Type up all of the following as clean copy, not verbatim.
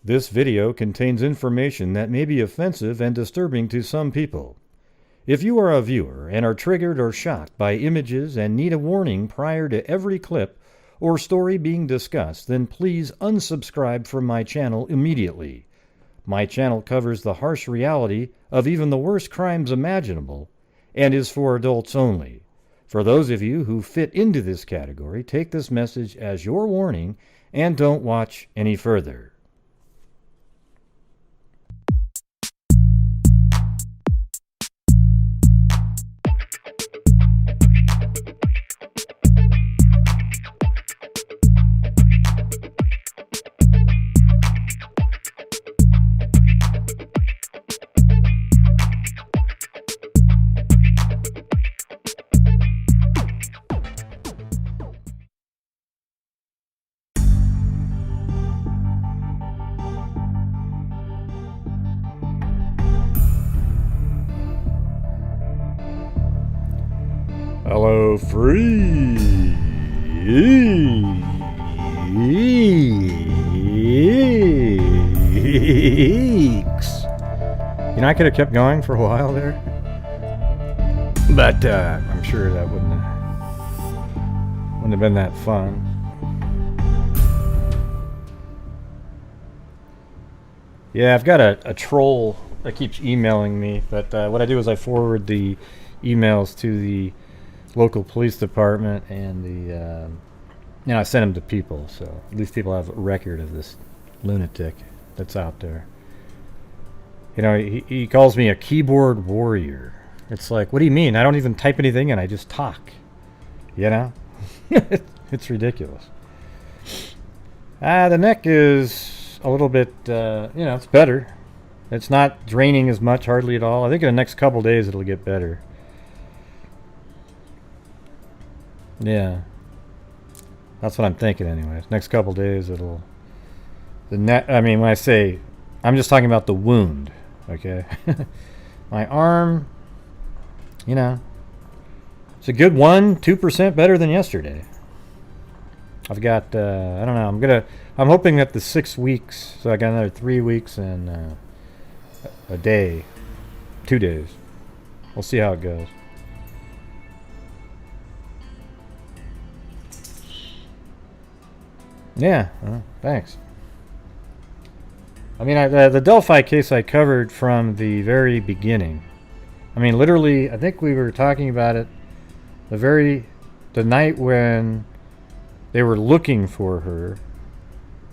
This video contains information that may be offensive and disturbing to some people. If you are a viewer and are triggered or shocked by images and need a warning prior to every clip or story being discussed, then please unsubscribe from my channel immediately. My channel covers the harsh reality of even the worst crimes imaginable and is for adults only. For those of you who fit into this category, take this message as your warning and don't watch any further. Hello, freaks! You know, I could have kept going for a while there, but I'm sure that wouldn't have been that fun. Yeah, I've got a troll that keeps emailing me, but what I do is I forward the emails to the local police department, and I send them to people, so at least people have a record of this lunatic that's out there. You know, he calls me a keyboard warrior. It's like, what do you mean? I don't even type anything in, I just talk. You know? It's ridiculous. The neck is a little bit, it's better. It's not draining as much, hardly at all. I think in the next couple days it'll get better. Yeah, that's what I'm thinking anyways. Next couple days it'll, when I say, I'm just talking about the wound, okay? My arm, it's a good 1-2% better than yesterday. I've got, I don't know, I'm hoping that the 6 weeks, so I got another 3 weeks and a day, 2 days. We'll see how it goes. Yeah, thanks. I mean, the Delphi case I covered from the very beginning. I mean, literally, I think we were talking about it the night when they were looking for her.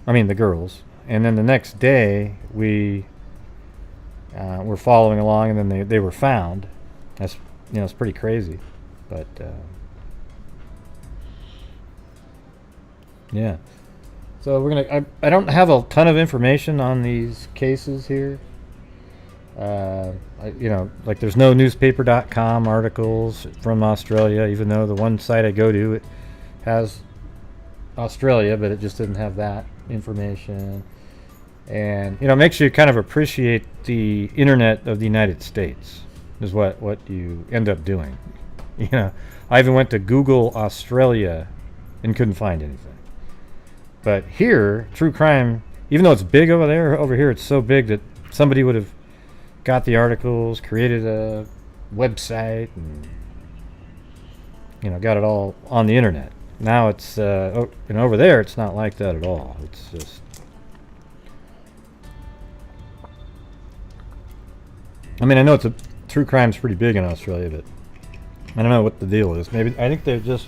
I mean, the girls. And then the next day, we were following along, and then they were found. That's, it's pretty crazy. But, yeah. So we're I don't have a ton of information on these cases here. Like there's no newspaper.com articles from Australia, even though the one site I go to, it has Australia, but it just didn't have that information. And, it makes you kind of appreciate the internet of the United States is what you end up doing. I even went to Google Australia and couldn't find anything. But here, true crime, even though it's big over here it's so big that somebody would have got the articles, created a website, and got it all on the internet. Now it's, over there it's not like that at all. It's just, I mean, I know true crime's pretty big in Australia, but I don't know what the deal is. Maybe, I think there's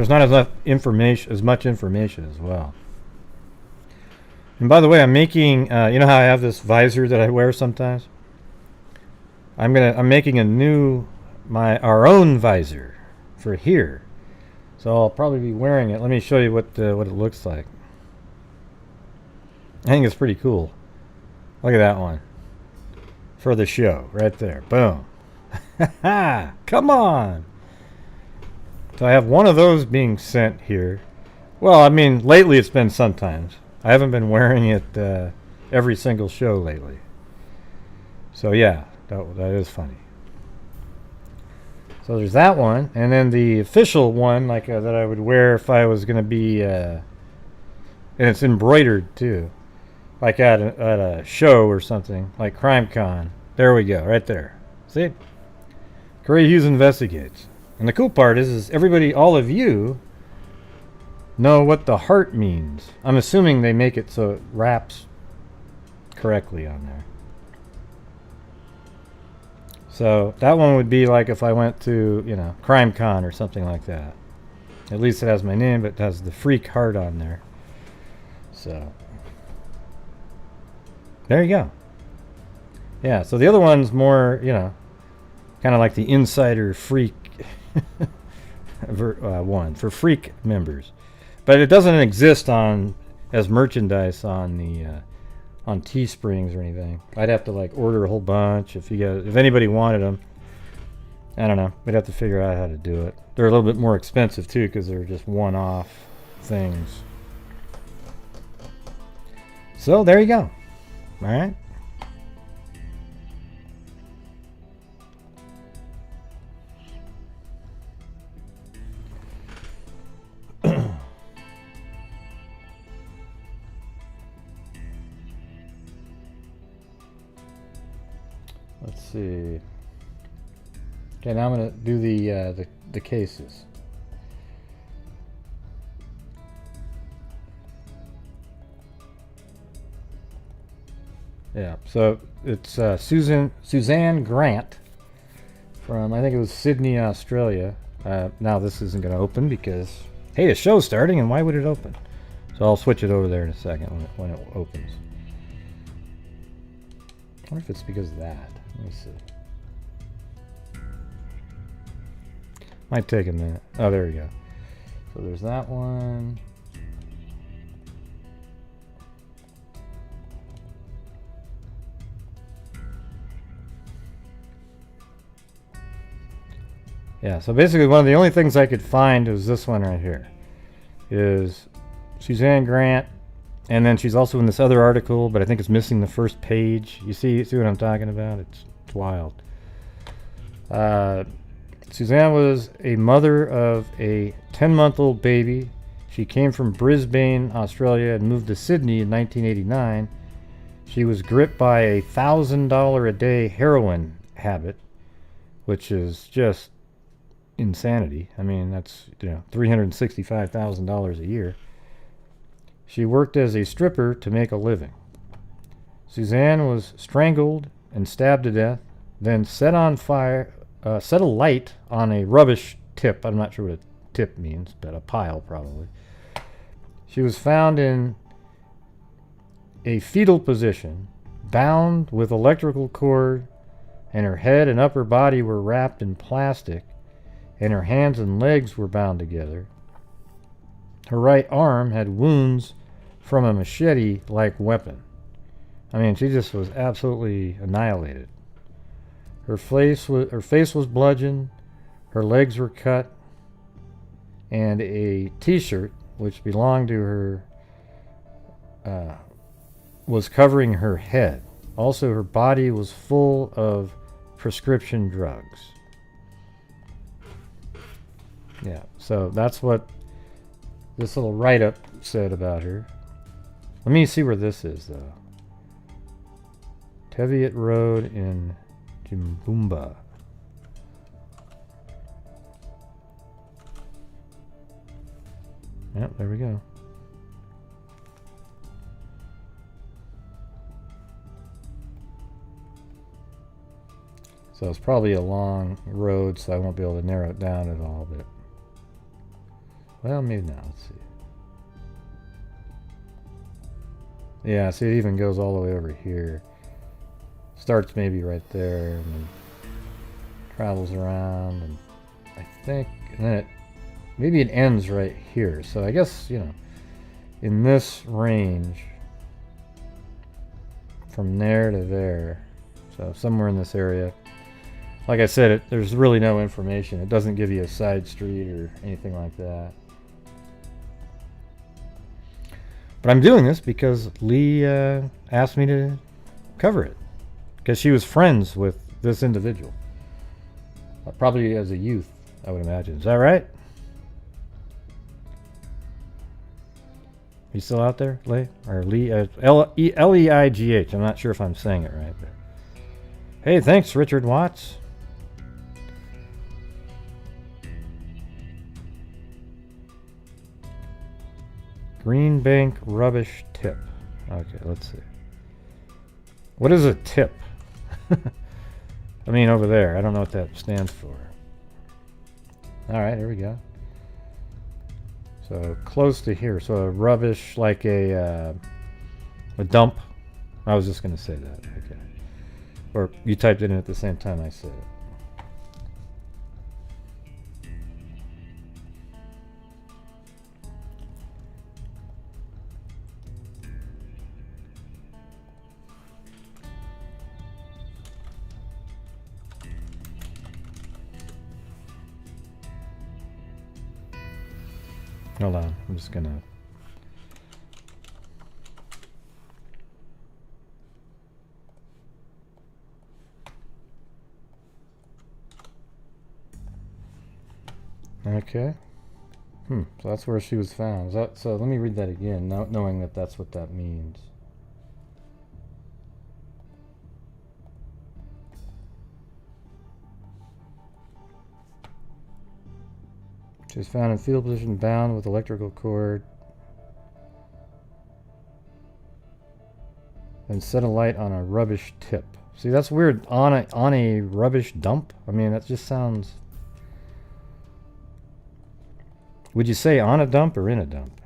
not as much information as well. And by the way, I'm making, you know how I have this visor that I wear sometimes? I'm making our own visor for here. So I'll probably be wearing it. Let me show you what it looks like. I think it's pretty cool. Look at that one. For the show, right there. Boom. Come on. So I have one of those being sent here. Well, I mean, lately it's been sometimes. I haven't been wearing it every single show lately. So yeah, that is funny. So there's that one, and then the official one, like that I would wear if I was going to be, and it's embroidered too. like at a show or something, like CrimeCon. There we go, right there. See? Corey Hughes Investigates. And the cool part is everybody, all of you, know what the heart means. I'm assuming they make it so it wraps correctly on there. So that one would be like if I went to, you know, CrimeCon or something like that. At least it has my name, but it has the freak heart on there. So there you go. Yeah, so the other one's more, you know, kind of like the insider freak one for freak members. But it doesn't exist on as merchandise on the on Teesprings or anything. I'd have to like order a whole bunch if anybody wanted them. I don't know. We'd have to figure out how to do it. They're a little bit more expensive too because they're just one-off things. So there you go. All right. Let's see. Okay, now I'm going to do the cases. Yeah, so it's Suzanne Grant from, I think it was Sydney, Australia. Now this isn't going to open because, hey, the show's starting, and why would it open? So I'll switch it over there in a second when it opens. I wonder if it's because of that. Let me see. Might take a minute. Oh, there we go. So there's that one. Yeah, so basically one of the only things I could find was this one right here. Is Suzanne Grant, and then she's also in this other article, but I think it's missing the first page. You see what I'm talking about? It's wild. Suzanne was a mother of a 10-month-old baby. She came from Brisbane, Australia, and moved to Sydney in 1989. She was gripped by a $1,000 a day heroin habit, which is just insanity. I mean, that's, you know, $365,000 a year. She worked as a stripper to make a living. Suzanne was strangled and stabbed to death, then set a light on a rubbish tip. I'm not sure what a tip means, but a pile probably. She was found in a fetal position, bound with electrical cord, and her head and upper body were wrapped in plastic, and her hands and legs were bound together. Her right arm had wounds from a machete-like weapon. I mean, she just was absolutely annihilated. Her face was bludgeoned, her legs were cut, and a t-shirt, which belonged to her, was covering her head. Also, her body was full of prescription drugs. Yeah, so that's what this little write-up said about her. Let me see where this is, though. Teviot Road in Jimboomba. Yep, there we go. So it's probably a long road, so I won't be able to narrow it down at all, but well, maybe not. Let's see. Yeah, see, it even goes all the way over here. Starts maybe right there, and then travels around, and I think, and then maybe it ends right here. So I guess, you know, in this range, from there to there, so somewhere in this area. Like I said, there's really no information. It doesn't give you a side street or anything like that. But I'm doing this because Lee asked me to cover it. Because she was friends with this individual. Probably as a youth, I would imagine. Is that right? You still out there, Leigh? Or Lee? Leigh. I'm not sure if I'm saying it right. But hey, thanks, Richard Watts. Green Bank rubbish tip. Okay, let's see. What is a tip? I mean, over there. I don't know what that stands for. All right, here we go. So close to here. So a rubbish, like a dump. I was just going to say that. Okay. Or you typed it in at the same time I said it. Hold on, I'm just gonna. Okay. So that's where she was found. Is that, so let me read that again, knowing that that's what that means. She was found in fetal position, bound with electrical cord, and set a light on a rubbish tip. See, that's weird. On a rubbish dump. I mean, that just sounds. Would you say on a dump or in a dump?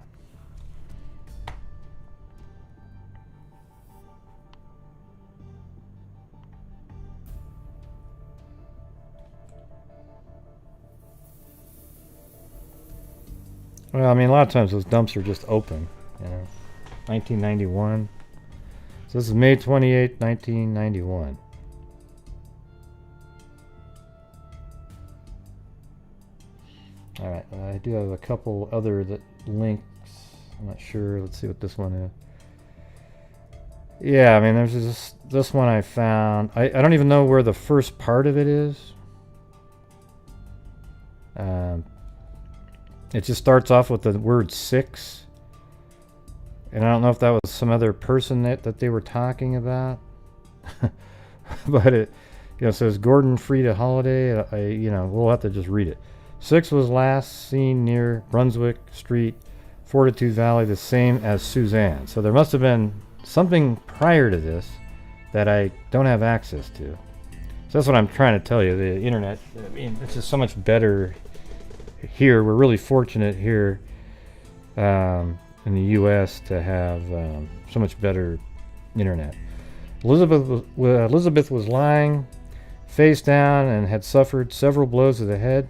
Well, I mean, a lot of times those dumps are just open, you know. 1991. So this is May 28, 1991. All right, I do have a couple other links. I'm not sure. Let's see what this one is. Yeah, I mean, there's this one I found. I don't even know where the first part of it is. It just starts off with the word 6. And I don't know if that was some other person that they were talking about. But it, says Gordon Frieda Holiday. You know, we'll have to just read it. 6 was last seen near Brunswick Street, Fortitude Valley, the same as Suzanne. So there must have been something prior to this that I don't have access to. So that's what I'm trying to tell you. The internet, I mean, it's just so much better here. We're really fortunate here in the U.S. to have so much better internet. Elizabeth was lying face down and had suffered several blows to the head,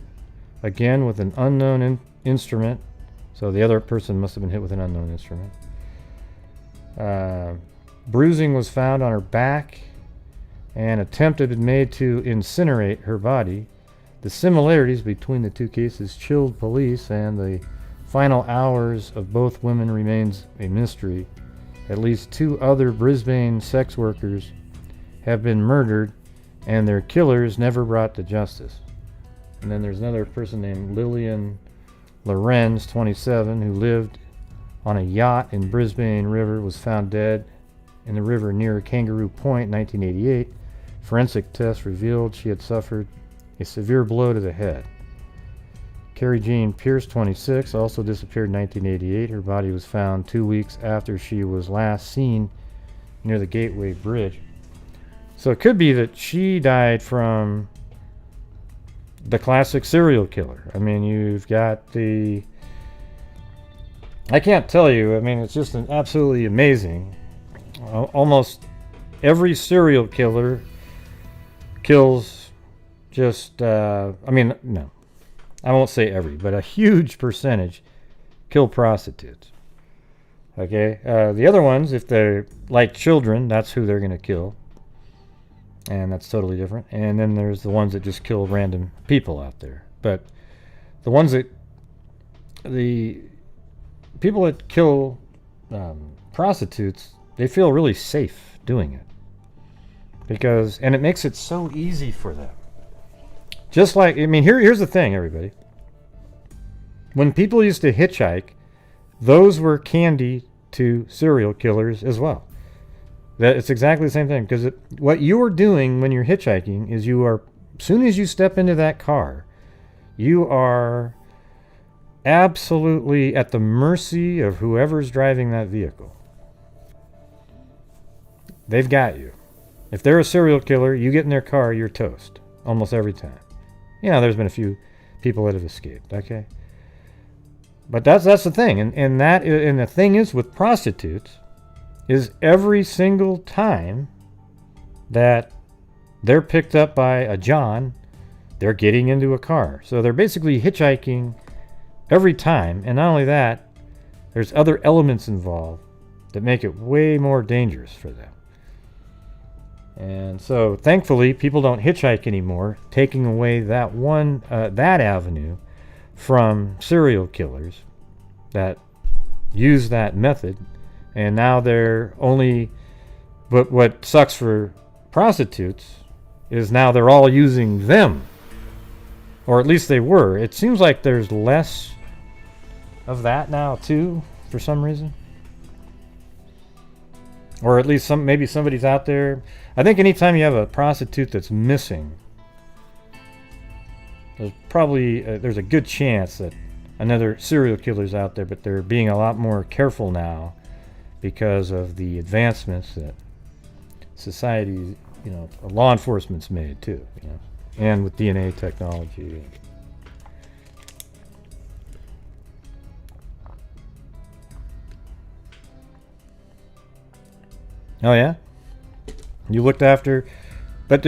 again with an unknown instrument. So the other person must have been hit with an unknown instrument. Bruising was found on her back. An attempt had been made to incinerate her body. The similarities between the two cases chilled police, and the final hours of both women remains a mystery. At least 2 other Brisbane sex workers have been murdered, and their killers never brought to justice. And then there's another person named Lillian Lorenz, 27, who lived on a yacht in Brisbane River, was found dead in the river near Kangaroo Point in 1988. Forensic tests revealed she had suffered a severe blow to the head. Carrie Jean Pierce, 26, also disappeared in 1988. Her body was found 2 weeks after she was last seen near the Gateway Bridge. So it could be that she died from the classic serial killer. I mean, you've got the... I can't tell you. I mean, it's just absolutely amazing. Almost every serial killer kills just... I mean, no. I won't say every, but a huge percentage kill prostitutes. Okay? The other ones, if they're like children, that's who they're going to kill. And that's totally different. And then there's the ones that just kill random people out there. But the ones that... The people that kill prostitutes, they feel really safe doing it. Because... And it makes it so easy for them. Just like... I mean, here's the thing, everybody. When people used to hitchhike those were candy to serial killers as well. That it's exactly the same thing, because what you are doing when you're hitchhiking is you are, as soon as you step into that car, you are absolutely at the mercy of whoever's driving that vehicle. They've got you. If they're a serial killer, you get in their car, you're toast almost every time. You know, there's been a few people that have escaped, okay? But that's the thing. And the thing is with prostitutes is every single time that they're picked up by a John, they're getting into a car. So they're basically hitchhiking every time. And not only that, there's other elements involved that make it way more dangerous for them. And so thankfully people don't hitchhike anymore, taking away that that avenue from serial killers that use that method. And now they're only, but what sucks for prostitutes is now they're all using them, or at least they were. It seems like there's less of that now too, for some reason. Or at least maybe somebody's out there. I think anytime you have a prostitute that's missing, there's probably there's a good chance that another serial killer's out there, but they're being a lot more careful now because of the advancements that society, you know, law enforcement's made too, you know, and with DNA technology. Oh yeah? You looked after, but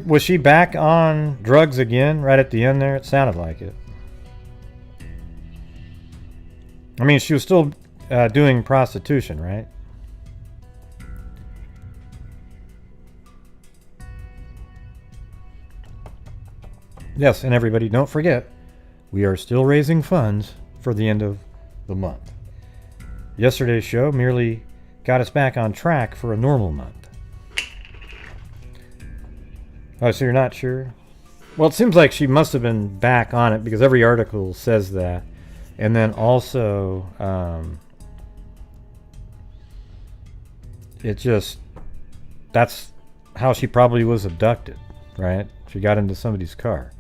was she back on drugs again right at the end there? It sounded like it. I mean, she was still doing prostitution, right? Yes, and everybody, don't forget, we are still raising funds for the end of the month. Yesterday's show merely got us back on track for a normal month. Oh, so you're not sure? Well, it seems like she must have been back on it because every article says that. And then also, that's how she probably was abducted, right? She got into somebody's car.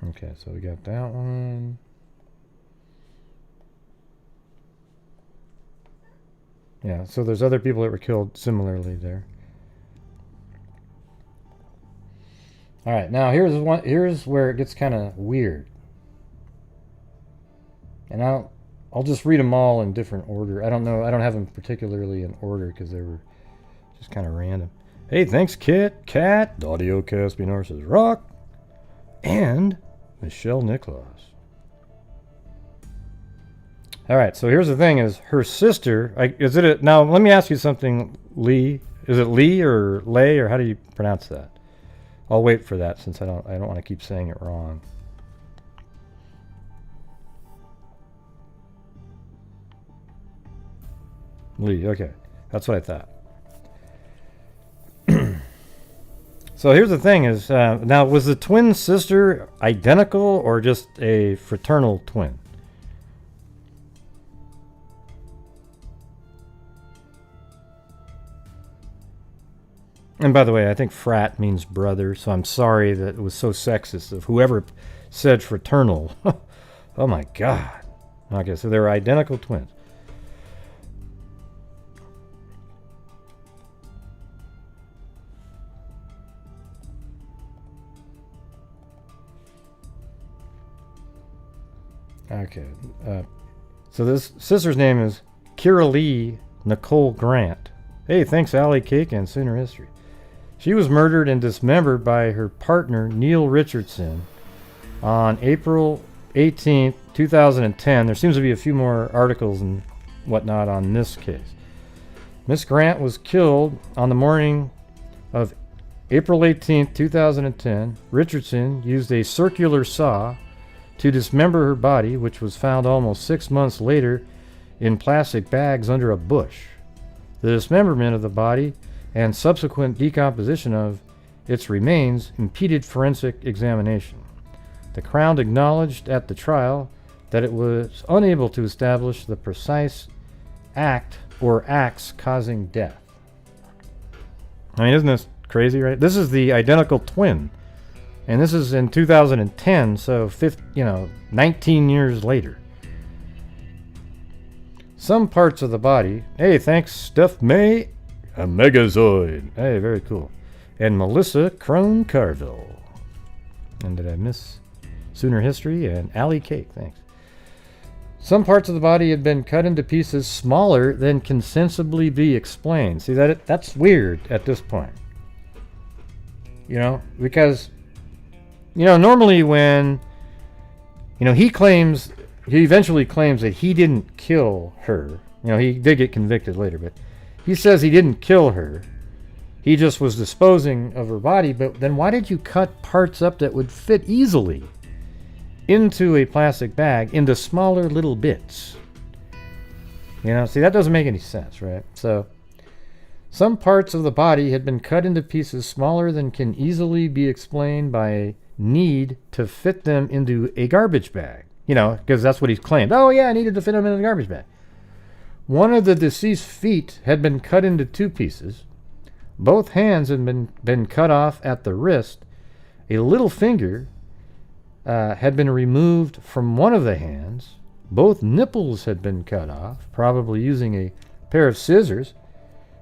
Okay, so we got that one. Yeah, so there's other people that were killed similarly there. All right, now here's where it gets kind of weird. And I'll just read them all in different order. I don't know, I don't have them particularly in order because they were just kind of random. Hey, thanks Cat, Audio Caspian Horses Rock, and Michelle Nicholas. All right, so here's the thing: is her sister? Now, let me ask you something, Lee. Is it Lee or Lay, or how do you pronounce that? I'll wait for that since I don't want to keep saying it wrong. Lee, okay, that's what I thought. So here's the thing: is now was the twin sister identical or just a fraternal twin? And by the way, I think frat means brother, so I'm sorry that it was so sexist of whoever said fraternal. Oh my God. Okay, so they were identical twins. Okay, so this sister's name is Kirrillee Nicole Grant. Hey, thanks Allie Cake and Sooner History. She was murdered and dismembered by her partner, Neil Richardson, on April 18th, 2010. There seems to be a few more articles and whatnot on this case. Miss Grant was killed on the morning of April 18th, 2010. Richardson used a circular saw to dismember her body, which was found almost 6 months later in plastic bags under a bush. The dismemberment of the body and subsequent decomposition of its remains impeded forensic examination. The Crown acknowledged at the trial that it was unable to establish the precise act or acts causing death. I mean, isn't this crazy, right? This is the identical twin. And this is in 2010, so 19 years later. Some parts of the body. Hey, thanks, Steph May. A Megazoid. Hey, very cool. And Melissa Crone Carville. And did I miss Sooner History? And Allie Cake, thanks. Some parts of the body had been cut into pieces smaller than can sensibly be explained. See, that's weird at this point. Because, normally when, he eventually claims that he didn't kill her. He did get convicted later, but he says he didn't kill her. He just was disposing of her body. But then why did you cut parts up that would fit easily into a plastic bag into smaller little bits? See, that doesn't make any sense, right? So, some parts of the body had been cut into pieces smaller than can easily be explained by a need to fit them into a garbage bag. Because that's what he's claimed. Oh, yeah, I needed to fit them in a garbage bag. One of the deceased's feet had been cut into two pieces. Both hands had been cut off at the wrist. A little finger had been removed from one of the hands. Both nipples had been cut off, probably using a pair of scissors.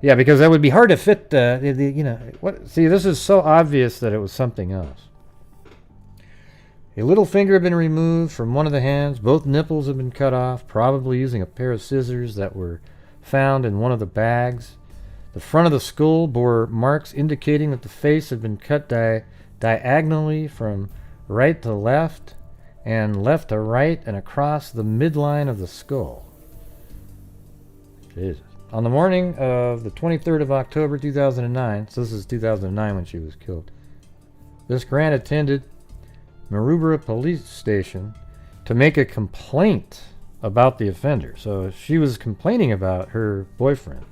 Yeah, because that would be hard to fit. See, this is so obvious that it was something else. A little finger had been removed from one of the hands. Both nipples had been cut off, probably using a pair of scissors that were found in one of the bags. The front of the skull bore marks indicating that the face had been cut diagonally from right to left and left to right and across the midline of the skull. Jesus. On the morning of the 23rd of October 2009, so this is 2009 when she was killed, Miss Grant attended Maroubra Police Station to make a complaint about the offender. So she was complaining about her boyfriend.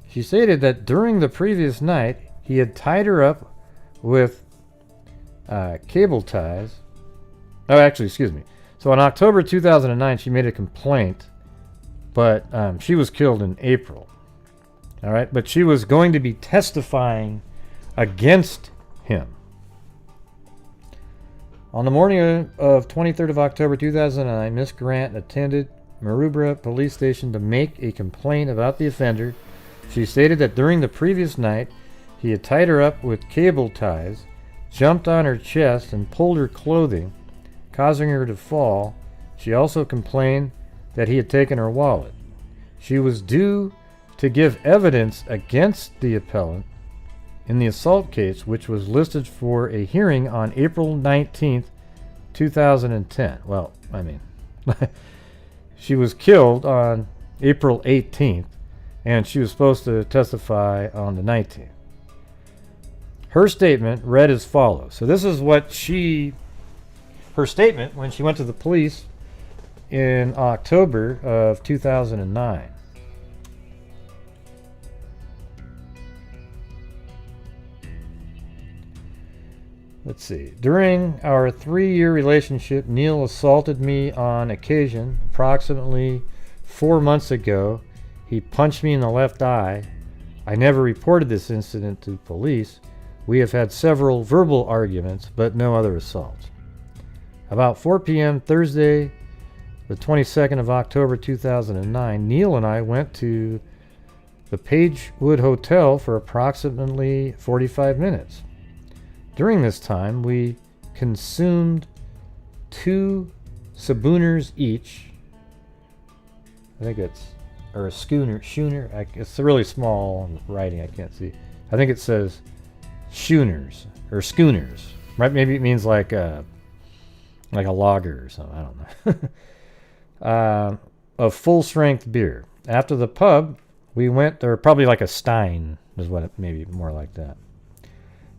She stated that during the previous night, he had tied her up with cable ties. Oh, actually, excuse me. So in October 2009, she made a complaint, but she was killed in April. All right, but she was going to be testifying against him. On the morning of 23rd of October 2009, Miss Grant attended Maroubra Police Station to make a complaint about the offender. She stated that during the previous night, he had tied her up with cable ties, jumped on her chest, and pulled her clothing, causing her to fall. She also complained that he had taken her wallet. She was due to give evidence against the appellant in the assault case, which was listed for a hearing on April 19th, 2010. Well, I mean, she was killed on April 18th, and she was supposed to testify on the 19th. Her statement read as follows. So this is what her statement when she went to the police in October of 2009. Let's see. During our 3-year relationship, Neil assaulted me on occasion. Approximately 4 months ago, he punched me in the left eye. I never reported this incident to police. We have had several verbal arguments, but no other assaults. About 4 p.m. Thursday, the 22nd of October 2009, Neil and I went to the Pagewood Hotel for approximately 45 minutes. During this time, we consumed 2 Sabooners each. I think it's, or a schooner. It's a really small writing, I can't see. I think it says schooners or schooners, right? Maybe it means like a lager or something. I don't know. Of full strength beer. After the pub, we went, or probably like a Stein is what it, maybe more like that.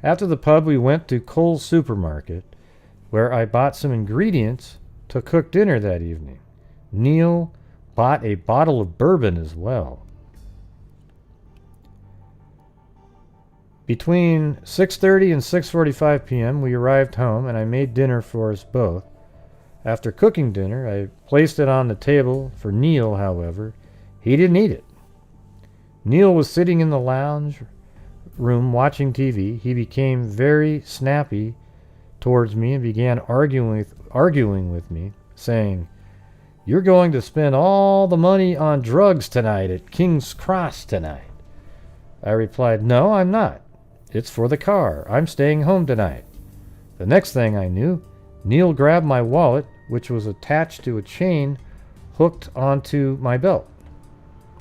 After the pub, we went to Kohl's Supermarket, where I bought some ingredients to cook dinner that evening. Neil bought a bottle of bourbon as well. Between 6:30 and 6:45 p.m., we arrived home, and I made dinner for us both. After cooking dinner, I placed it on the table for Neil, however. He didn't eat it. Neil was sitting in the lounge room watching TV. He became very snappy towards me and began arguing with me, saying, "You're going to spend all the money on drugs tonight at King's Cross tonight." I replied, "No, I'm not. It's for the car. I'm staying home tonight." The next thing I knew, Neil grabbed my wallet, which was attached to a chain hooked onto my belt.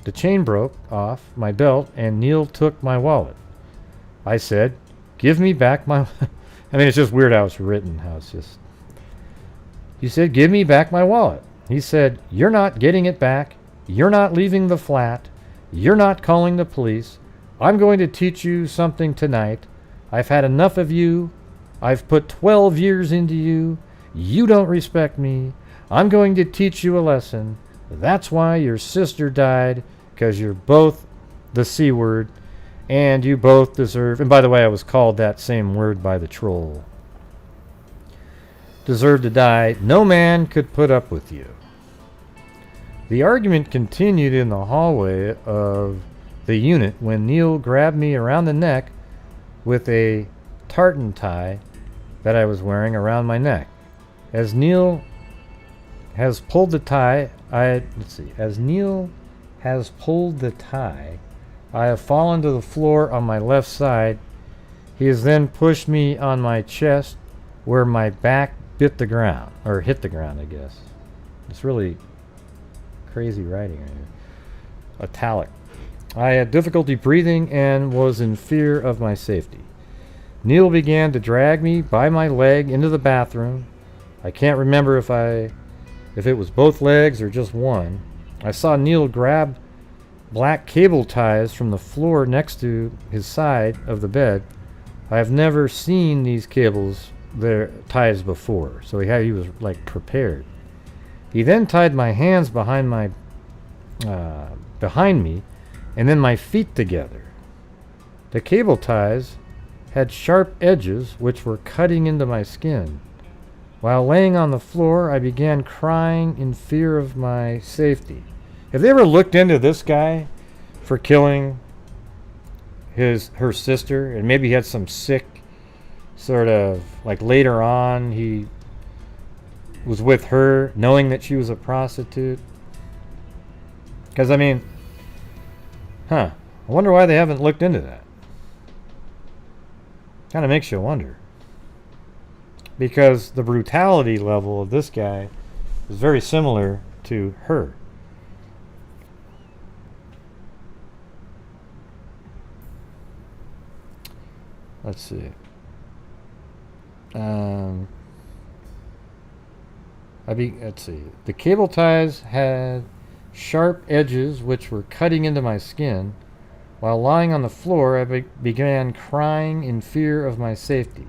The chain broke off my belt, and Neil took my wallet. I said, "Give me back my..." I mean, it's just weird how it's written, how it's just... He said, "Give me back my wallet." He said, "You're not getting it back. You're not leaving the flat. You're not calling the police. I'm going to teach you something tonight. I've had enough of you. I've put 12 years into you. You don't respect me. I'm going to teach you a lesson. That's why your sister died, because you're both the C word, and you both deserve..." And by the way, I was called that same word by the troll. "Deserve to die. No man could put up with you." The argument continued in the hallway of the unit when Neil grabbed me around the neck with a tartan tie that I was wearing around my neck. As Neil has pulled the tie, I have fallen to the floor on my left side. He has then pushed me on my chest where my back hit the ground, I guess. It's really crazy writing right here. Italic. I had difficulty breathing and was in fear of my safety. Neil began to drag me by my leg into the bathroom. I can't remember if it was both legs or just one. I saw Neil grab black cable ties from the floor next to his side of the bed. I have never seen these ties before, so he was like prepared. He then tied my hands behind me, and then my feet together. The cable ties had sharp edges which were cutting into my skin. While laying on the floor, I began crying in fear of my safety. Have they ever looked into this guy for killing her sister? And maybe he had some sick sort of, like later on, he was with her knowing that she was a prostitute. Because, I mean, I wonder why they haven't looked into that. Kind of makes you wonder. Because the brutality level of this guy is very similar to her. Let's see. Let's see. The cable ties had sharp edges which were cutting into my skin. While lying on the floor, I began crying in fear of my safety.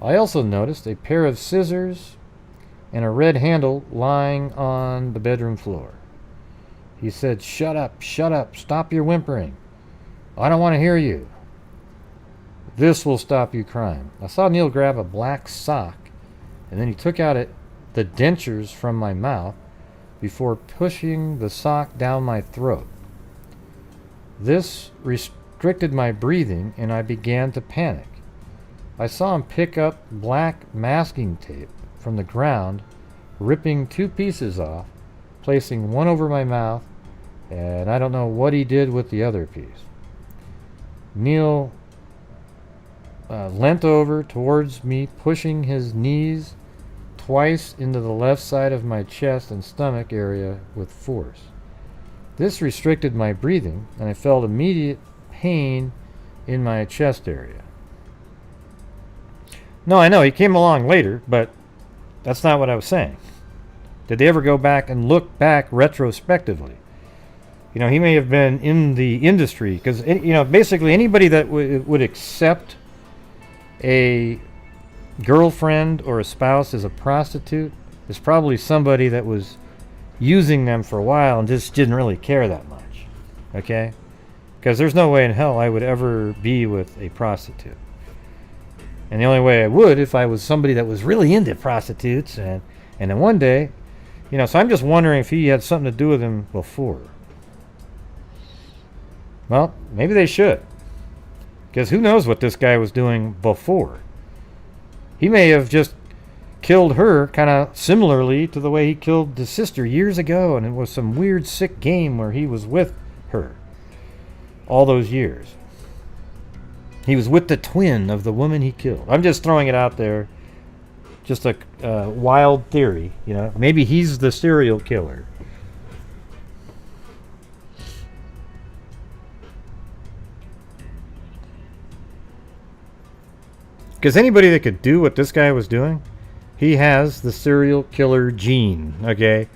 I also noticed a pair of scissors and a red handle lying on the bedroom floor. He said, shut up, stop your whimpering. I don't want to hear you. This will stop you crying." I saw Neil grab a black sock, and then he took out the dentures from my mouth before pushing the sock down my throat. This restricted my breathing, and I began to panic. I saw him pick up black masking tape from the ground, ripping 2 pieces off, placing one over my mouth, and I don't know what he did with the other piece. Neil leant over towards me, pushing his knees twice into the left side of my chest and stomach area with force. This restricted my breathing, and I felt immediate pain in my chest area. No, I know, he came along later, but that's not what I was saying. Did they ever go back and look back retrospectively? You know, he may have been in the industry, because, you know, basically anybody that would accept a girlfriend or a spouse as a prostitute is probably somebody that was using them for a while and just didn't really care that much. Okay? Because there's no way in hell I would ever be with a prostitute. And the only way I would if I was somebody that was really into prostitutes. And then one day, you know, so I'm just wondering if he had something to do with him before. Well, maybe they should. Because who knows what this guy was doing before. He may have just killed her kind of similarly to the way he killed the sister years ago. And it was some weird sick game where he was with her all those years. He was with the twin of the woman he killed. I'm just throwing it out there. Just a wild theory, you know. Maybe he's the serial killer. Because anybody that could do what this guy was doing, he has the serial killer gene, okay?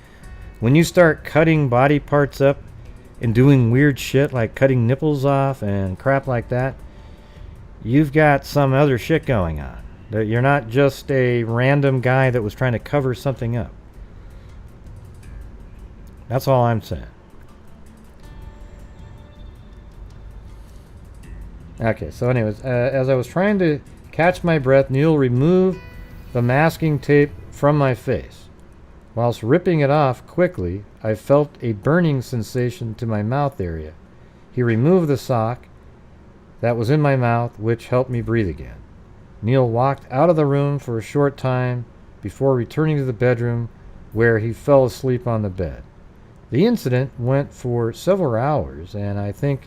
When you start cutting body parts up and doing weird shit like cutting nipples off and crap like that, you've got some other shit going on. That you're not just a random guy that was trying to cover something up. That's all I'm saying. Okay, so anyways, as I was trying to catch my breath, Neil removed the masking tape from my face. Whilst ripping it off quickly, I felt a burning sensation to my mouth area. He removed the sock that was in my mouth, which helped me breathe again. Neil walked out of the room for a short time before returning to the bedroom, where he fell asleep on the bed. The incident went for several hours, and I think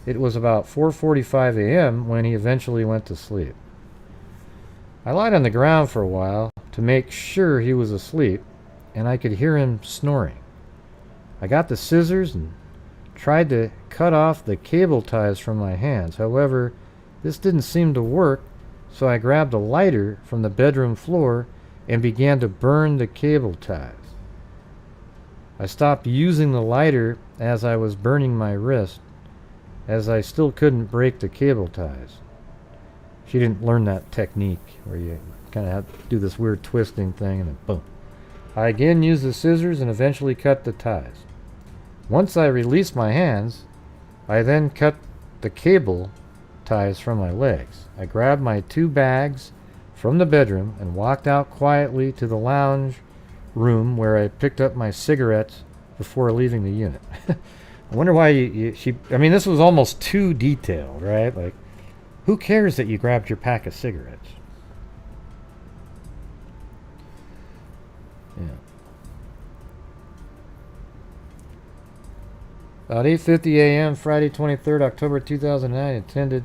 it was about 4:45 a.m. when he eventually went to sleep. I lied on the ground for a while to make sure he was asleep, and I could hear him snoring. I got the scissors and tried to cut off the cable ties from my hands. However, this didn't seem to work, so I grabbed a lighter from the bedroom floor and began to burn the cable ties. I stopped using the lighter as I was burning my wrist, as I still couldn't break the cable ties. She didn't learn that technique where you kind of have to do this weird twisting thing and then boom. I again used the scissors and eventually cut the ties. Once I released my hands, I then cut the cable ties from my legs. I grabbed my 2 bags from the bedroom and walked out quietly to the lounge room, where I picked up my cigarettes before leaving the unit. I wonder why I mean, this was almost too detailed, right? Like, who cares that you grabbed your pack of cigarettes? Yeah. About 8:50 a.m. Friday 23rd October 2009, I attended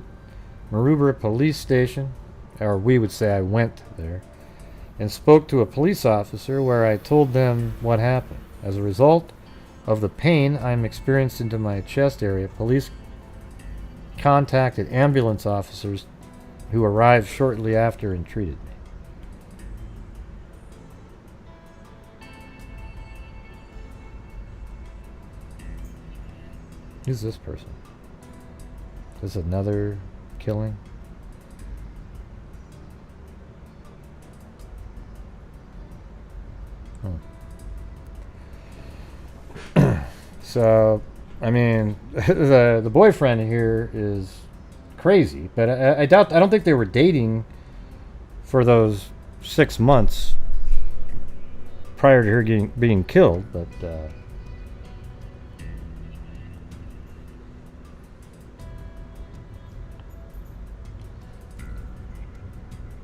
Maroubra Police Station, or we would say I went there, and spoke to a police officer where I told them what happened. As a result of the pain I'm experiencing in my chest area, police contacted ambulance officers who arrived shortly after and treated me. Who's this person? Is this another killing? So, I mean, the boyfriend here is crazy, but I don't think they were dating for those 6 months prior to her being killed, but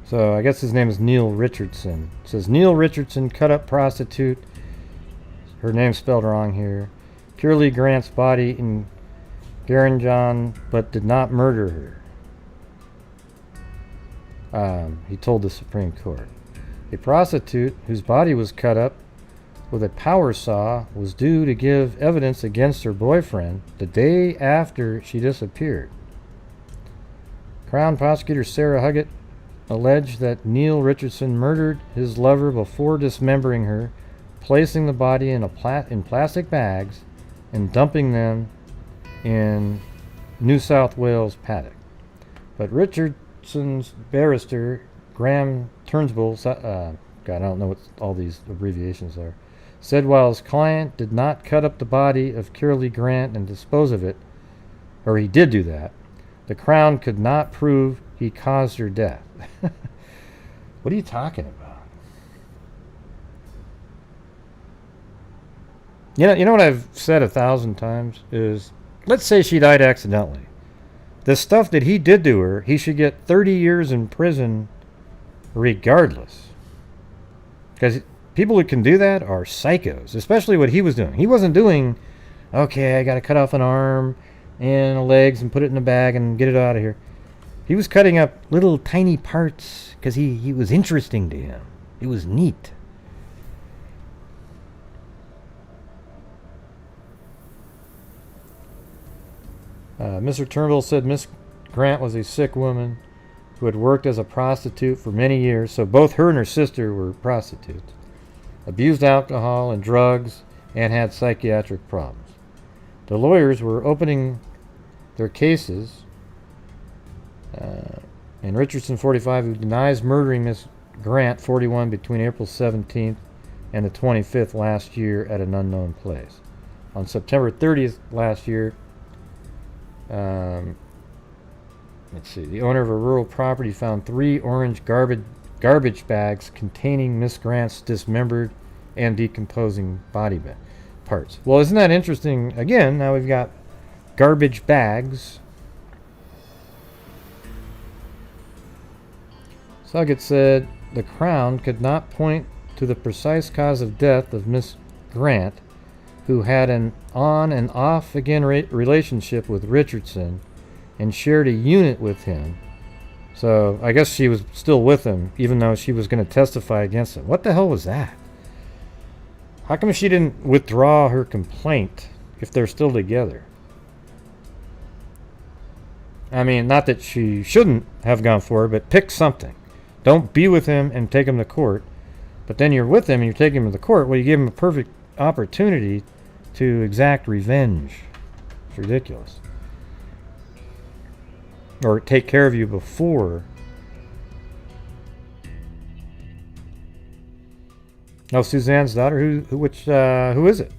so I guess his name is Neil Richardson. It says Neil Richardson cut up prostitute. Her name's spelled wrong here. Kirrillee Grant's body in Garanjan, but did not murder her. He told the Supreme Court. A prostitute whose body was cut up with a power saw was due to give evidence against her boyfriend the day after she disappeared. Crown Prosecutor Sarah Huggett alleged that Neil Richardson murdered his lover before dismembering her, placing the body in plastic bags and dumping them in New South Wales paddock. But Richardson's barrister, Graham Turnbull, God, I don't know what all these abbreviations are, said while his client did not cut up the body of Kirrillee Grant and dispose of it, or he did do that, the Crown could not prove he caused her death. What are you talking about? You know what I've said 1,000 times is, let's say she died accidentally. The stuff that he did to her, he should get 30 years in prison regardless. Because people who can do that are psychos, especially what he was doing. He wasn't doing, okay, I got to cut off an arm and the legs and put it in a bag and get it out of here. He was cutting up little tiny parts because he was interesting to him. It was neat. Mr. Turnbull said Miss Grant was a sick woman who had worked as a prostitute for many years, so both her and her sister were prostitutes, abused alcohol and drugs, and had psychiatric problems. The lawyers were opening their cases, and Richardson, 45, who denies murdering Miss Grant, 41, between April 17th and the 25th last year at an unknown place. On September 30th last year, let's see, the owner of a rural property found 3 orange garbage bags containing Miss Grant's dismembered and decomposing body parts. Well, isn't that interesting? Again, now we've got garbage bags. Suggett said the Crown could not point to the precise cause of death of Miss Grant, who had an on and off again relationship with Richardson and shared a unit with him. So I guess she was still with him even though she was going to testify against him. What the hell was that? How come she didn't withdraw her complaint if they're still together? I mean, not that she shouldn't have gone forward, but pick something. Don't be with him and take him to court. But then you're with him and you're taking him to court. Well, you give him a perfect opportunity to exact revenge. It's ridiculous. Or take care of you before. Oh, Suzanne's daughter. Who is it?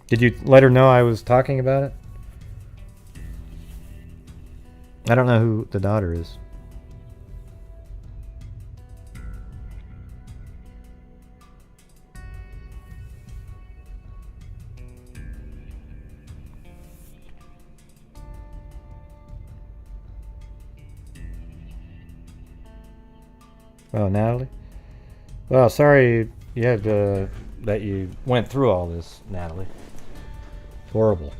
Did you let her know I was talking about it? I don't know who the daughter is. Oh, Natalie? Well, sorry you had that you went through all this, Natalie. It's horrible.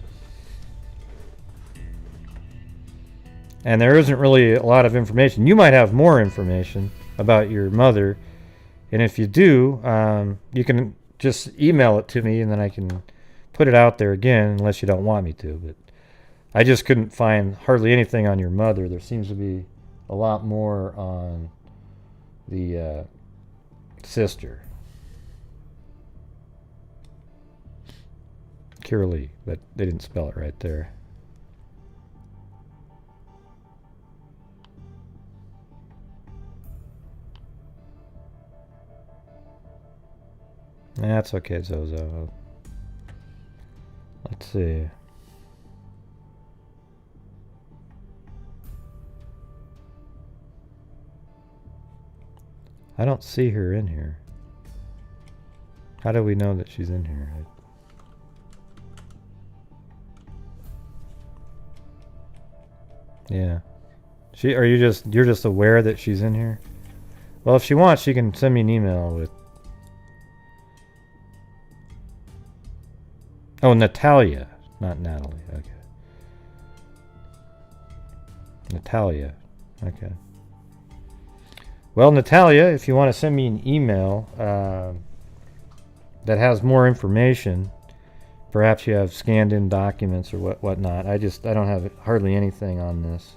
And there isn't really a lot of information. You might have more information about your mother. And if you do, you can just email it to me and then I can put it out there again unless you don't want me to. But I just couldn't find hardly anything on your mother. There seems to be a lot more on the sister. Kirrillee, but they didn't spell it right there. That's okay, Zozo. Let's see. I don't see her in here. How do we know that she's in here? Yeah. You're just aware that she's in here? Well, if she wants, she can send me an email with. Oh, Natalia, not Natalie. Okay. Natalia. Okay. Well, Natalia, if you want to send me an email that has more information, perhaps you have scanned in documents or whatnot. I don't have hardly anything on this.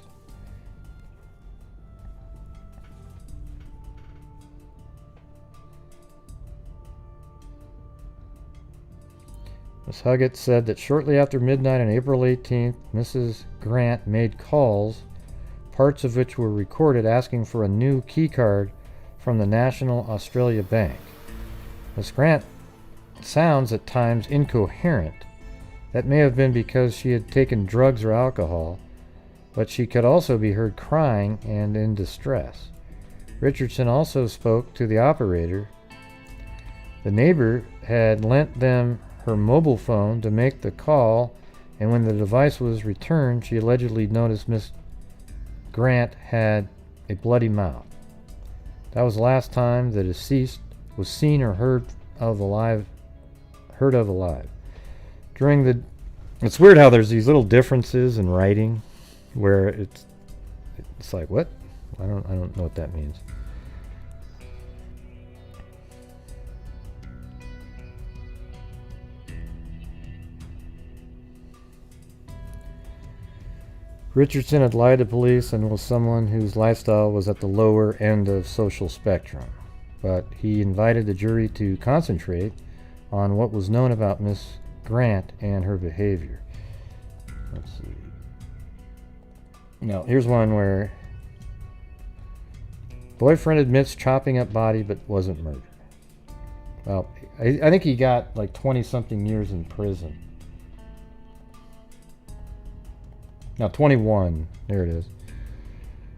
Ms. Huggett said that shortly after midnight on April 18th, Mrs. Grant made calls, parts of which were recorded, asking for a new key card from the National Australia Bank. Ms. Grant sounds at times incoherent, That may have been because she had taken drugs or alcohol, but she could also be heard crying and in distress. Richardson also spoke to the operator. The neighbor had lent them her mobile phone to make the call, and when the device was returned, she allegedly noticed Miss Grant had a bloody mouth. That was the last time the deceased was seen or heard of alive. It's weird how there's these little differences in writing, where it's like, what? I don't know what that means. Richardson had lied to police and was someone whose lifestyle was at the lower end of social spectrum, but he invited the jury to concentrate on what was known about Miss Grant and her behavior. Let's see. Now, here's one where boyfriend admits chopping up body but wasn't murdered. Well, I think he got like 20-something years in prison. Now, 21. There it is.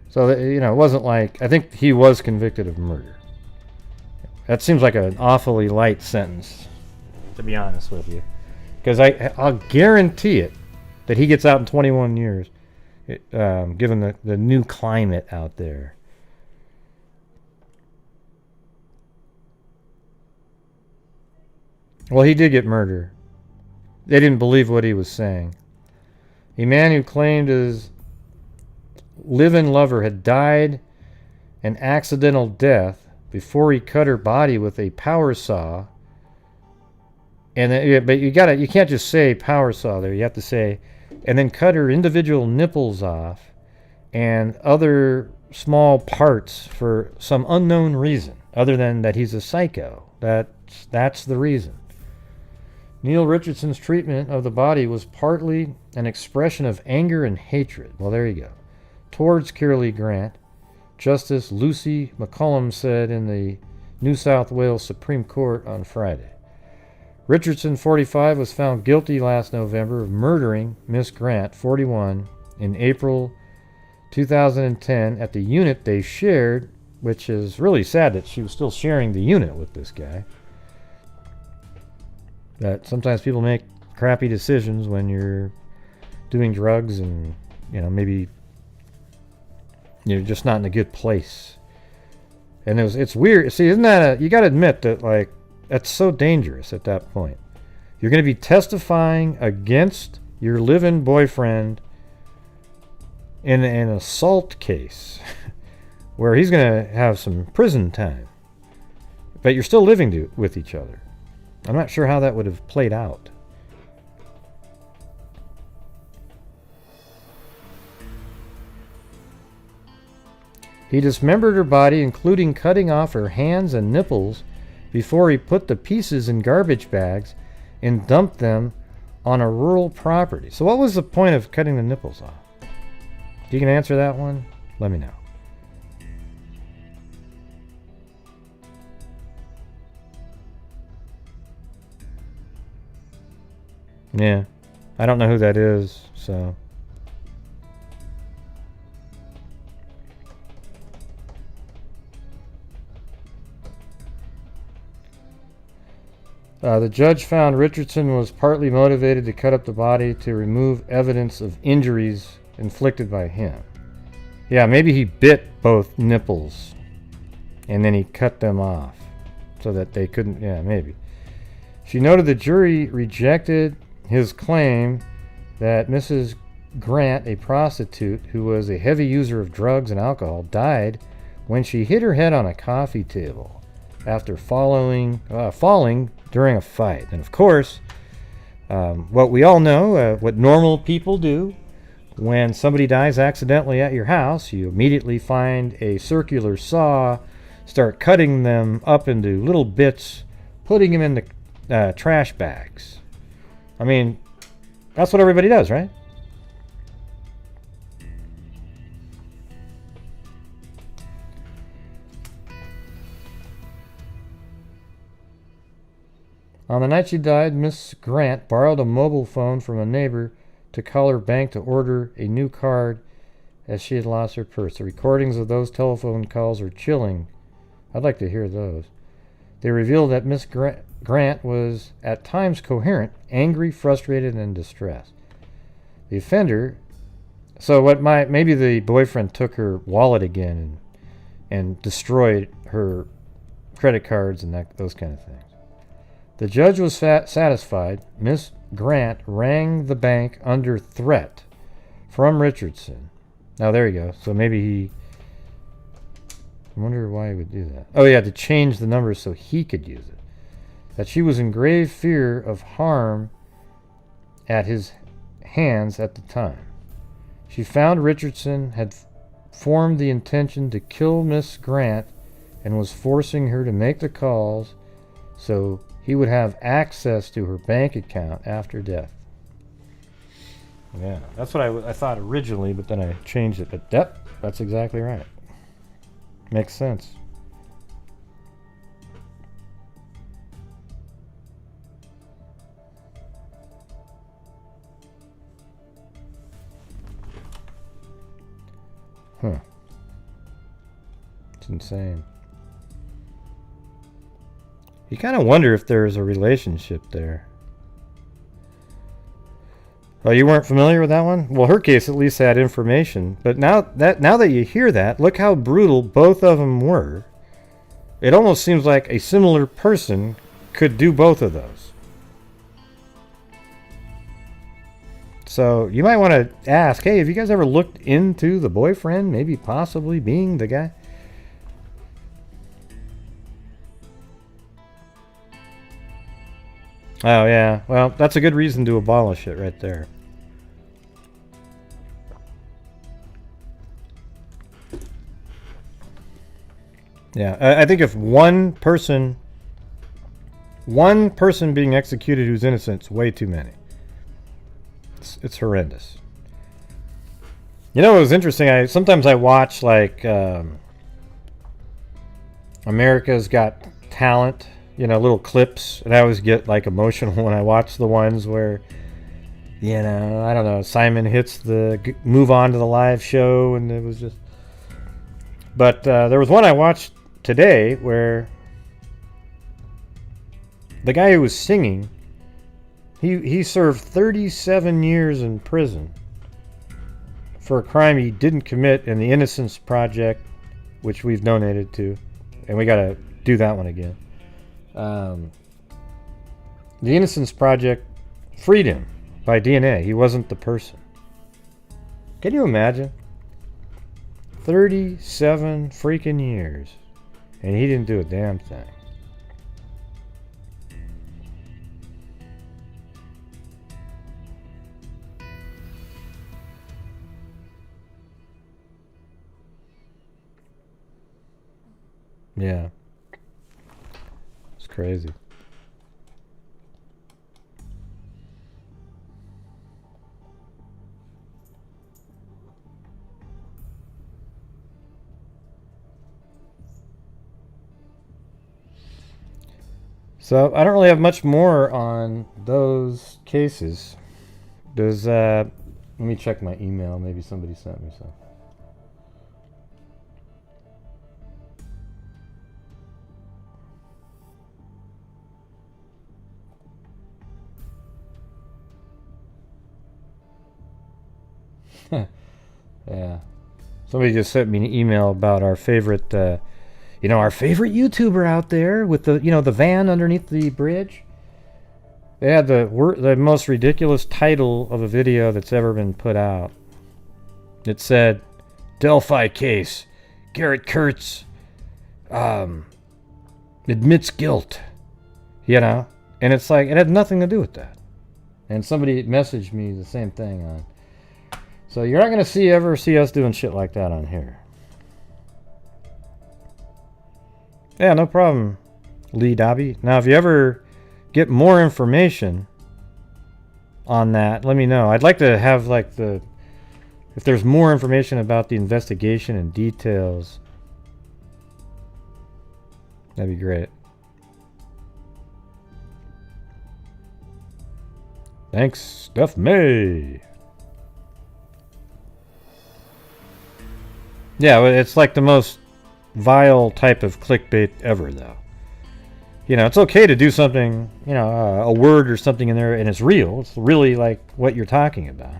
So, it wasn't like... I think he was convicted of murder. That seems like an awfully light sentence, to be honest with you. Because I'll guarantee it that he gets out in 21 years, given the new climate out there. Well, he did get murdered. They didn't believe what he was saying. A man who claimed his live-in lover had died an accidental death before he cut her body with a power saw. But you can't just say power saw there. You have to say, and then cut her individual nipples off and other small parts for some unknown reason, other than that he's a psycho. That's the reason. Neil Richardson's treatment of the body was partly an expression of anger and hatred. Well, there you go. Towards Kirrillee Grant, Justice Lucy McCullum said in the New South Wales Supreme Court on Friday. Richardson, 45, was found guilty last November of murdering Miss Grant, 41, in April 2010 at the unit they shared, which is really sad that she was still sharing the unit with this guy. That sometimes people make crappy decisions when you're doing drugs and, maybe you're just not in a good place. And it's weird. See, isn't that you got to admit that, like, that's so dangerous at that point. You're going to be testifying against your live-in boyfriend in an assault case where he's going to have some prison time. But you're still living with each other. I'm not sure how that would have played out. He dismembered her body, including cutting off her hands and nipples, before he put the pieces in garbage bags and dumped them on a rural property. So what was the point of cutting the nipples off? You can answer that one? Let me know. Yeah, I don't know who that is, so... The judge found Richardson was partly motivated to cut up the body to remove evidence of injuries inflicted by him. Yeah, maybe he bit both nipples and then he cut them off so that they couldn't... Yeah, maybe. She noted the jury rejected his claim that Mrs. Grant, a prostitute who was a heavy user of drugs and alcohol, died when she hit her head on a coffee table after falling during a fight. And of course, what we all know, what normal people do, when somebody dies accidentally at your house, you immediately find a circular saw, start cutting them up into little bits, putting them in the trash bags. I mean, that's what everybody does, right? On the night she died, Miss Grant borrowed a mobile phone from a neighbor to call her bank to order a new card as she had lost her purse. The recordings of those telephone calls are chilling. I'd like to hear those. They revealed that Miss Grant was at times coherent, angry, frustrated, and distressed. The offender... So maybe the boyfriend took her wallet again and destroyed her credit cards and those kind of things. The judge was satisfied. Miss Grant rang the bank under threat from Richardson. Now there you go. So maybe I wonder why he would do that. Oh yeah, to change the number so he could use it. That she was in grave fear of harm at his hands at the time. She found Richardson had formed the intention to kill Miss Grant and was forcing her to make the calls so he would have access to her bank account after death. Yeah, that's what I thought originally, but then I changed it. But that's exactly right. Makes sense. Huh. It's insane. You kind of wonder if there's a relationship there. Oh, you weren't familiar with that one? Well, her case at least had information. But now that you hear that, look how brutal both of them were. It almost seems like a similar person could do both of those. So you might want to ask, hey, have you guys ever looked into the boyfriend maybe possibly being the guy? Oh, yeah. Well, that's a good reason to abolish it right there. Yeah, I think if one person being executed who's innocent is way too many. It's horrendous. You know, it was interesting. Sometimes I watch like America's Got Talent, you know, little clips, and I always get like emotional when I watch the ones where, you know, I don't know, Simon hits the move on to the live show, and it was just. But there was one I watched today where the guy who was singing, he served 37 years in prison for a crime he didn't commit in the Innocence Project, which we've donated to, and we got to do that one again. The Innocence Project freed him by DNA. He wasn't the person. Can you imagine? 37 freaking years, and he didn't do a damn thing. Yeah. It's crazy. So I don't really have much more on those cases. Does let me check my email. Maybe somebody sent me some. Yeah. Somebody just sent me an email about our favorite, our favorite YouTuber out there with the, the van underneath the bridge. They had the most ridiculous title of a video that's ever been put out. It said, Delphi case, Garrett Kurtz admits guilt. And it's like, it had nothing to do with that. And somebody messaged me the same thing on. So you're not going to ever see us doing shit like that on here. Yeah, no problem, Lee Dobby. Now, if you ever get more information on that, let me know. I'd like to have if there's more information about the investigation and details, that'd be great. Thanks, Steph May. Yeah, it's like the most vile type of clickbait ever, though. You know, it's okay to do something, you know, a word or something in there, and it's real. It's really like what you're talking about.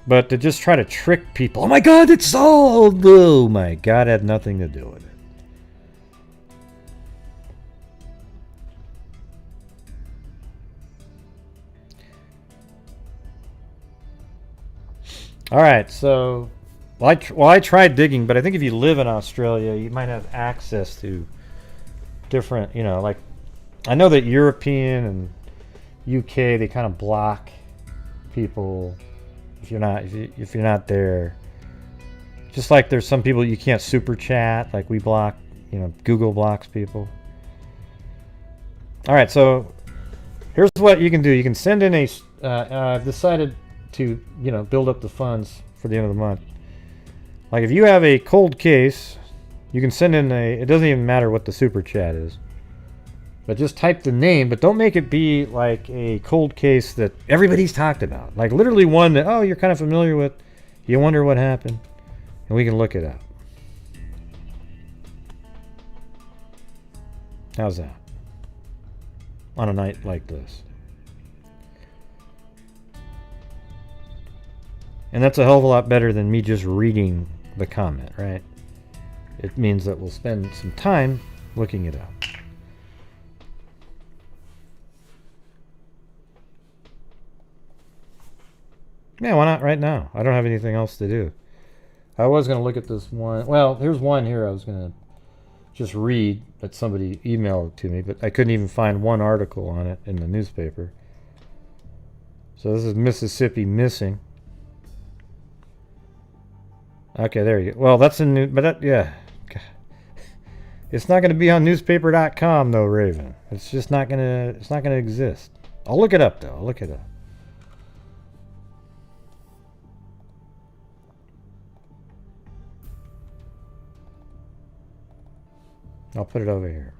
But to just try to trick people, oh my God, it's solved! Oh my God, it had nothing to do with it. All right, so I tried digging, but I think if you live in Australia, you might have access to different, you know, like I know that European and UK, they kind of block people if you're not there. Just like there's some people you can't super chat, like we block, you know, Google blocks people. All right, so here's what you can do. You can send in a. I've decided to, you know, build up the funds for the end of the month. Like if you have a cold case, you can send in a. It doesn't even matter what the super chat is, but just type the name. But don't make it be like a cold case that everybody's talked about. Like literally one that you're kind of familiar with. You wonder what happened, and we can look it up. How's that? On a night like this. And that's a hell of a lot better than me just reading the comment, right? It means that we'll spend some time looking it up. Yeah, why not right now? I don't have anything else to do. I was going to look at this one. Well, here's one here I was going to just read that somebody emailed to me, but I couldn't even find one article on it in the newspaper. So this is Mississippi missing. Okay, there you go. Well, that's a new, but that, yeah. It's not going to be on newspaper.com though, Raven. It's just not going to, it's not going to exist. I'll look it up though. I'll look it up. I'll put it over here.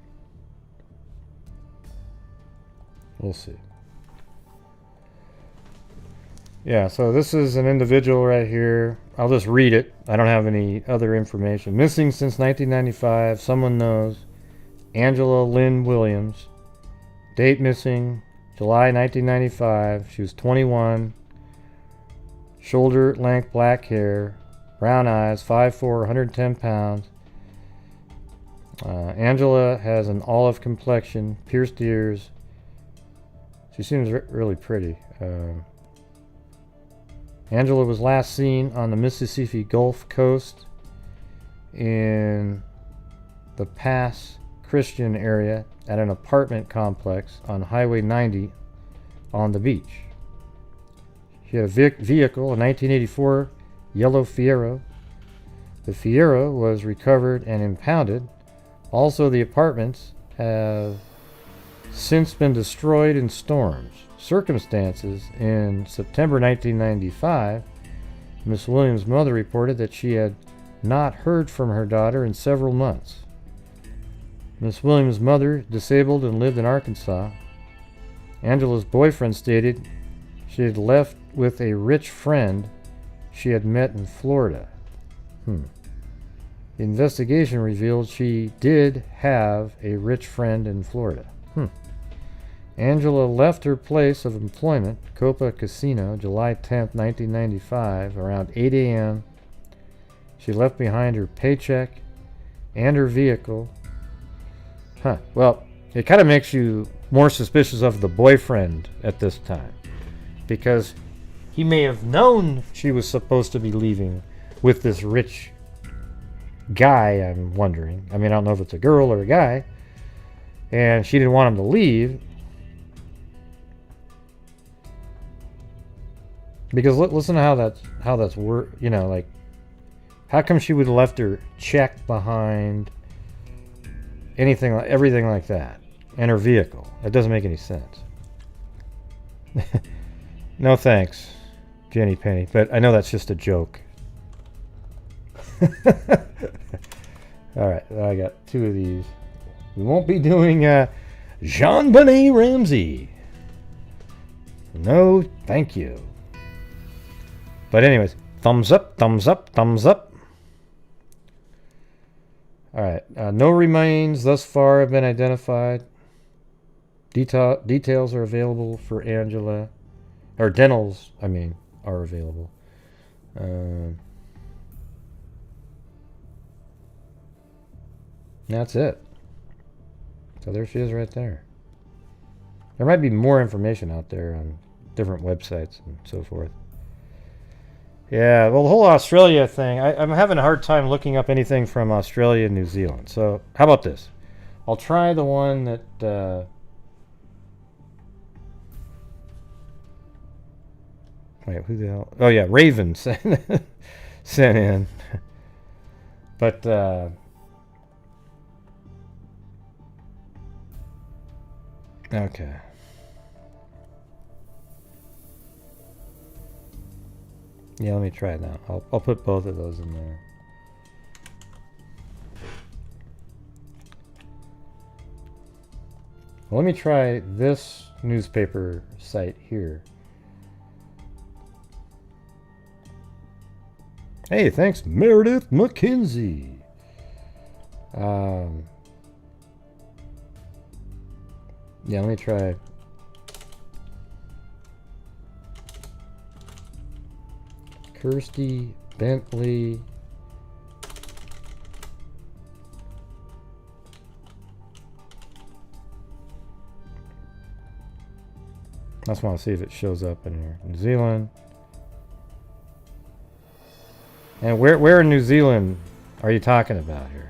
We'll see. Yeah, so this is an individual right here. I'll just read it. I don't have any other information. Missing since 1995. Someone knows. Angela Lynn Williams. Date missing July 1995. She was 21. Shoulder length black hair. Brown eyes. 5'4", 110 pounds. Angela has an olive complexion. Pierced ears. She seems really pretty. Angela was last seen on the Mississippi Gulf Coast in the Pass Christian area at an apartment complex on Highway 90 on the beach. She had a vehicle, a 1984 yellow Fiero. The Fiero was recovered and impounded. Also, the apartments have since been destroyed in storms. Circumstances in September 1995, Miss Williams' mother reported that she had not heard from her daughter in several months. Miss Williams' mother, disabled and lived in Arkansas. Angela's boyfriend stated she had left with a rich friend she had met in Florida. The investigation revealed she did have a rich friend in Florida. Angela left her place of employment, Copa Casino, July 10th, 1995, around 8 a.m. She left behind her paycheck and her vehicle. Well, it kind of makes you more suspicious of the boyfriend at this time, because he may have known she was supposed to be leaving with this rich guy, I'm wondering. I mean, I don't know if it's a girl or a guy, and she didn't want him to leave. Because listen to how that's you know, like, how come she would have left her check behind, everything like that, and her vehicle? That doesn't make any sense. No thanks, Jenny Penny, but I know that's just a joke. All right, I got two of these. We won't be doing Jean-Benet Ramsey. No, thank you. But anyways, thumbs up, thumbs up, thumbs up. All right. No remains thus far have been identified. Details are available for Angela. Or dentals, I mean, are available. That's it. So there she is right there. There might be more information out there on different websites and so forth. Yeah, well, the whole Australia thing, I'm having a hard time looking up anything from Australia and New Zealand. So how about this? I'll try the one that... wait, who the hell? Oh, yeah, Raven sent in. But... okay. Yeah, let me try it now. I'll put both of those in there. Well, let me try this newspaper site here. Hey, thanks, Meredith McKenzie. Yeah, let me try. Kirsty Bentley. I just want to see if it shows up in here. New Zealand. And where in New Zealand are you talking about here?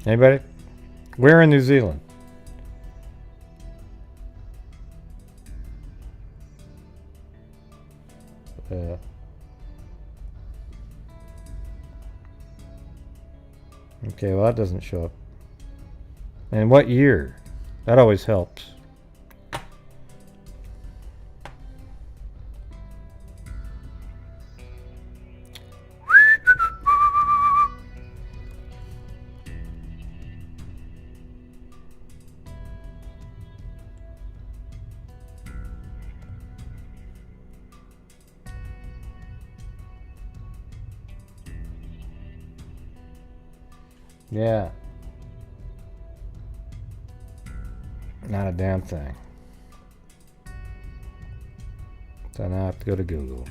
Anybody? Where in New Zealand? Okay, well that doesn't show up. And what year? That always helps. Yeah. Not a damn thing. So now I have to go to Google.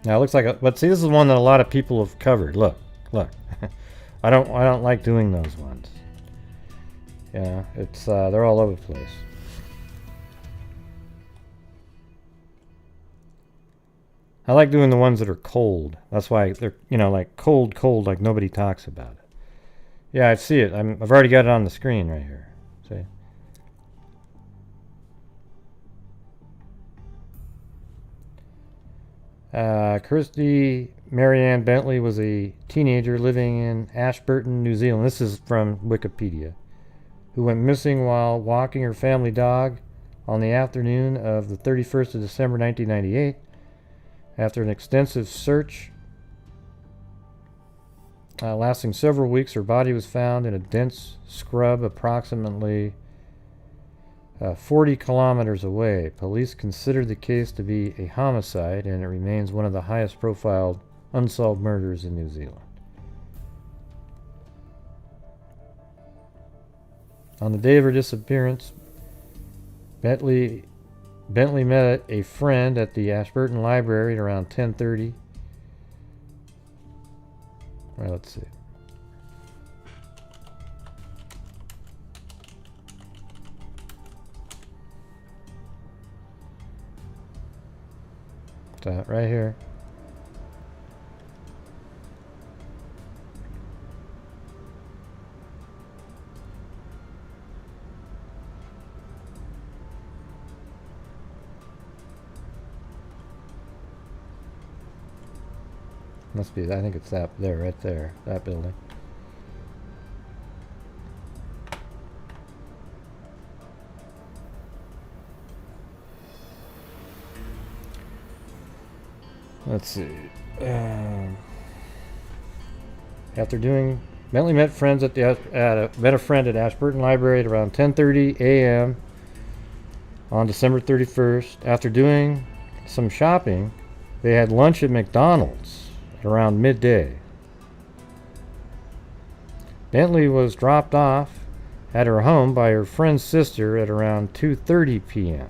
Now it looks like but see, this is one that a lot of people have covered. Look. I don't like doing those ones. Yeah, it's they're all over the place. I like doing the ones that are cold. That's why they're, like cold, like nobody talks about it. Yeah, I see it. I've already got it on the screen right here. See? Kirsty Marianne Bentley was a teenager living in Ashburton, New Zealand. This is from Wikipedia. Who went missing while walking her family dog on the afternoon of the 31st of December 1998. After an extensive search lasting several weeks, her body was found in a dense scrub approximately 40 kilometers away. Police consider the case to be a homicide, and it remains one of the highest profiled unsolved murders in New Zealand. On the day of her disappearance, Bentley met a friend at the Ashburton Library at around 10:30. Well, let's see. So, right here. Must be, I think it's that there, right there, that building. Let's see. Bentley met friends met a friend at Ashburton Library at around 10:30 a.m. on December 31st. After doing some shopping, they had lunch at McDonald's at around midday. Bentley was dropped off at her home by her friend's sister at around 2:30 p.m.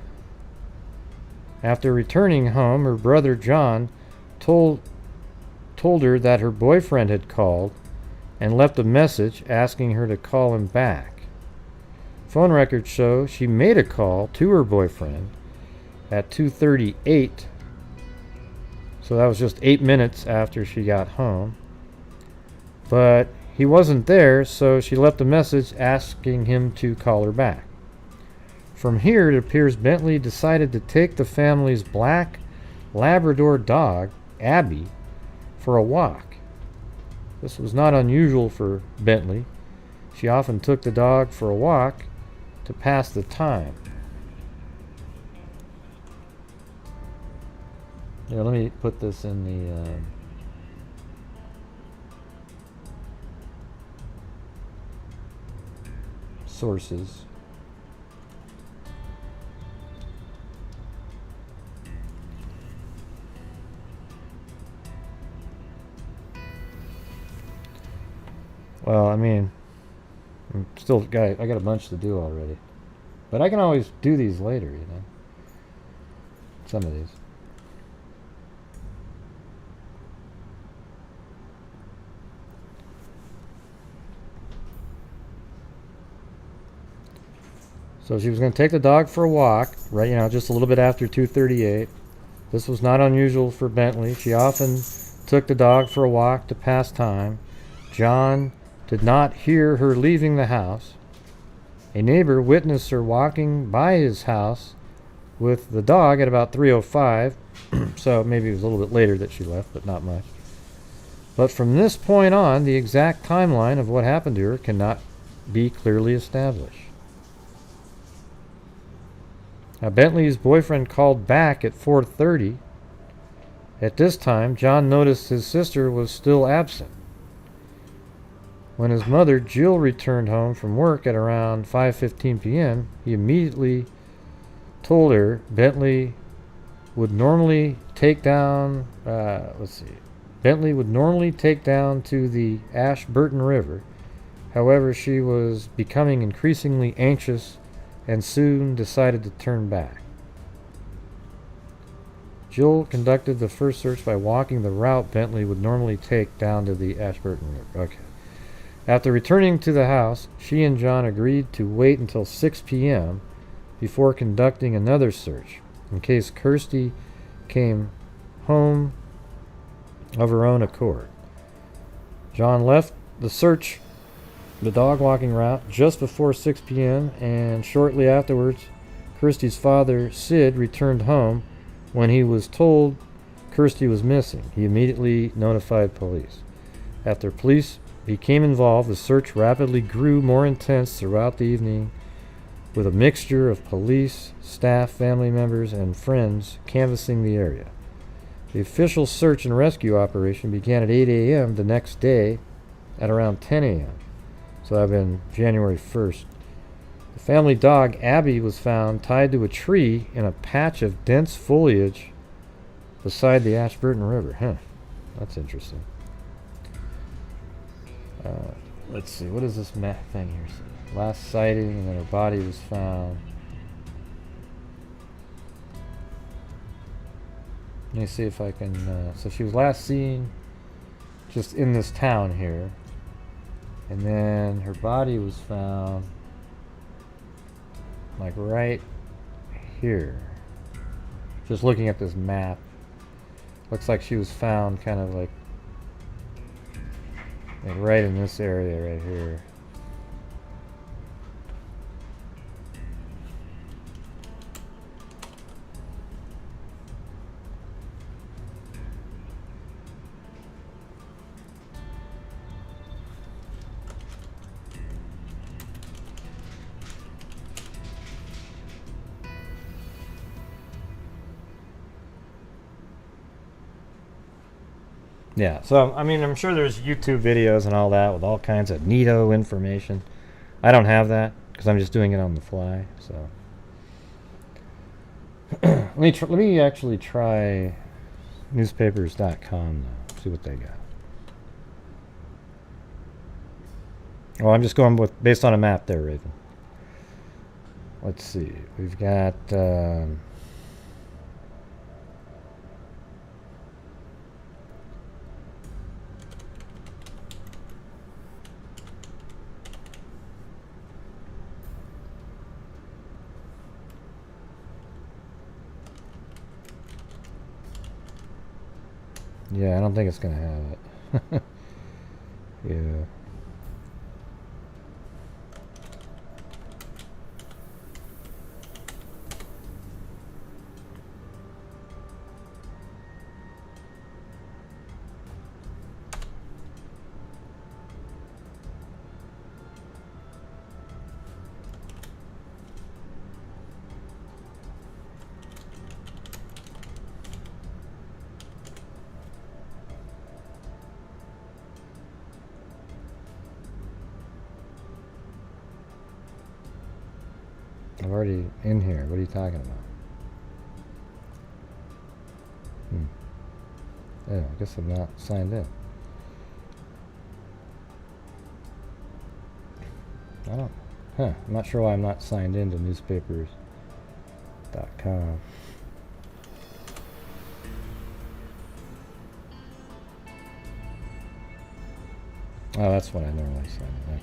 After returning home, her brother John told her that her boyfriend had called and left a message asking her to call him back. Phone records show she made a call to her boyfriend at 2:38, so that was just 8 minutes after she got home. But he wasn't there, so she left a message asking him to call her back. From here, it appears Bentley decided to take the family's black Labrador dog, Abby, for a walk. This was not unusual for Bentley. She often took the dog for a walk to pass the time. Here, let me put this in the sources. Well, I mean, I got a bunch to do already, but I can always do these later, you know. Some of these. So she was going to take the dog for a walk, right? You know, just a little bit after 2:38. This was not unusual for Bentley. She often took the dog for a walk to pass time. John did not hear her leaving the house. A neighbor witnessed her walking by his house with the dog at about 3:05, so maybe it was a little bit later that she left, but not much. But from this point on, the exact timeline of what happened to her cannot be clearly established. Now, Bentley's boyfriend called back at 4:30. At this time, John noticed his sister was still absent. When his mother, Jill, returned home from work at around 5:15 p.m., he immediately told her Bentley would normally take down, Bentley would normally take down to the Ashburton River. However, she was becoming increasingly anxious and soon decided to turn back. Jill conducted the first search by walking the route Bentley would normally take down to the Ashburton River. Okay. After returning to the house, she and John agreed to wait until 6 p.m. before conducting another search, in case Kirsty came home of her own accord. John left the dog walking route just before 6 p.m. and shortly afterwards, Kirsty's father, Sid, returned home. When he was told Kirsty was missing, he immediately notified police. After police became involved, the search rapidly grew more intense throughout the evening, with a mixture of police, staff, family members, and friends canvassing the area. The official search and rescue operation began at 8 a.m. the next day at around 10 a.m. So that would have been January 1st. The family dog, Abby, was found tied to a tree in a patch of dense foliage beside the Ashburton River. Huh, that's interesting. Let's see, what does this map thing here say? Last sighting, and then her body was found. Let me see if I can, so she was last seen just in this town here. And then her body was found like right here. Just looking at this map, looks like she was found kind of like right in this area right here. Yeah, so I mean, I'm sure there's YouTube videos and all that with all kinds of neato information. I don't have that because I'm just doing it on the fly. So let me actually try newspapers.com though. See what they got. Well, I'm just going with based on a map there, Raven. Let's see. We've got. Yeah, I don't think it's gonna have it. Yeah. I'm already in here. What are you talking about? Yeah, I guess I'm not signed in. I don't. I'm not sure why I'm not signed in to newspapers.com. Oh, that's what I normally sign in. Okay.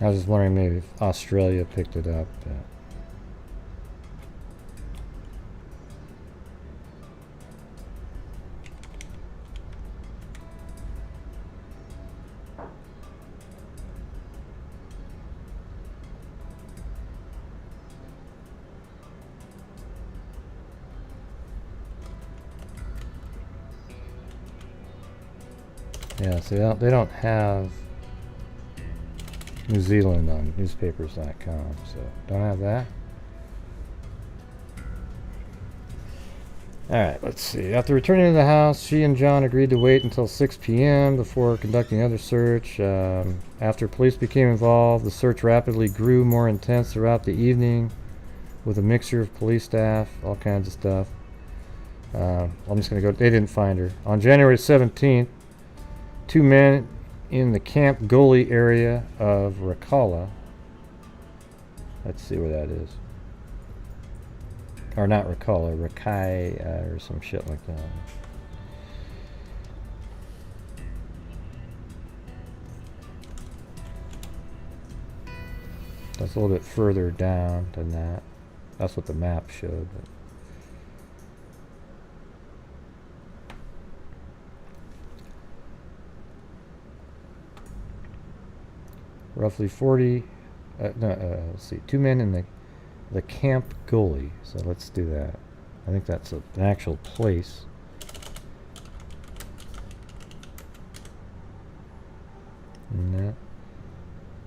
I was just wondering maybe if Australia picked it up. Yeah, see, they don't have New Zealand on newspapers.com, so don't have that. Alright, let's see. After returning to the house, she and John agreed to wait until 6 p.m. before conducting another search. After police became involved, the search rapidly grew more intense throughout the evening with a mixture of police staff, all kinds of stuff. I'm just going to go. They didn't find her. On January 17th, 2 men in the Camp Gully area of Rakala. Let's see where that is. Or not Rakala, Rakai, or some shit like that. That's a little bit further down than that. That's what the map showed. But roughly 40. Let's see. 2 men in the Camp Gully. So let's do that. I think that's an actual place. No.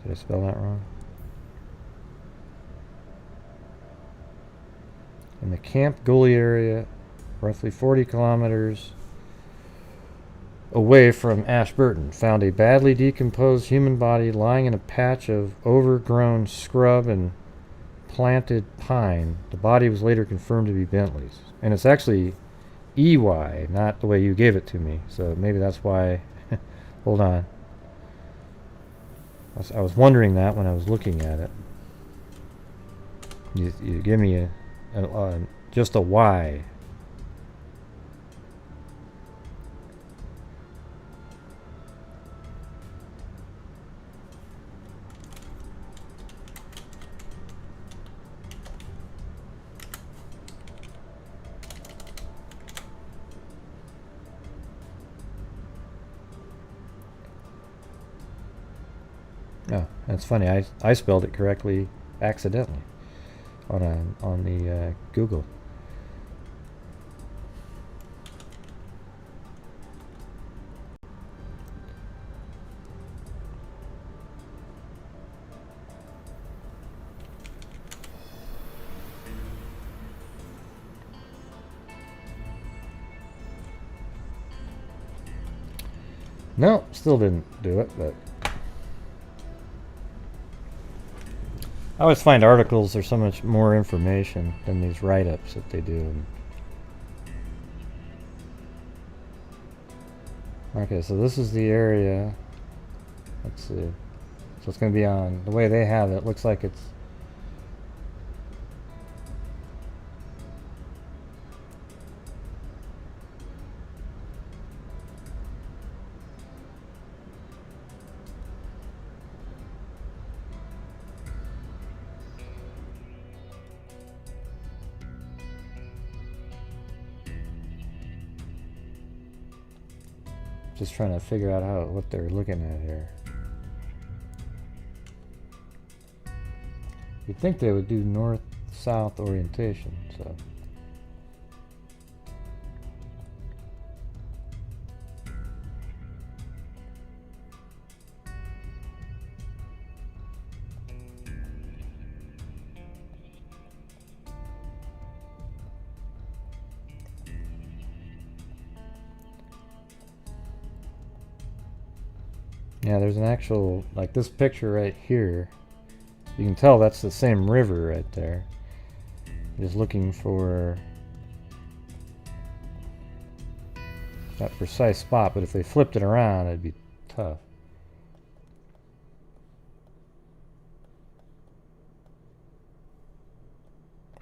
Did I spell that wrong? In the Camp Gully area, roughly 40 kilometers away from Ashburton, found a badly decomposed human body lying in a patch of overgrown scrub and planted pine. The body was later confirmed to be Bentley's. And it's actually EY, not the way you gave it to me. So maybe that's why. Hold on. I was wondering that when I was looking at it. You give me just a Y. Oh, that's funny. I spelled it correctly accidentally on the Google. No, still didn't do it, but I always find articles are so much more information than these write-ups that they do. Okay, so this is the area. Let's see. So it's going to be on, the way they have it, looks like it's just trying to figure out what they're looking at here. You'd think they would do north-south orientation, so. Yeah, there's an actual, like this picture right here. You can tell that's the same river right there. Just looking for that precise spot, but if they flipped it around, it'd be tough.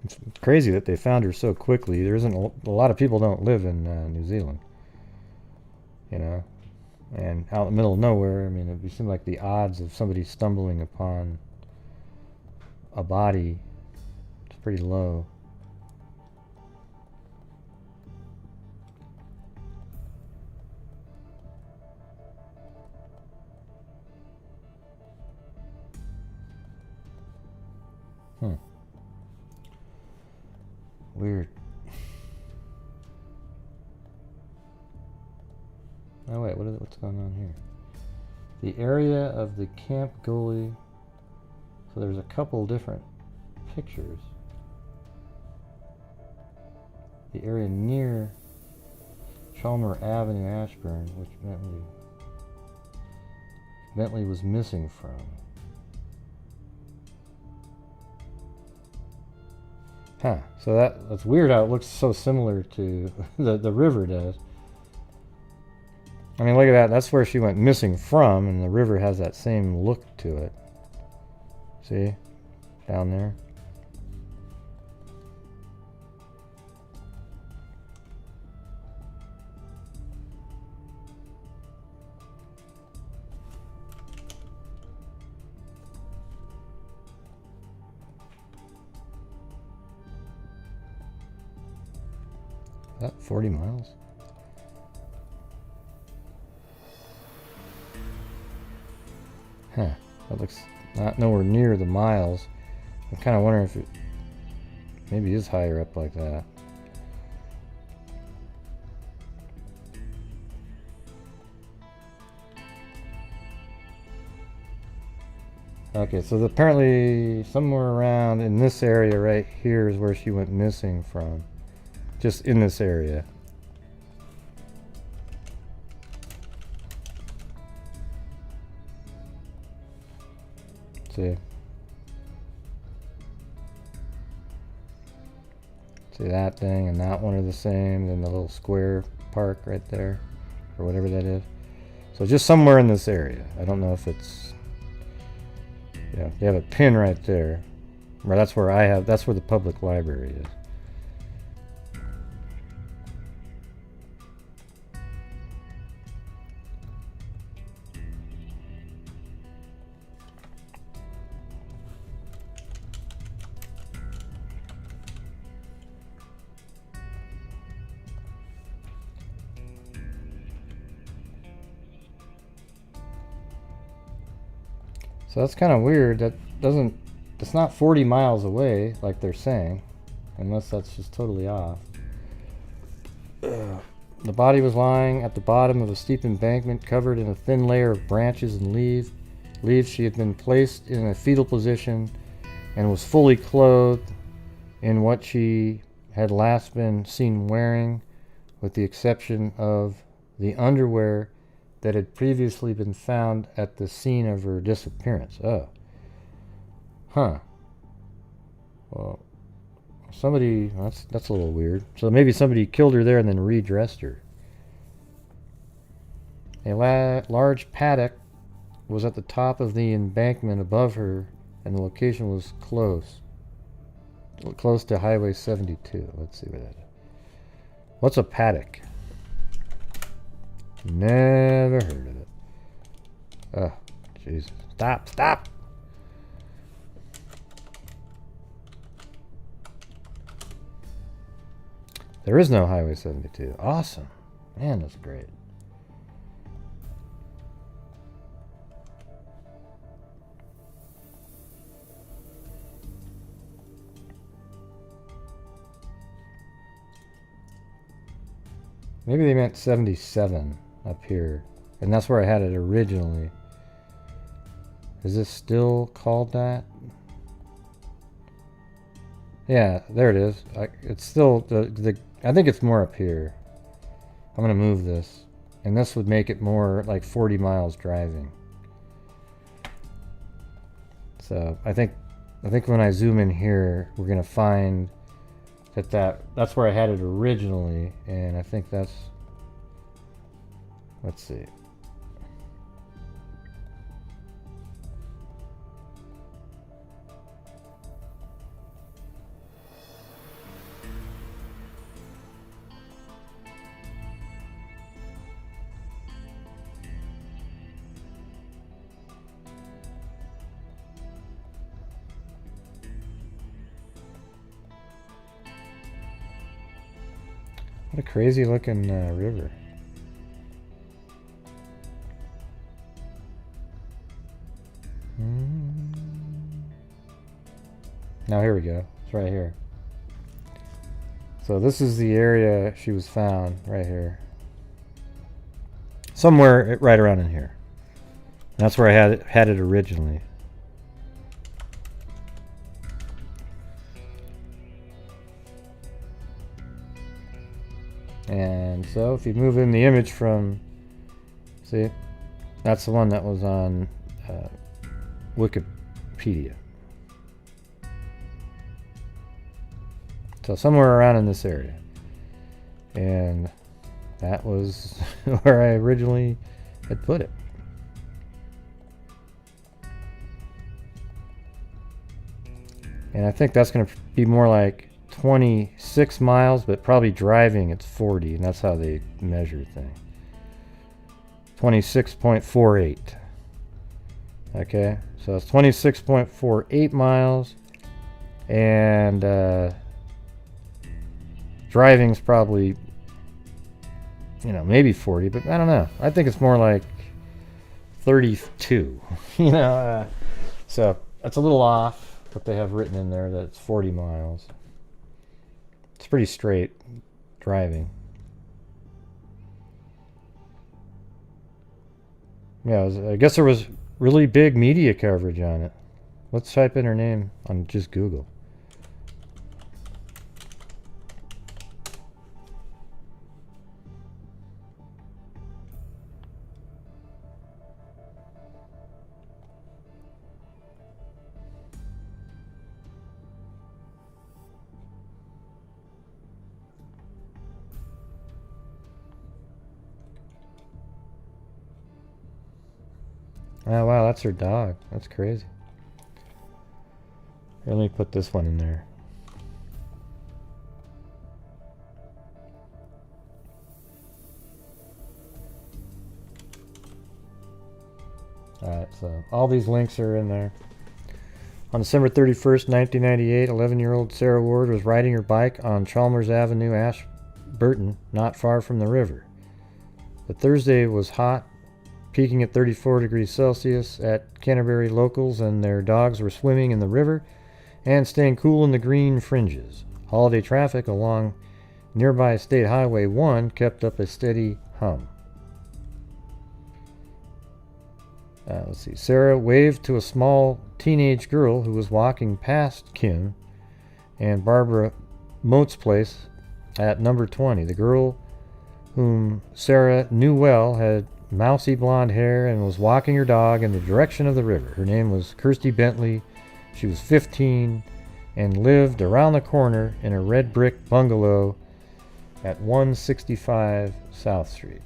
It's crazy that they found her so quickly. There isn't a lot of people don't live in New Zealand, you know, and out in the middle of nowhere. I mean, it would seem like the odds of somebody stumbling upon a body is pretty low. Weird. Oh wait, what's going on here? The area of the camp gully. So there's a couple different pictures. The area near Chalmer Avenue, Ashburn, which Bentley was missing from. Huh. So that's weird how it looks so similar to the river does. I mean, look at that. That's where she went missing from, and the river has that same look to it. See? Down there. Is that 40 miles? Huh. That looks not nowhere near the miles. I'm kind of wondering if it maybe is higher up like that. Okay, so apparently somewhere around in this area right here is where she went missing from. Just in this area. See that thing and that one are the same, then the little square park right there, or whatever that is. So just somewhere in this area. I don't know if it's, yeah, you have a pin right there. Or that's where that's where the public library is. So that's kind of weird. It's not 40 miles away like they're saying, unless that's just totally off. The body was lying at the bottom of a steep embankment covered in a thin layer of branches and leaves. She had been placed in a fetal position and was fully clothed in what she had last been seen wearing, with the exception of the underwear that had previously been found at the scene of her disappearance. Oh. Huh. Well, somebody... That's a little weird. So maybe somebody killed her there and then redressed her. A large paddock was at the top of the embankment above her, and the location was close to Highway 72. Let's see where that is. What's a paddock? Never heard of it. Oh, Jesus. Stop! There is no Highway 72. Awesome. Man, that's great. Maybe they meant 77 up here. And that's where I had it originally. Is this still called that? Yeah, there it is. It's still I think it's more up here. I'm gonna move this, and this would make it more like 40 miles driving. So I think when I zoom in here, we're gonna find that's where I had it originally, and I think that's. Let's see. What a crazy looking river. Now here we go. It's right here. So this is the area she was found, right here. Somewhere right around in here. That's where I had it originally. And so if you move in the image from, see, that's the one that was on Wikipedia. So somewhere around in this area. And that was where I originally had put it. And I think that's going to be more like 26 miles, but probably driving it's 40, and that's how they measure things. 26.48. Okay, so it's 26.48 miles, and driving's probably, maybe 40, but I don't know. I think it's more like 32. So that's a little off, but they have written in there that it's 40 miles. It's pretty straight driving. Yeah, I guess there was really big media coverage on it. Let's type in her name on just Google. Oh wow, that's her dog. That's crazy. Here, let me put this one in there. Alright, so all these links are in there. On December 31st, 1998, 11-year-old Sarah Ward was riding her bike on Chalmers Avenue, Ashburton, not far from the river. The Thursday was hot, peaking at 34 degrees Celsius at Canterbury. Locals and their dogs were swimming in the river and staying cool in the green fringes. Holiday traffic along nearby State Highway 1 kept up a steady hum. Let's see. Sarah waved to a small teenage girl who was walking past Kim and Barbara Mote's place at number 20. The girl, whom Sarah knew well, had mousy blonde hair and was walking her dog in the direction of the river. Her name was Kirsty Bentley. She was 15 and lived around the corner in a red brick bungalow at 165 South Street.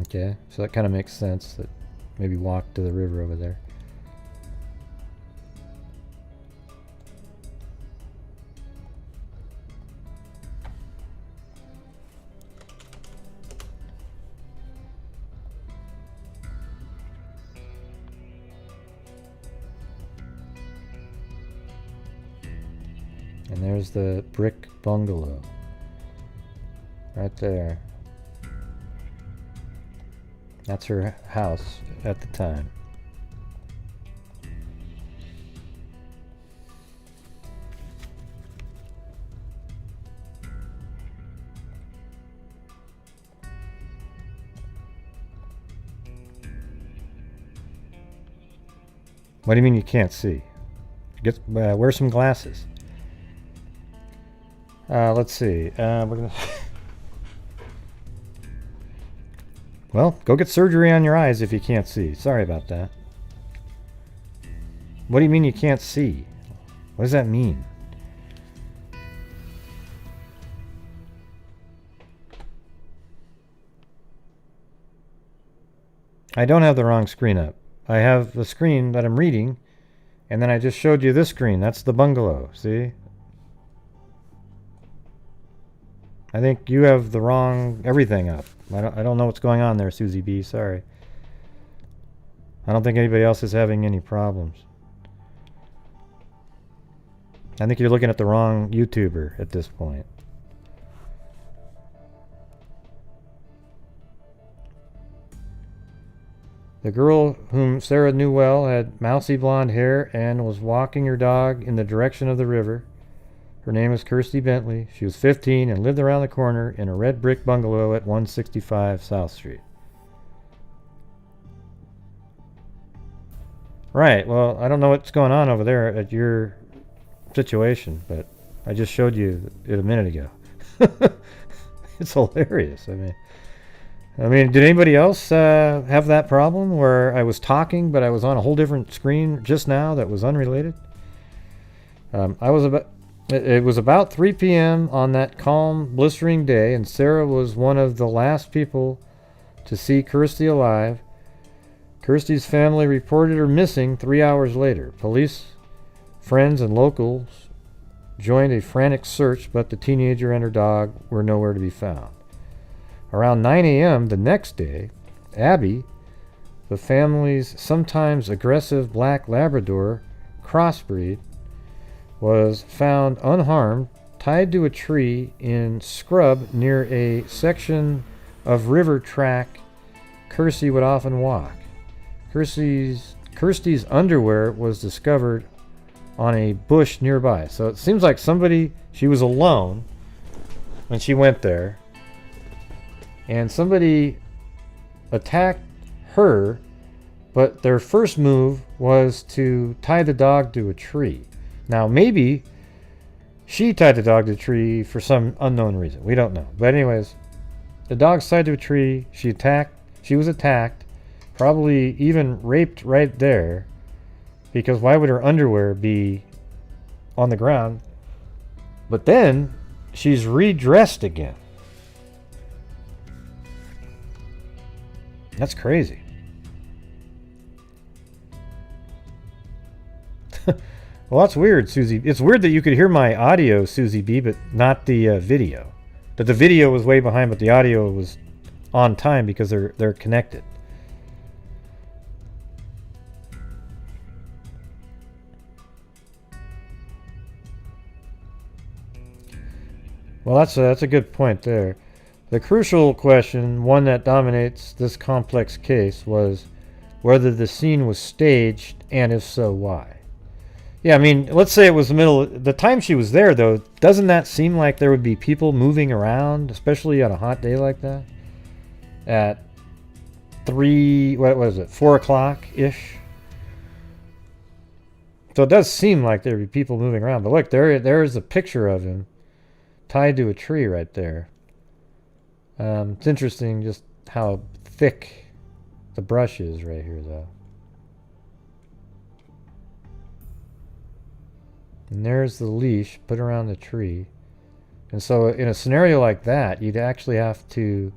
Okay, so that kind of makes sense that maybe walk to the river over there. And there's the brick bungalow right there. That's her house at the time. What do you mean you can't see? Wear some glasses. Let's see. We're gonna well, go get surgery on your eyes if you can't see. Sorry about that. What do you mean you can't see? What does that mean? I don't have the wrong screen up. I have the screen that I'm reading, and then I just showed you this screen. That's the bungalow. See? I think you have the wrong everything up. I don't know what's going on there, Susie B. Sorry. I don't think anybody else is having any problems. I think you're looking at the wrong YouTuber at this point. The girl whom Sarah knew well had mousy blonde hair and was walking her dog in the direction of the river. Her name is Kirsty Bentley. She was 15 and lived around the corner in a red brick bungalow at 165 South Street. Right, well, I don't know what's going on over there at your situation, but I just showed you it a minute ago. It's hilarious. I mean, did anybody else have that problem where I was talking, but I was on a whole different screen just now that was unrelated? It was about 3 p.m. on that calm, blistering day, and Sarah was one of the last people to see Kirsty alive. Kirsty's family reported her missing 3 hours later. Police, friends, and locals joined a frantic search, but the teenager and her dog were nowhere to be found. Around 9 a.m. the next day, Abby, the family's sometimes aggressive black Labrador crossbreed, was found unharmed, tied to a tree in scrub near a section of river track Kirsty would often walk. Kirsty's underwear was discovered on a bush nearby. So it seems like she was alone when she went there, and somebody attacked her, but their first move was to tie the dog to a tree. Now, maybe she tied the dog to a tree for some unknown reason. We don't know. But anyways, the dog's tied to a tree. She was attacked, probably even raped right there, because why would her underwear be on the ground? But then she's redressed again. That's crazy. Well, that's weird, Susie. It's weird that you could hear my audio, Susie B, but not the video. That the video was way behind, but the audio was on time because they're connected. Well, that's a good point there. The crucial question, one that dominates this complex case, was whether the scene was staged, and if so, why. Yeah, I mean, let's say it was the time she was there, though, doesn't that seem like there would be people moving around, especially on a hot day like that? At what was it, 4 o'clock-ish. So it does seem like there'd be people moving around. But look, there's a picture of him tied to a tree right there. It's interesting just how thick the brush is right here, though. And there's the leash put around the tree. And so in a scenario like that, you'd actually have to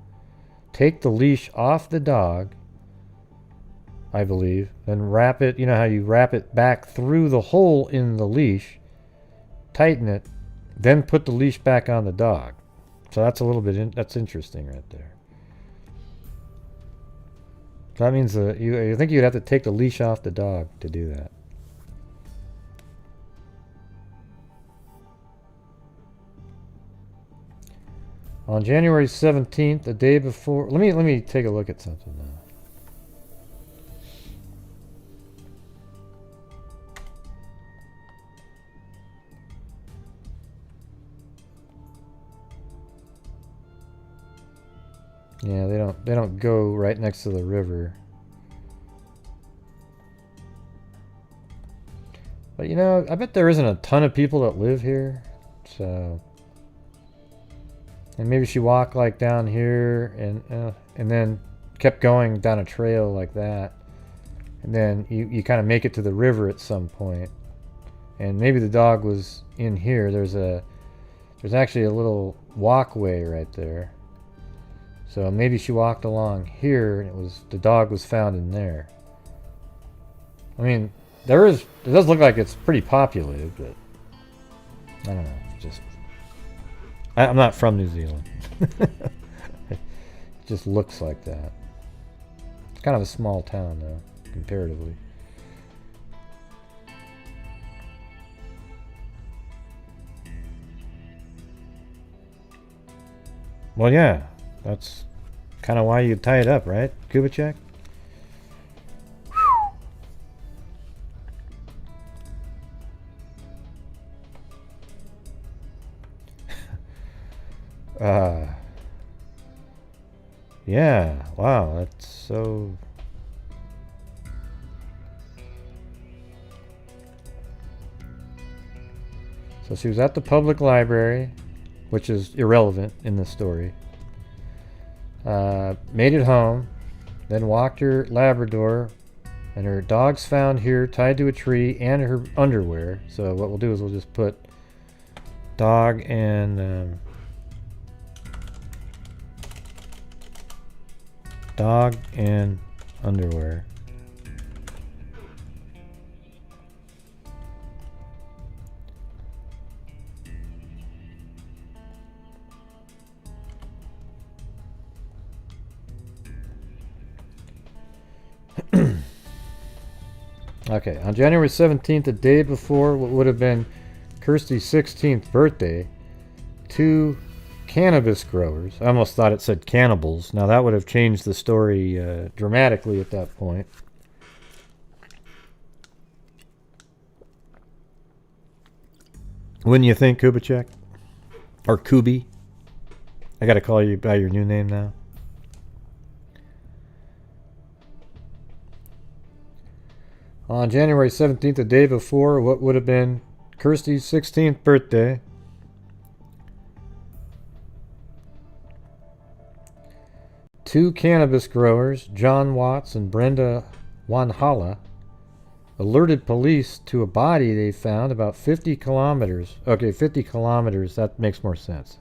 take the leash off the dog, I believe, and wrap it, you know how you wrap it back through the hole in the leash, tighten it, then put the leash back on the dog. So that's a little bit, that's interesting right there. So that means you think you'd have to take the leash off the dog to do that. On January 17th, the day before, let me take a look at something now. Yeah, they don't go right next to the river. But you know, I bet there isn't a ton of people that live here. So, and maybe she walked like down here and then kept going down a trail like that. And then you kind of make it to the river at some point. And maybe the dog was in here. There's actually a little walkway right there. So maybe she walked along here and the dog was found in there. I mean, it does look like it's pretty populated, but I don't know. I'm not from New Zealand. It just looks like that. It's kind of a small town though, comparatively. Well, yeah. That's kind of why you tie it up, right, Kubicek? Yeah, wow, that's so... So she was at the public library, which is irrelevant in the story. Made it home, then walked her Labrador, and her dog's found here tied to a tree and her underwear. So what we'll do is we'll just put dog and underwear. Okay, on January 17th, the day before what would have been Kirsty's 16th birthday, 2 cannabis growers, I almost thought it said cannibals. Now that would have changed the story dramatically at that point. Wouldn't you think, Kubicek? Or Kubi? I gotta call you by your new name now. On January 17th, the day before what would have been Kirsty's 16th birthday, two cannabis growers, John Watts and Brenda Wanhala, alerted police to a body they found about 50 kilometers. Okay, 50 kilometers, that makes more sense.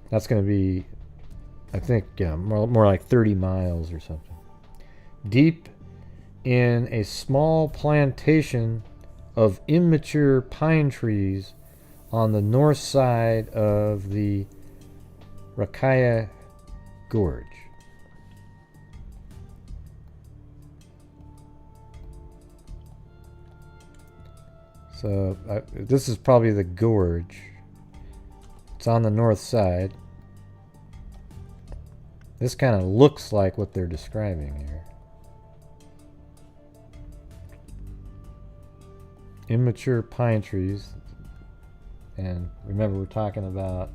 That's going to be, I think, yeah, more like 30 miles or something. Deep in a small plantation of immature pine trees on the north side of the Rakaya Gorge. So this is probably the gorge. It's on the north side. This kind of looks like what they're describing here. Immature pine trees. And remember, we're talking about,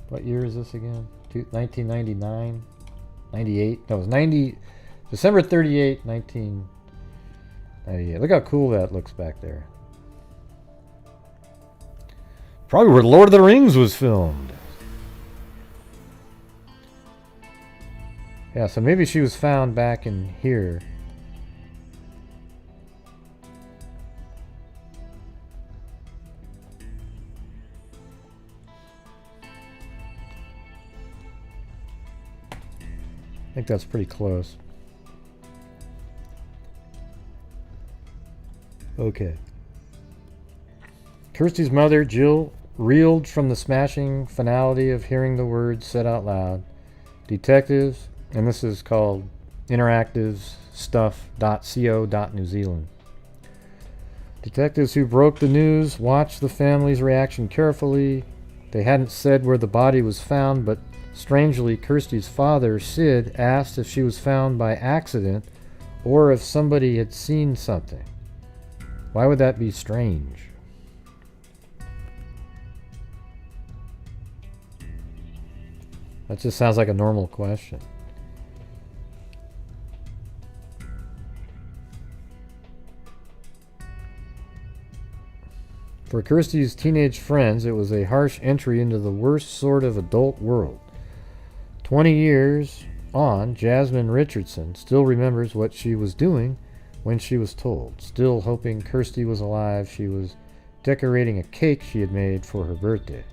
what year is this again? 1999, 98. No, it was 90. December 38, 1998. Look how cool that looks back there. Probably where Lord of the Rings was filmed. Yeah, so maybe she was found back in here. I think that's pretty close. Okay. Kirsty's mother, Jill, reeled from the smashing finality of hearing the words said out loud. Detectives, and this is called interactivestuff.co.new Zealand. Detectives who broke the news watched the family's reaction carefully. They hadn't said where the body was found, but strangely, Kirsty's father, Sid, asked if she was found by accident or if somebody had seen something. Why would that be strange? That just sounds like a normal question. For Kirsty's teenage friends, it was a harsh entry into the worst sort of adult world. 20 years on, Jasmine Richardson still remembers what she was doing when she was told. Still hoping Kirsty was alive, she was decorating a cake she had made for her birthday.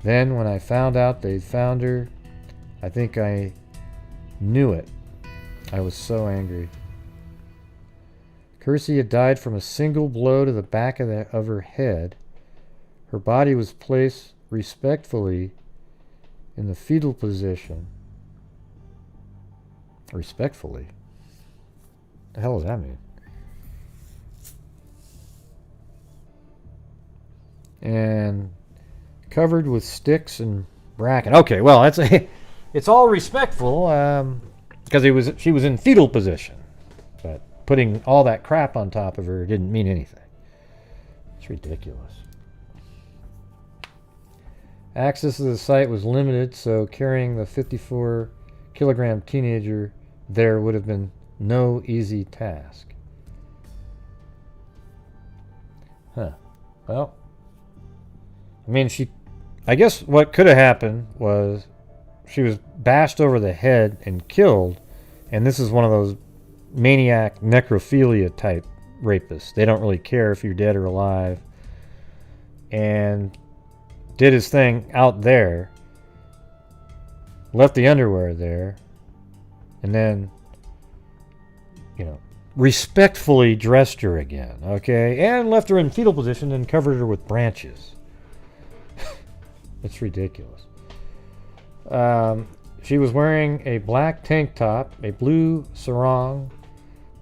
Then, when I found out they'd found her, I think I knew it. I was so angry. Kirsty had died from a single blow to the back of her head. Her body was placed respectfully in the fetal position. Respectfully? The hell does that mean? And covered with sticks and bracken. Okay, well, it's all respectful because she was in fetal position, but putting all that crap on top of her didn't mean anything. It's ridiculous. Access to the site was limited, so carrying the 54-kilogram teenager there would have been no easy task. Huh. Well, I mean, I guess what could have happened was she was bashed over the head and killed, and this is one of those maniac necrophilia type rapists. They don't really care if you're dead or alive. And did his thing out there, left the underwear there, and then, respectfully dressed her again, okay? And left her in fetal position and covered her with branches. It's ridiculous. She was wearing a black tank top, a blue sarong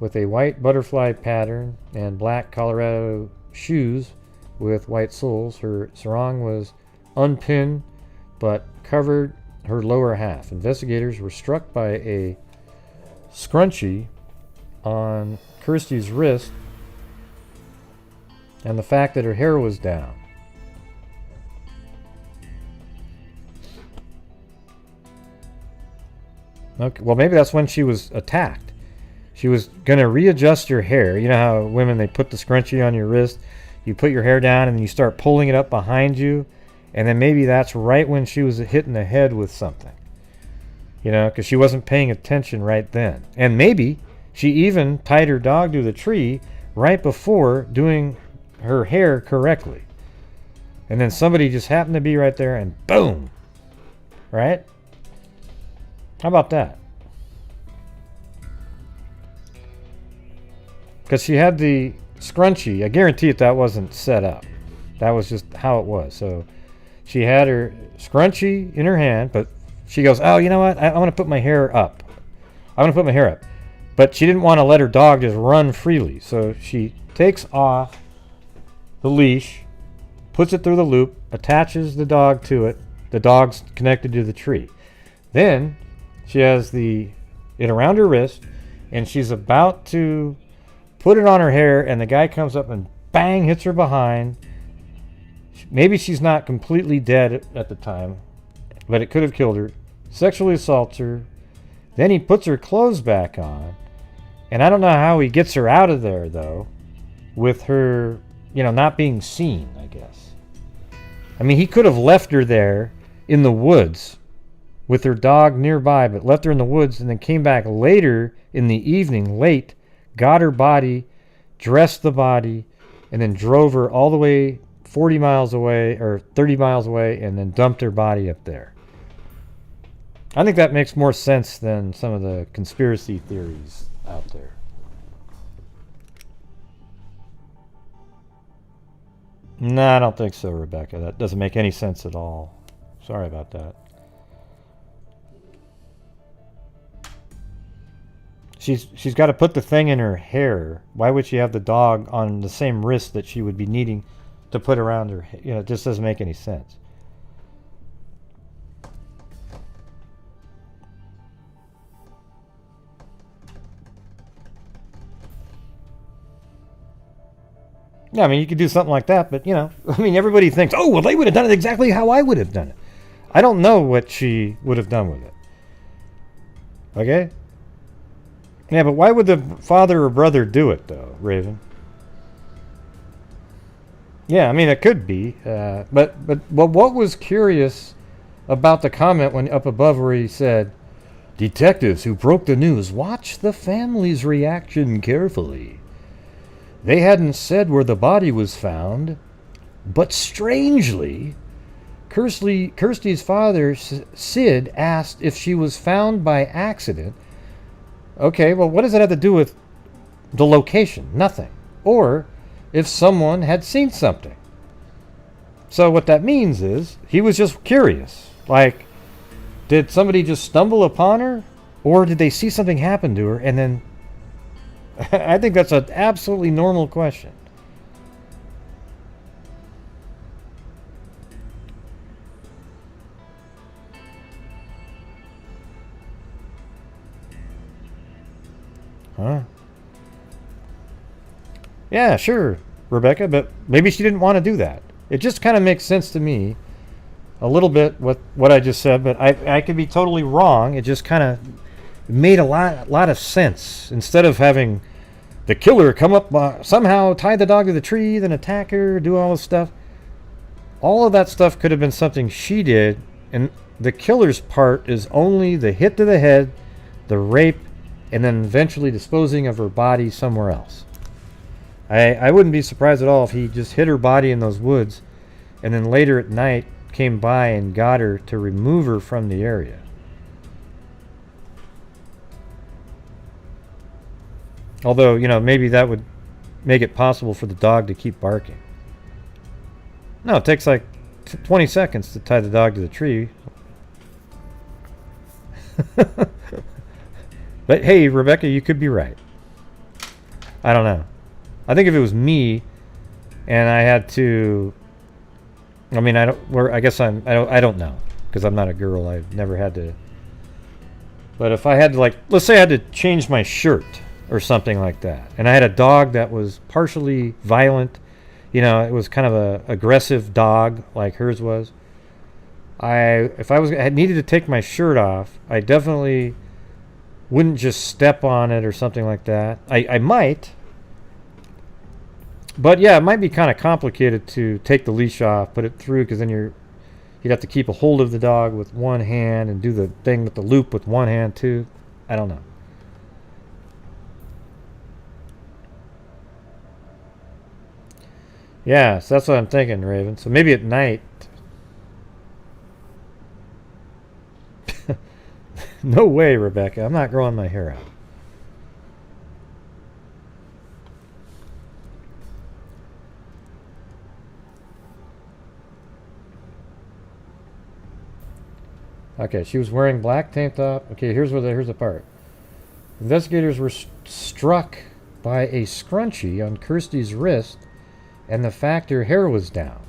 with a white butterfly pattern, and black Colorado shoes with white soles. Her sarong was unpinned but covered her lower half. Investigators were struck by a scrunchie on Kirsty's wrist and the fact that her hair was down. Okay, well, maybe that's when she was attacked. She was going to readjust your hair. You know how women, they put the scrunchie on your wrist, you put your hair down and you start pulling it up behind you, and then maybe that's right when she was hitting the head with something. Because she wasn't paying attention right then. And maybe she even tied her dog to the tree right before doing her hair correctly. And then somebody just happened to be right there and boom! Right? How about that? Because she had the scrunchie. I guarantee that wasn't set up. That was just how it was. So she had her scrunchie in her hand, but she goes, oh, you know what? I want to put my hair up. I want to put my hair up. But she didn't want to let her dog just run freely. So she takes off the leash, puts it through the loop, attaches the dog to it. The dog's connected to the tree. Then she has it around her wrist, and she's about to put it on her hair, and the guy comes up and bang, hits her behind. Maybe she's not completely dead at the time, but it could have killed her. sexually assaults her. Then he puts her clothes back on. And I don't know how he gets her out of there, though, with her, not being seen, I guess. I mean, he could have left her there in the woods with her dog nearby, but left her in the woods and then came back later in the evening, late, got her body, dressed the body, and then drove her all the way 40 miles away or 30 miles away and then dumped her body up there. I think that makes more sense than some of the conspiracy theories out there. No, I don't think so, Rebecca. That doesn't make any sense at all. Sorry about that. She's got to put the thing in her hair. Why would she have the dog on the same wrist that she would be needing to put around her? It just doesn't make any sense. Yeah, I mean, you could do something like that, but, everybody thinks, oh, well, they would have done it exactly how I would have done it. I don't know what she would have done with it. Okay? Yeah, but why would the father or brother do it, though, Raven? Yeah, I mean, it could be. But what was curious about the comment when up above where he said, detectives who broke the news watch the family's reaction carefully. They hadn't said where the body was found, but strangely, Kirsty's father, Sid, asked if she was found by accident. Okay, well, what does that have to do with the location? Nothing. Or if someone had seen something. So what that means is he was just curious. Like, did somebody just stumble upon her? Or did they see something happen to her and then... I think that's an absolutely normal question. Huh? Yeah, sure, Rebecca, but maybe she didn't want to do that. It just kind of makes sense to me a little bit what I just said, but I could be totally wrong. It just kind of made a lot of sense. Instead of having the killer come up, somehow tie the dog to the tree, then attack her, do all this stuff. All of that stuff could have been something she did, and the killer's part is only the hit to the head, the rape, and then eventually disposing of her body somewhere else. I wouldn't be surprised at all if he just hit her body in those woods, and then later at night came by and got her to remove her from the area. Although, maybe that would make it possible for the dog to keep barking. No, it takes like 20 seconds to tie the dog to the tree. But hey, Rebecca, you could be right. I don't know. I think if it was me and I had to... I mean, I don't know. Because I'm not a girl. I've never had to... But if I had to, let's say I had to change my shirt or something like that, and I had a dog that was partially violent, it was kind of a aggressive dog like hers was. If I had needed to take my shirt off, I definitely wouldn't just step on it or something like that. I might, but yeah, it might be kind of complicated to take the leash off, put it through, because then you'd have to keep a hold of the dog with one hand and do the thing with the loop with one hand too. I don't know. Yeah, so that's what I'm thinking, Raven. So maybe at night. No way, Rebecca. I'm not growing my hair out. Okay, she was wearing black tank top. Okay, here's the part. Investigators were struck by a scrunchie on Kirsty's wrist, and the fact her hair was down.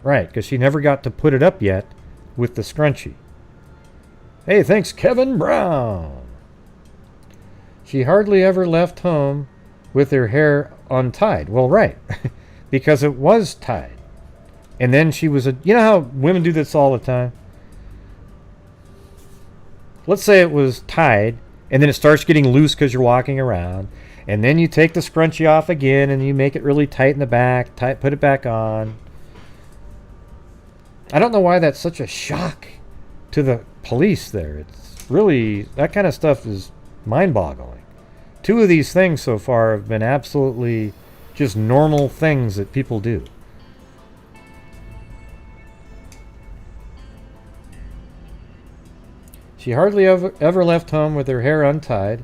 Right, because she never got to put it up yet with the scrunchie. Hey, thanks, Kevin Brown. She hardly ever left home with her hair untied. Well, right, because it was tied. And then she was you know how women do this all the time? let's say it was tied, and then it starts getting loose because you're walking around, and then you take the scrunchie off again, and you make it really tight in the back, put it back on. I don't know why that's such a shock to the police there. It's really, that kind of stuff is mind-boggling. 2 of these things so far have been absolutely just normal things that people do. She hardly ever left home with her hair untied,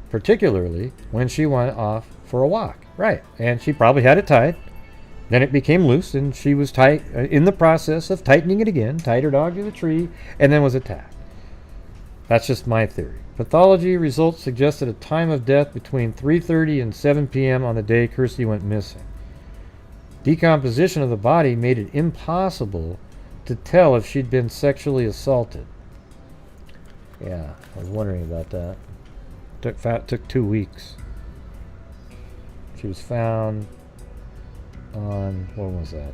particularly when she went off for a walk. Right, and she probably had it tied. Then it became loose, and she was in the process of tightening it again, tied her dog to the tree, and then was attacked. That's just my theory. Pathology results suggested a time of death between 3:30 and 7 p.m. on the day Kirsty went missing. Decomposition of the body made it impossible to tell if she'd been sexually assaulted. Yeah, I was wondering about that. Took 2 weeks. She was found on, what was that?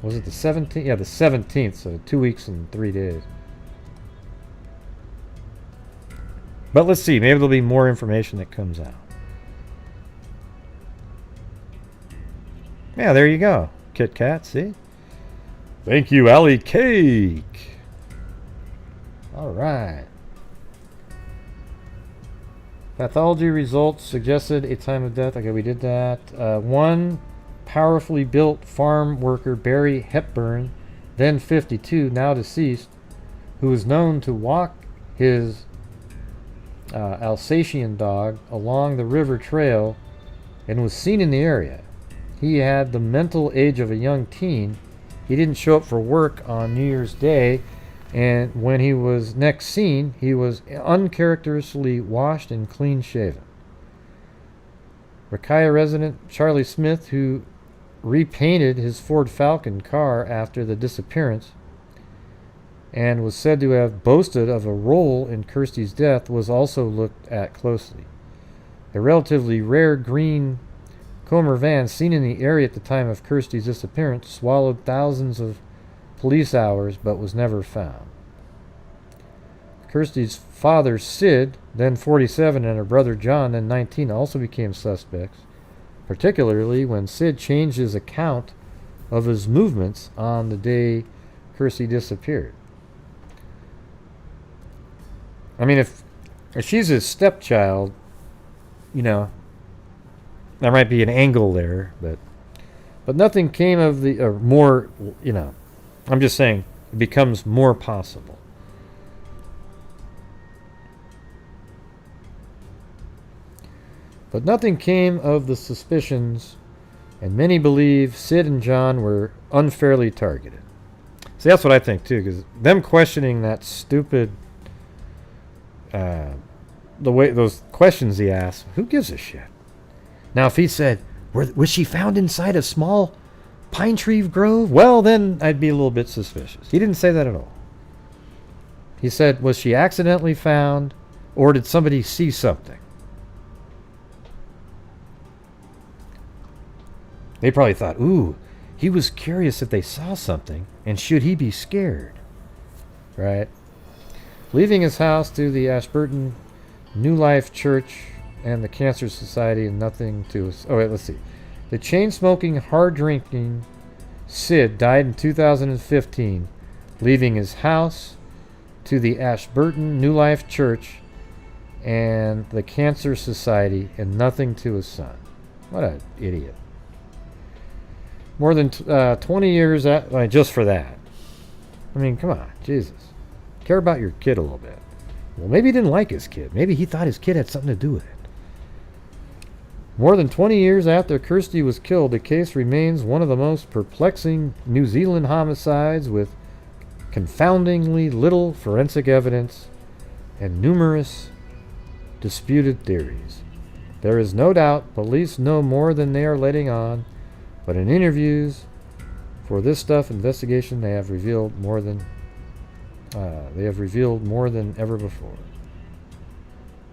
Was it the 17th? Yeah, the 17th, so 2 weeks and 3 days. But let's see, maybe there'll be more information that comes out. Yeah, there you go. Kit Kat, see? Thank you, Allie Cake. All right. Pathology results suggested a time of death. Okay, we did that. One powerfully built farm worker, Barry Hepburn, then 52, now deceased, who was known to walk his Alsatian dog along the river trail and was seen in the area. He had the mental age of a young teen. He didn't show up for work on New Year's Day, and when he was next seen, he was uncharacteristically washed and clean-shaven. Rakaya resident Charlie Smith, who repainted his Ford Falcon car after the disappearance and was said to have boasted of a role in Kirsty's death, was also looked at closely. A relatively rare green Comer van seen in the area at the time of Kirsty's disappearance swallowed thousands of police hours but was never found. Kirsty's father, Sid, then 47, and her brother John, then 19, also became suspects, particularly when Sid changed his account of his movements on the day Kirsty disappeared. I mean, if she's his stepchild, you know, there might be an angle there, but nothing came of the, or more, you know, I'm just saying it becomes more possible. But nothing came of the suspicions, and many believe Sid and John were unfairly targeted. See, that's what I think too, because them questioning that stupid, the way those questions he asked, who gives a shit? Now, if he said, was she found inside a small pine tree grove? Well, then I'd be a little bit suspicious. He didn't say that at all. He said, was she accidentally found, or did somebody see something? They probably thought, ooh, he was curious if they saw something, and should he be scared? Right? Leaving his house to the Ashburton New Life Church and the Cancer Society, and nothing to us. Oh, wait, let's see. The chain-smoking, hard-drinking Sid died in 2015, leaving his house to the Ashburton New Life Church and the Cancer Society, and nothing to his son. What an idiot. More than 20 years just for that. I mean, come on, Jesus. Care about your kid a little bit. Well, maybe he didn't like his kid. Maybe he thought his kid had something to do with it. More than 20 years after Kirsty was killed, the case remains one of the most perplexing New Zealand homicides, with confoundingly little forensic evidence and numerous disputed theories. There is no doubt police know more than they are letting on, but in interviews for this stuff investigation, they have revealed more than ever before.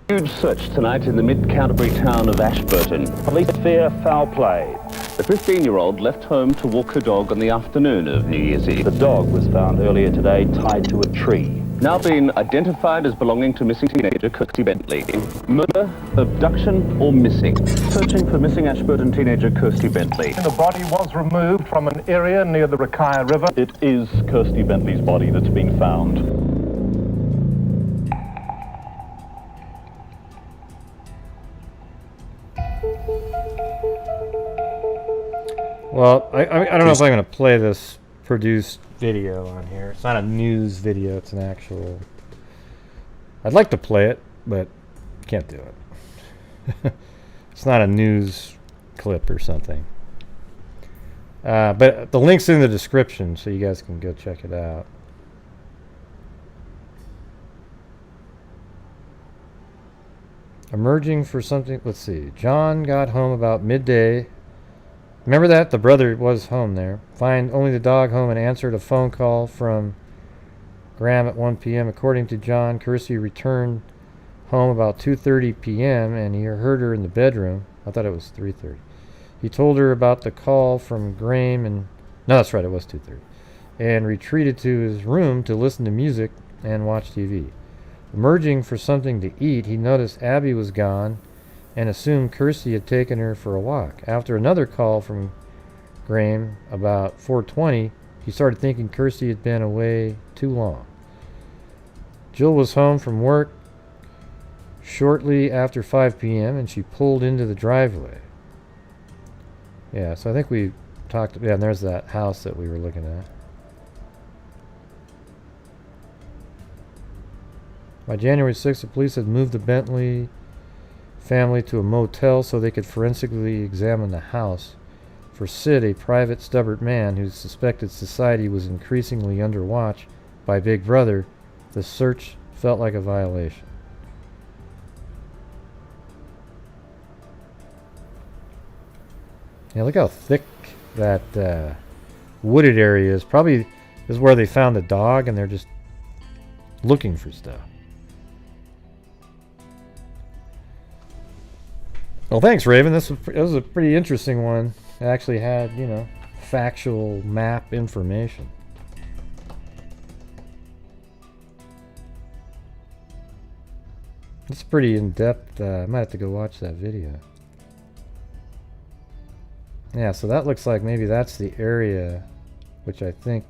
Huge search tonight in the mid-Canterbury town of Ashburton. Police fear foul play. The 15-year-old left home to walk her dog on the afternoon of New Year's Eve. The dog was found earlier today tied to a tree. Now been identified as belonging to missing teenager Kirsty Bentley. Murder, abduction, or missing? Searching for missing Ashburton teenager Kirsty Bentley. The body was removed from an area near the Rakaya River. It is Kirsty Bentley's body that's been found. Well, I don't know if I'm going to play this produced video on here. It's not a news video. It's an actual... I'd like to play it, but can't do it. It's not a news clip or something. But the link's in the description, so you guys can go check it out. Emerging for something... Let's see. John got home about midday. Remember that? The brother was home there. Find only the dog home and answered a phone call from Graham at 1 p.m. According to John, Kirsty returned home about 2:30 p.m. and he heard her in the bedroom. I thought it was 3:30. He told her about the call from Graham and... No, that's right, it was 2:30. And retreated to his room to listen to music and watch TV. Emerging for something to eat, he noticed Abby was gone and assumed Kirsty had taken her for a walk. After another call from Graham about 4:20, he started thinking Kirsty had been away too long. Jill was home from work shortly after 5 p.m. and she pulled into the driveway. Yeah, so I think we talked... Yeah, and there's that house that we were looking at. By January 6th, the police had moved the Bentley family to a motel so they could forensically examine the house. For Sid, a private, stubborn man who suspected society was increasingly under watch by Big Brother, the search felt like a violation. Yeah, look how thick that wooded area is. Probably this is where they found the dog and they're just looking for stuff. Well, thanks, Raven. This was a pretty interesting one. It actually had, you know, factual map information. It's pretty in-depth. I might have to go watch that video. Yeah, so that looks like maybe that's the area, which I think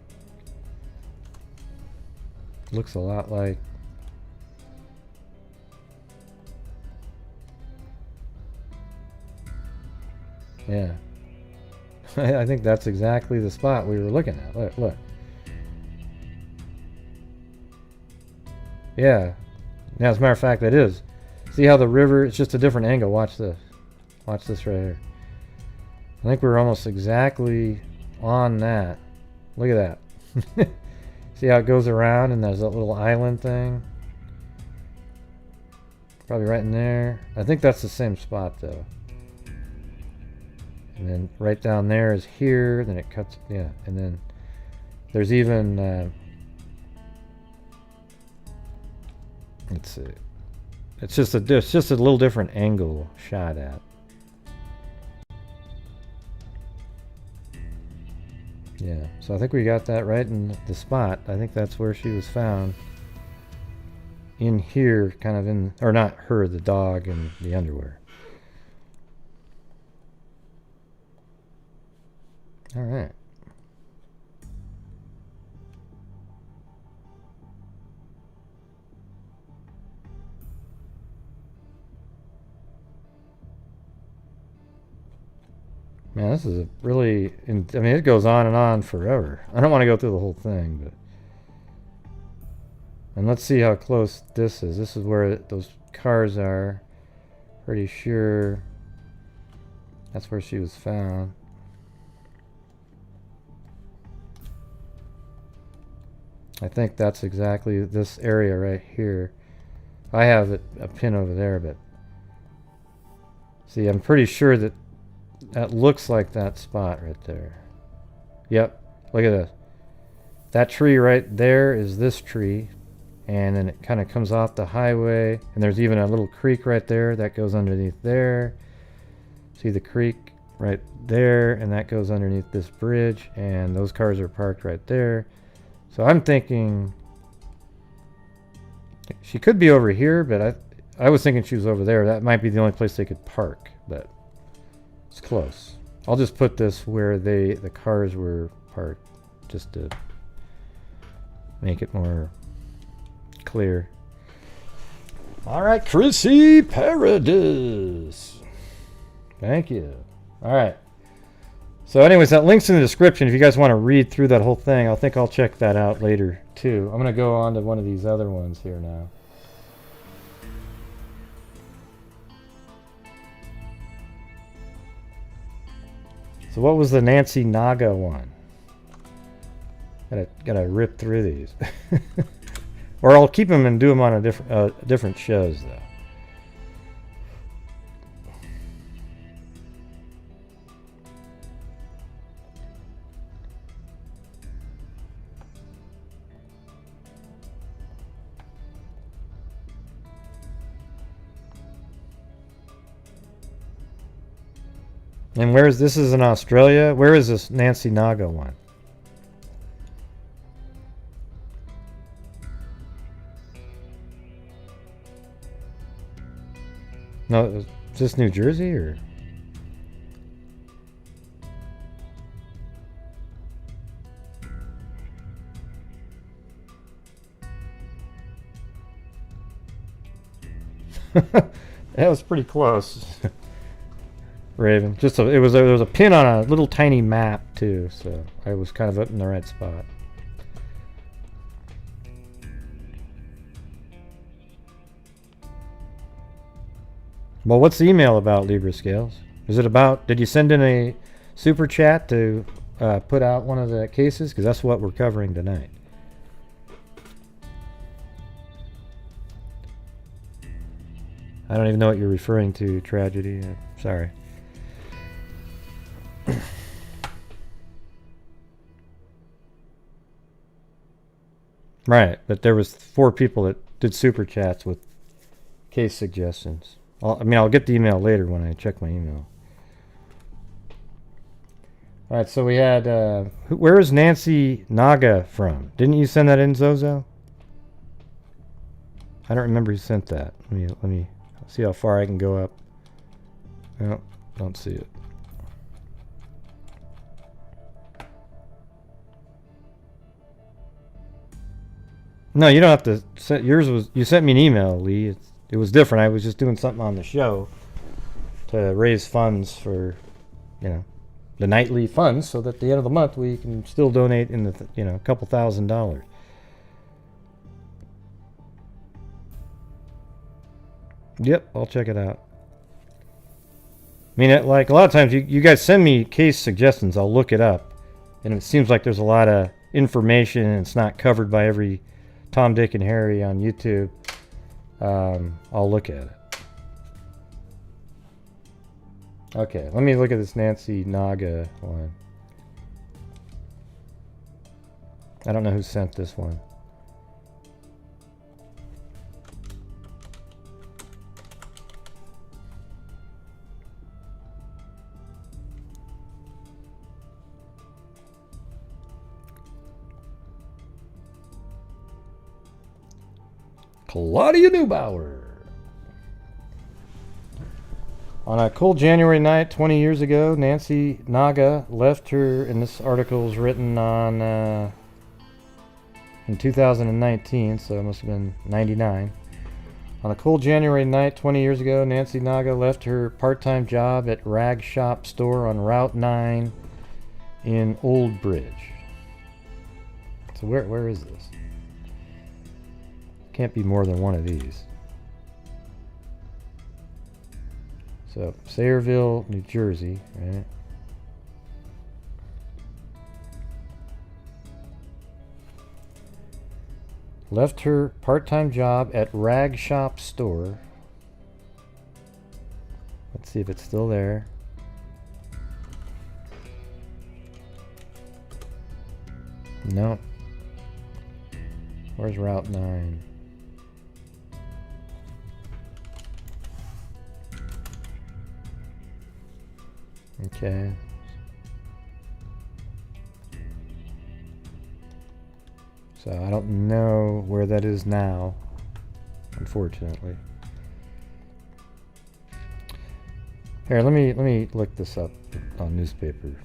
looks a lot like... Yeah. I think that's exactly the spot we were looking at. Look, look. Yeah. Now, as a matter of fact, that is. See how the river, it's just a different angle. Watch this. Watch this right here. I think we're almost exactly on that. Look at that. See how it goes around and there's that little island thing? Probably right in there. I think that's the same spot, though. And then right down there is here, then it cuts, yeah, and then there's even, let's see, it's just a little different angle shot at. Yeah, so I think we got that right in the spot. I think that's where she was found. In here, kind of in, or not her, the dog and the underwear. All right. Man, this is a really... I mean, it goes on and on forever. I don't want to go through the whole thing, but... And let's see how close this is. This is where those cars are. Pretty sure that's where she was found. I think that's exactly this area right here. I have a pin over there, but see, I'm pretty sure that that looks like that spot right there. Yep, look at this. That tree right there is this tree, and then it kind of comes off the highway, and there's even a little creek right there that goes underneath there. See the creek right there, and that goes underneath this bridge, and those cars are parked right there. So I'm thinking She could be over here, but I was thinking she was over there. That might be the only place they could park, but it's close. I'll just put this where the cars were parked, just to make it more clear. All right, Chrissy Paradis. Thank you. All right. So anyways, that link's in the description if you guys want to read through that whole thing. I think I'll check that out later too. I'm going to go on to one of these other ones here now. So what was the Nancy Noga one? Gotta rip through these. Or I'll keep them and do them on a different shows though. And this is in Australia? Where is this Nancy Noga one? No, is this New Jersey or? That was pretty close. Raven. There was a pin on a little tiny map too, so I was kind of in the right spot. Well, what's the email about, Libra Scales? Is it about? Did you send in a super chat to put out one of the cases? Because that's what we're covering tonight. I don't even know what you're referring to. Tragedy. Sorry. Right, but there was 4 people that did super chats with case suggestions. I'll get the email later when I check my email. All right, so we had where is Nancy Noga from? Didn't you send that in, Zozo? I don't remember who sent that. Let me see how far I can go up. No, don't see it. No, you don't have to send. Yours was, you sent me an email, Lee. It was different. I was just doing something on the show to raise funds for, the nightly funds, so that at the end of the month we can still donate in the, a couple $1,000s. Yep, I'll check it out. I mean, like a lot of times you guys send me case suggestions, I'll look it up, and it seems like there's a lot of information and it's not covered by every Tom, Dick, and Harry on YouTube. I'll look at it. Okay, let me look at this Nancy Noga one. I don't know who sent this one. Claudia Neubauer. On a cold January night 20 years ago, Nancy Noga left her, and this article was written on in 2019, so it must have been 99. On a cold January night 20 years ago, Nancy Noga left her part-time job at Rag Shop Store on Route 9 in Old Bridge. So where is this? Can't be more than one of these. So, Sayreville, New Jersey, right? Left her part-time job at Rag Shop Store. Let's see if it's still there. No. Where's Route 9? Okay. So I don't know where that is now. unfortunately. Here, let me look this up on newspaper.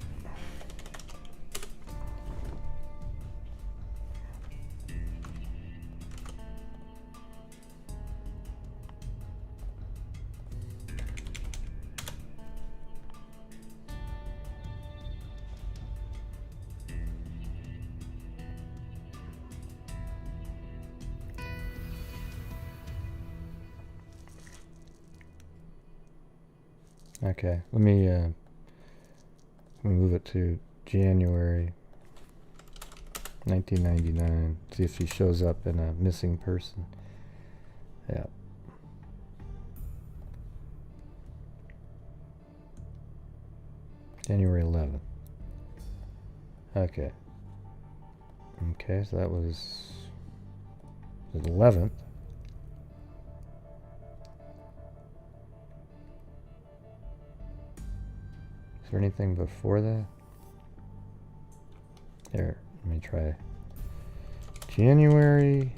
Okay, let me move it to January 1999. See if she shows up in a missing person. Yeah. January 11th. Okay. Okay, so that was the 11th. Is there anything before that? There, let me try January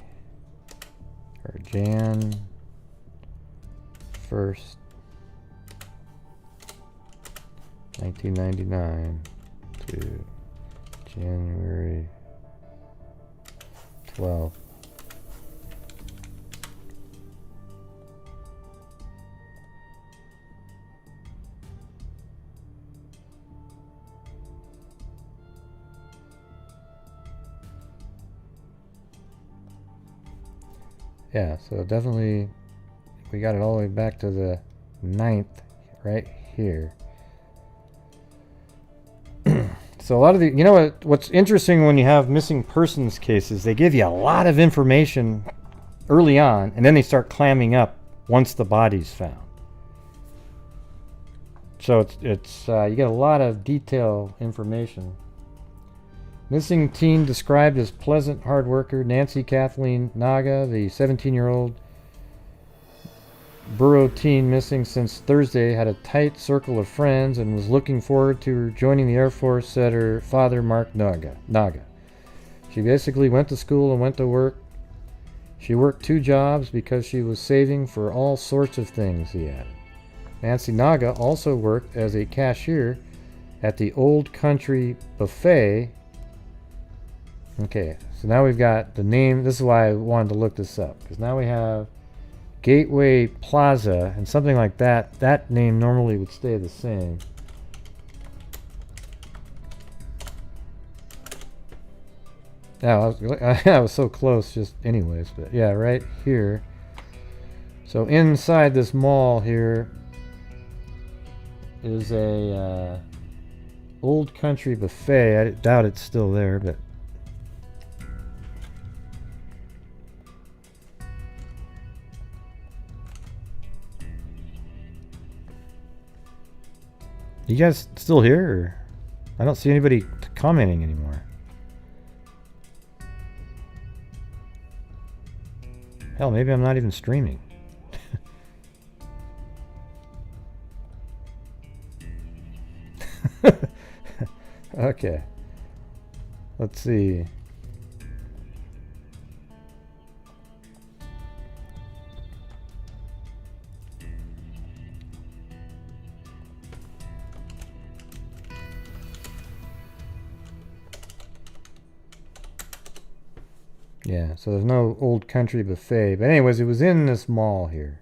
or Jan 1st, 1999 to January 12th. Yeah, so definitely we got it all the way back to the 9th right here. So a lot of the, you know what's interesting when you have missing persons cases, they give you a lot of information early on and then they start clamming up once the body's found. So it's you get a lot of detailed information. Missing teen described as pleasant hard worker Nancy Kathleen Noga, the 17-year-old Borough teen missing since Thursday, had a tight circle of friends and was looking forward to joining the Air Force, said her father, Mark Noga. She basically went to school and went to work. She worked 2 jobs because she was saving for all sorts of things, he added. Nancy Noga also worked as a cashier at the Old Country Buffet. Okay, so now we've got the name. This is why I wanted to look this up, because now we have Gateway Plaza and something like that. That name normally would stay the same. Yeah, I was so close just anyways, but yeah, right here. So inside this mall here is a Old Country Buffet. I doubt it's still there, but you guys still here? Or I don't see anybody commenting anymore. Hell, maybe I'm not even streaming. Okay. Let's see. Yeah, so there's no Old Country Buffet. But anyways, it was in this mall here.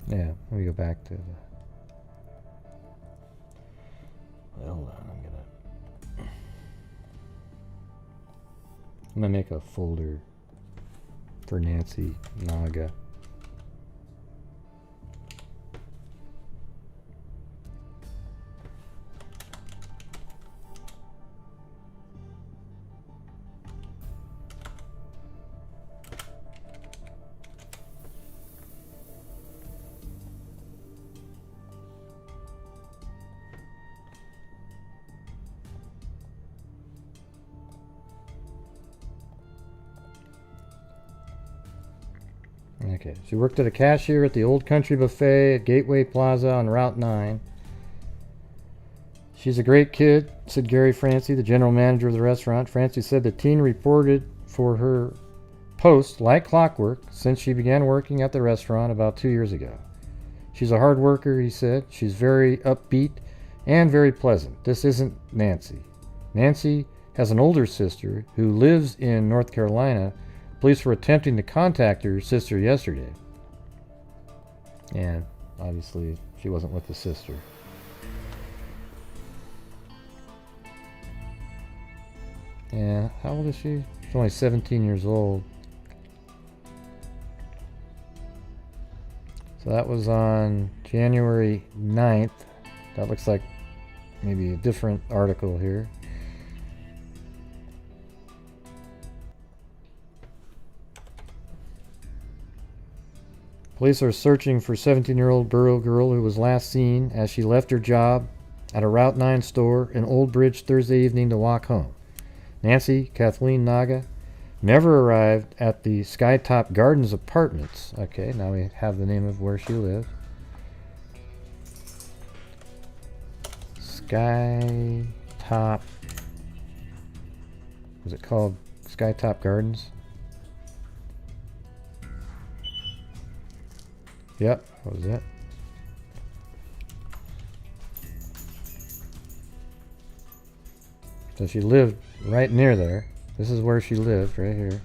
Yeah, let me go back to the... Hold on, I'm gonna make a folder for Nancy Noga. Okay, she worked at a cashier at the Old Country Buffet at Gateway Plaza on Route 9. She's a great kid, said Gary Francie, the general manager of the restaurant. Francie said the teen reported for her post like clockwork since she began working at the restaurant about 2 years ago. She's a hard worker, he said. She's very upbeat and very pleasant. This isn't Nancy. Nancy has an older sister who lives in North Carolina. Police were attempting to contact her sister yesterday. And obviously she wasn't with the sister. Yeah, how old is she? She's only 17 years old. So that was on January 9th. That looks like maybe a different article here. Police are searching for 17-year-old Borough girl who was last seen as she left her job at a Route 9 store in Old Bridge Thursday evening to walk home. Nancy Kathleen Noga never arrived at the Skytop Gardens apartments. Okay, now we have the name of where she lived. Skytop. Was it called Skytop Gardens? Yep, that was it. So she lived right near there. This is where she lived, right here.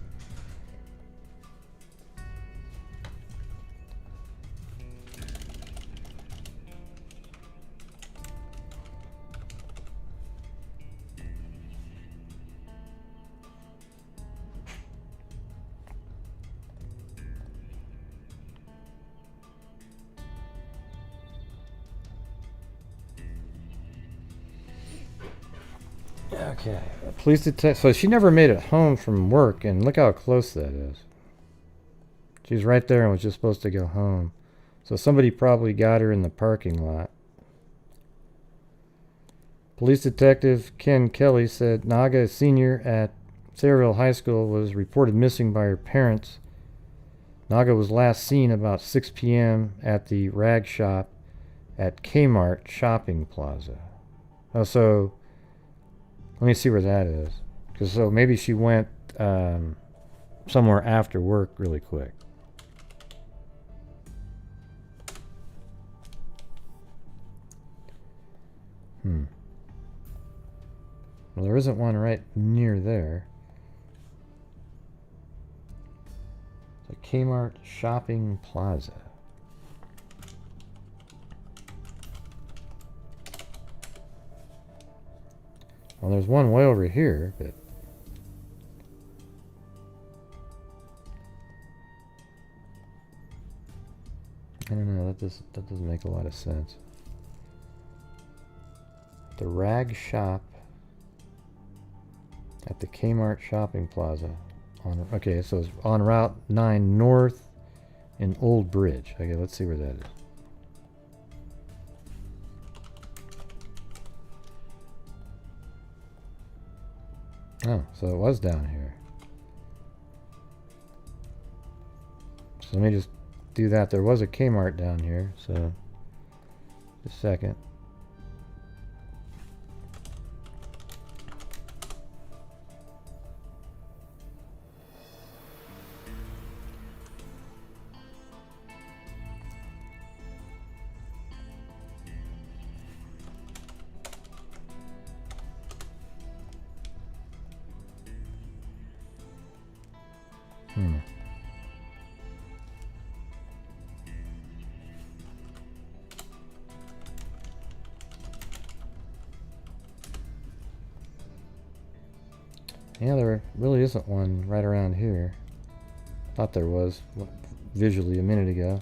Okay, police detect. So she never made it home from work, and look how close that is. She's right there and was just supposed to go home. So somebody probably got her in the parking lot. Police detective Ken Kelly said Noga, a senior at Sayreville High School, was reported missing by her parents. Noga was last seen about 6 p.m. at the rag shop at Kmart Shopping Plaza. Oh, so let me see where that is. Because so maybe she went somewhere after work really quick. Well, there isn't one right near there. The Kmart Shopping Plaza. Well, there's one way over here, but I don't know. That doesn't make a lot of sense. The rag shop at the Kmart Shopping Plaza. Okay, so it's on Route 9 North in Old Bridge. Okay, let's see where that is. Oh, so it was down here. So let me just do that. There was a Kmart down here, so just a second. Yeah, there really isn't one right around here. Thought there was visually a minute ago.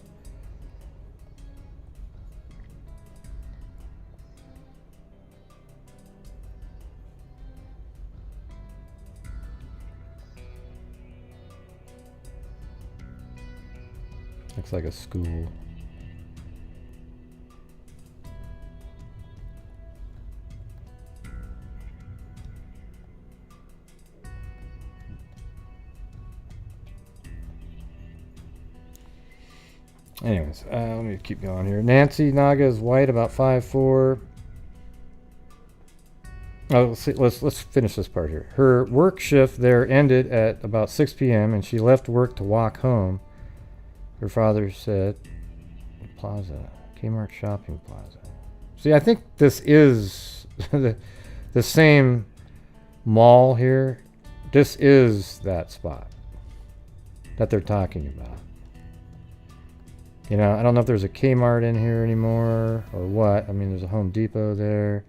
Looks like a school. Anyways, let me keep going here. Nancy Noga is white, about 5'4". Oh, let's finish this part here. Her work shift there ended at about 6 p.m. and she left work to walk home. Her father said, Plaza, Kmart shopping plaza. See, I think this is the same mall here. This is that spot that they're talking about. You know, I don't know if there's a Kmart in here anymore or what. I mean, there's a Home Depot there.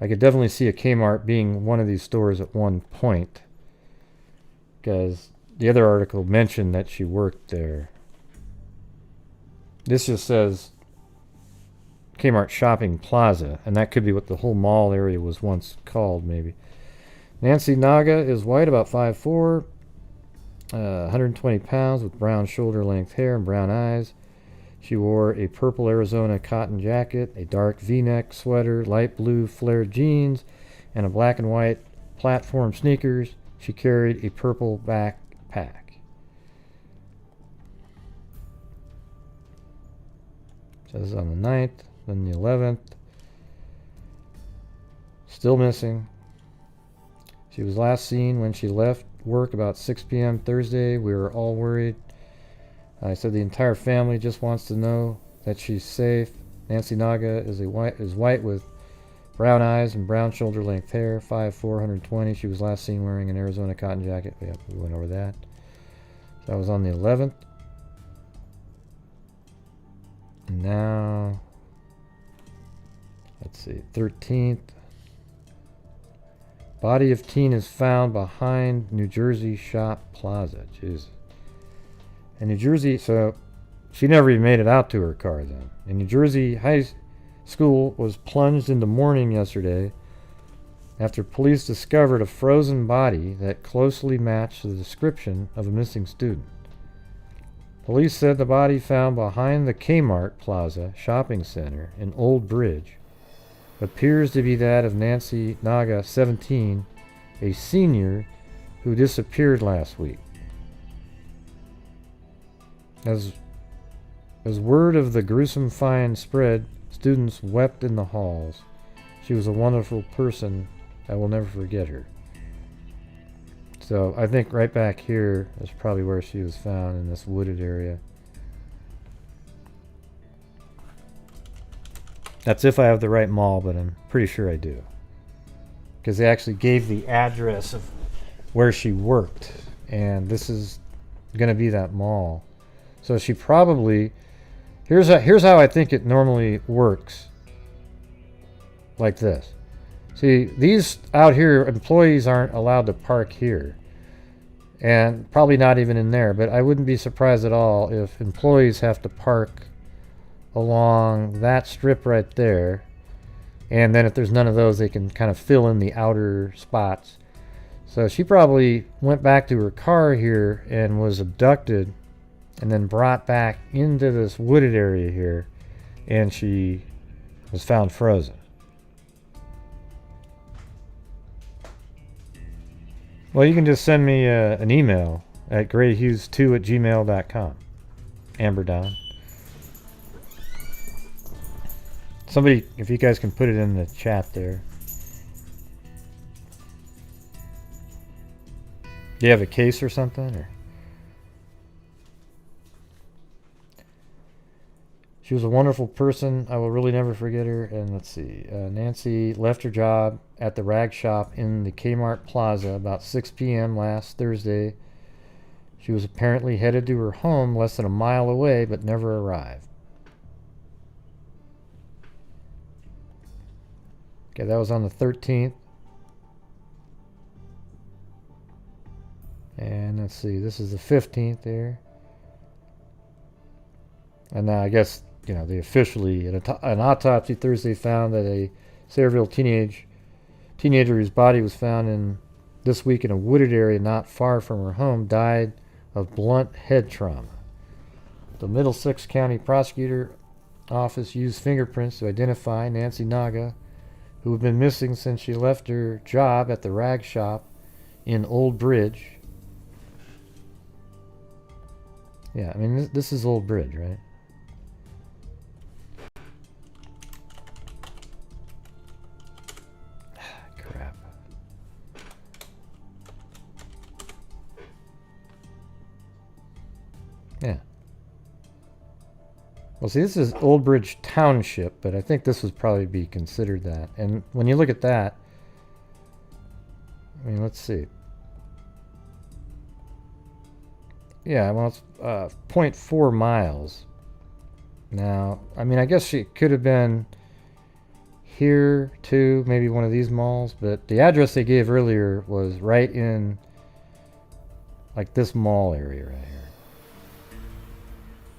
I could definitely see a Kmart being one of these stores at one point, because the other article mentioned that she worked there. This just says Kmart Shopping Plaza, and that could be what the whole mall area was once called, maybe. Nancy Noga is white, about 5'4", 120 pounds, with brown shoulder-length hair and brown eyes. She wore a purple Arizona cotton jacket, a dark V-neck sweater, light blue flared jeans, and a black and white platform sneakers. She carried a purple backpack. So this is on the 9th, then the 11th. Still missing. She was last seen when she left work about 6 p.m. Thursday. We were all worried. I said the entire family just wants to know that she's safe. Nancy Noga is white with brown eyes and brown shoulder-length hair, 5'4", 120. She was last seen wearing an Arizona cotton jacket. Yeah, we went over that. So that was on the 11th. And now, let's see, 13th. Body of teen is found behind New Jersey Shop Plaza. Jesus. In New Jersey, so she never even made it out to her car then. In New Jersey, high school was plunged into mourning yesterday after police discovered a frozen body that closely matched the description of a missing student. Police said the body found behind the Kmart Plaza shopping center in Old Bridge appears to be that of Nancy Noga, 17, a senior who disappeared last week. As word of the gruesome find spread, students wept in the halls. She was a wonderful person. I will never forget her. So I think right back here is probably where she was found, in this wooded area. That's if I have the right mall, but I'm pretty sure I do, because they actually gave the address of where she worked, and this is going to be that mall. So she probably, here's how I think it normally works. Like this. See, these out here, employees aren't allowed to park here, and probably not even in there, but I wouldn't be surprised at all if employees have to park along that strip right there, and then if there's none of those, they can kind of fill in the outer spots. So she probably went back to her car here and was abducted and then brought back into this wooded area here, and she was found frozen. Well, you can just send me an email at grayhughes2@gmail.com. Amber Don. Somebody, if you guys can put it in the chat there. Do you have a case or something? Or? She was a wonderful person. I will really never forget her. And let's see. Nancy left her job at the rag shop in the Kmart Plaza about 6 p.m. last Thursday. She was apparently headed to her home less than a mile away, but never arrived. Okay, that was on the 13th. And let's see, this is the 15th there. And now I guess, you know, they officially, an autopsy Thursday found that a Sayreville teenager whose body was found this week in a wooded area not far from her home died of blunt head trauma. The Middlesex County Prosecutor Office used fingerprints to identify Nancy Noga, who had been missing since she left her job at the rag shop in Old Bridge. Yeah, I mean, this is Old Bridge, right? Yeah. Well, see, this is Old Bridge Township, but I think this would probably be considered that. And when you look at that, I mean, let's see. Yeah, well, it's 0.4 miles. Now, I mean, I guess she could have been here too, maybe one of these malls, but the address they gave earlier was right in like this mall area right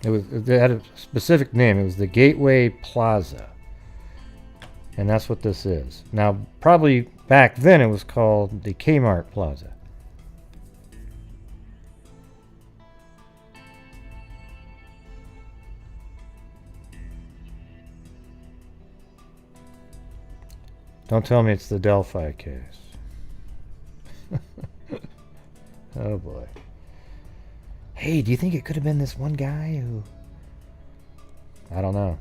here. It had a specific name. It was the Gateway Plaza. And that's what this is. Now, probably back then it was called the Kmart Plaza. Don't tell me it's the Delphi case. Oh boy. Hey, do you think it could have been this one guy who... I don't know.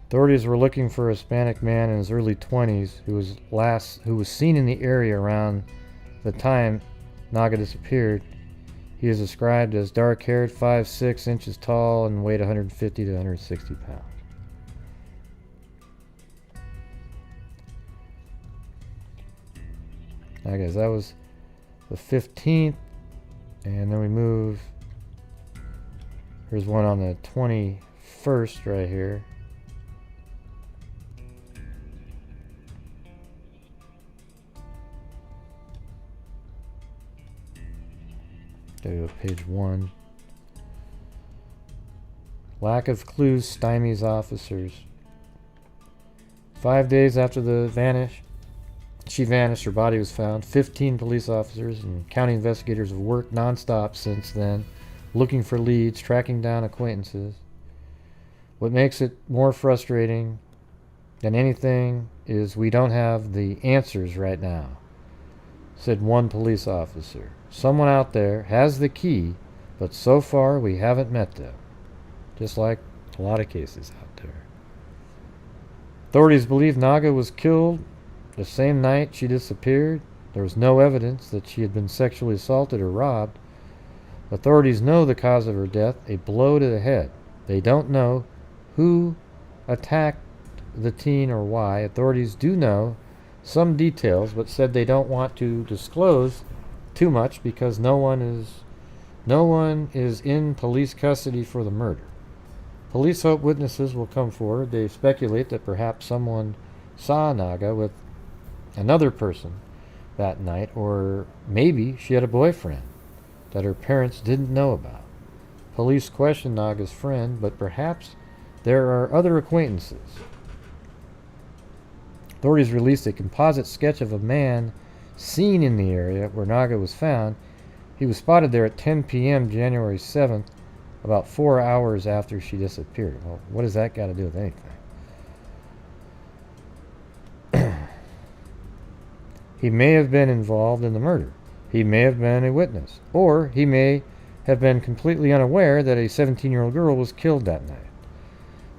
Authorities were looking for a Hispanic man in his early 20s who was seen in the area around the time Noga disappeared. He is described as dark-haired, 5'6" inches tall, and weighed 150 to 160 pounds. I guess that was the 15th, and then we move. Here's one on the 21st right here. Go to page 1. Lack of clues stymies officers. 5 days after she vanished, her body was found. 15 police officers and county investigators have worked nonstop since then, looking for leads, tracking down acquaintances. What makes it more frustrating than anything is we don't have the answers right now, said one police officer. Someone out there has the key, but so far we haven't met them. Just like a lot of cases out there. Authorities believe Noga was killed the same night she disappeared. There was no evidence that she had been sexually assaulted or robbed. Authorities know the cause of her death, a blow to the head. They don't know who attacked the teen or why. Authorities do know some details, but said they don't want to disclose too much because no one is in police custody for the murder. Police hope witnesses will come forward. They speculate that perhaps someone saw Noga with another person that night, or maybe she had a boyfriend that her parents didn't know about. Police question Noga's friend, but perhaps there are other acquaintances. Authorities released a composite sketch of a man seen in the area where Noga was found. He was spotted there at 10 p.m. January 7th, about 4 hours after she disappeared. Well, what does that got to do with anything? He may have been involved in the murder. He may have been a witness. Or he may have been completely unaware that a 17-year-old girl was killed that night.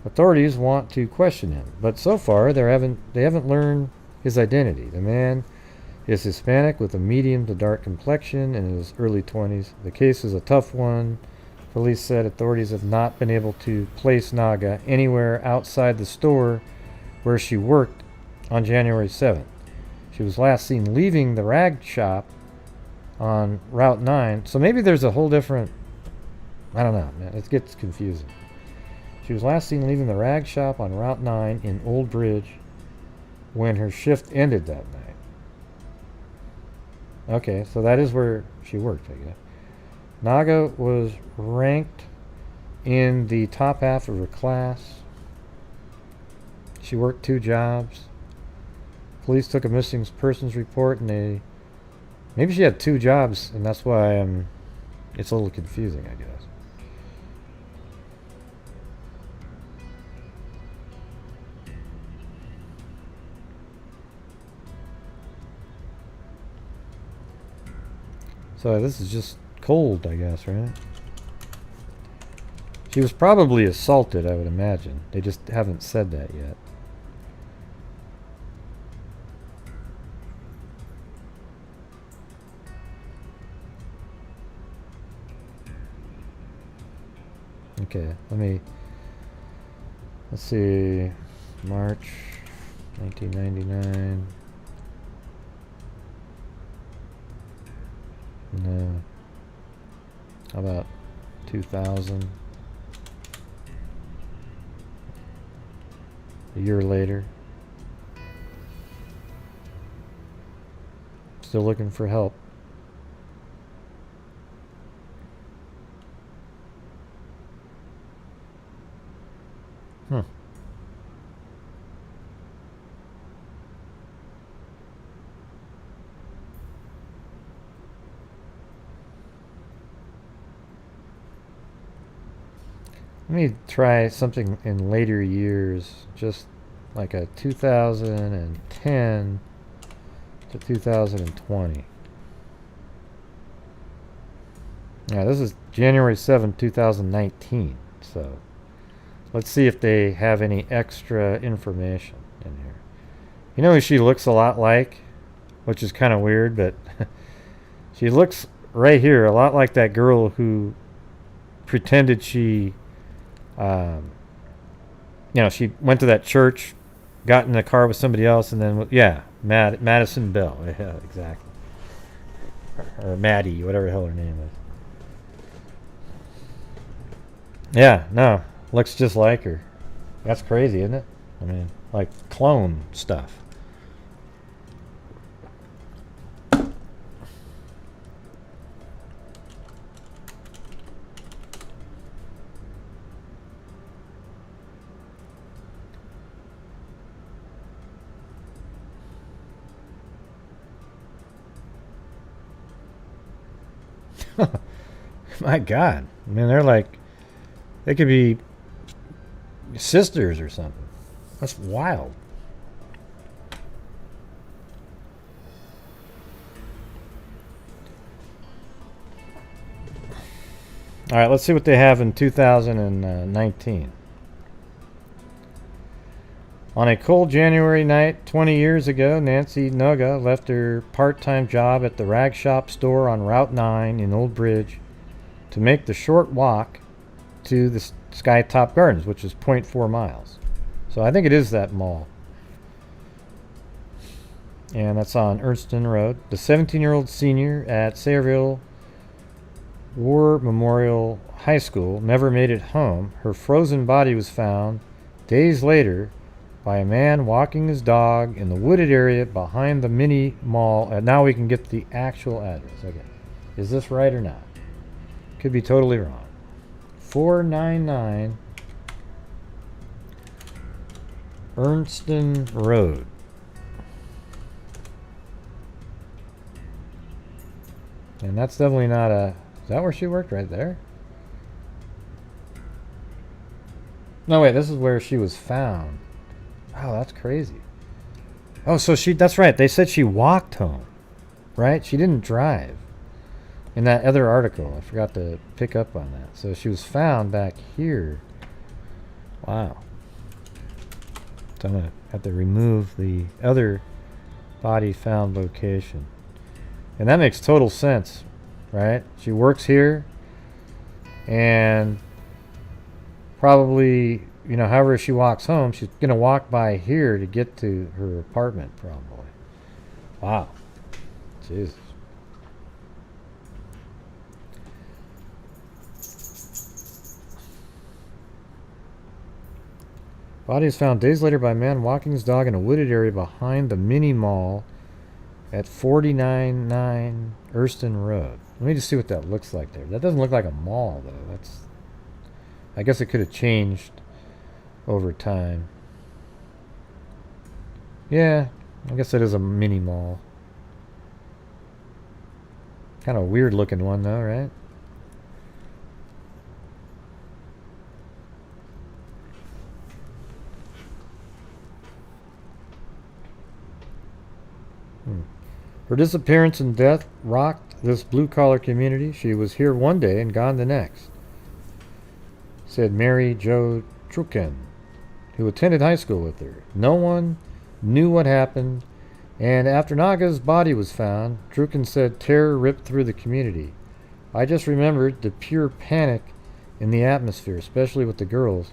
Authorities want to question him, but so far they haven't learned his identity. The man is Hispanic with a medium to dark complexion and in his early 20s. The case is a tough one. Police said authorities have not been able to place Noga anywhere outside the store where she worked on January 7th. She was last seen leaving the rag shop on Route 9. So maybe there's a whole different... I don't know, man. It gets confusing. She was last seen leaving the rag shop on Route 9 in Old Bridge when her shift ended that night. Okay, so that is where she worked, I guess. Noga was ranked in the top half of her class. She worked 2 jobs. Police took a missing persons report and maybe she had 2 jobs and that's why it's a little confusing, I guess. So this is just cold, I guess, right? She was probably assaulted, I would imagine. They just haven't said that yet. Okay, let's see, March 1999. No. How about 2000? A year later. Still looking for help. Huh. Let me try something in later years, just like a 2010 to 2020. Yeah, this is January 7th, 2019. So let's see if they have any extra information in here. You know who she looks a lot like? Which is kind of weird, but she looks right here a lot like that girl who pretended she she went to that church, got in the car with somebody else, and then, Madison Bell. Yeah, exactly. Or Maddie, whatever the hell her name is. Yeah, no, looks just like her. That's crazy, isn't it? I mean, like clone stuff. My God. I mean, they could be sisters or something. That's wild. All right, let's see what they have in 2019. On a cold January night 20 years ago, Nancy Noga left her part-time job at the rag shop store on Route 9 in Old Bridge to make the short walk to the Skytop Gardens, which is 0.4 miles. So I think it is that mall. And that's on Ernston Road. The 17-year-old senior at Sayreville War Memorial High School never made it home. Her frozen body was found days later by a man walking his dog in the wooded area behind the mini mall. Now we can get the actual address. Okay. Is this right or not? Could be totally wrong. 499 Ernston Road. And that's definitely not a... Is that where she worked? Right there? No, wait. This is where she was found. Wow, that's crazy. Oh, so that's right. They said she walked home. Right? She didn't drive. In that other article, I forgot to pick up on that. So she was found back here. Wow. So I'm going to have to remove the other body found location. And that makes total sense, right? She works here, and probably, however she walks home, she's going to walk by here to get to her apartment, probably. Wow. Jesus. Body is found days later by a man walking his dog in a wooded area behind the mini mall at 499 Ernston Road. Let me just see what that looks like there. That doesn't look like a mall, though. I guess it could have changed over time. Yeah, I guess that is a mini mall. Kind of a weird looking one, though, right? Her disappearance and death rocked this blue-collar community. She was here one day and gone the next, said Mary Jo Truken, who attended high school with her. No one knew what happened, and after Naga's body was found, Truken said terror ripped through the community. I just remembered the pure panic in the atmosphere, especially with the girls.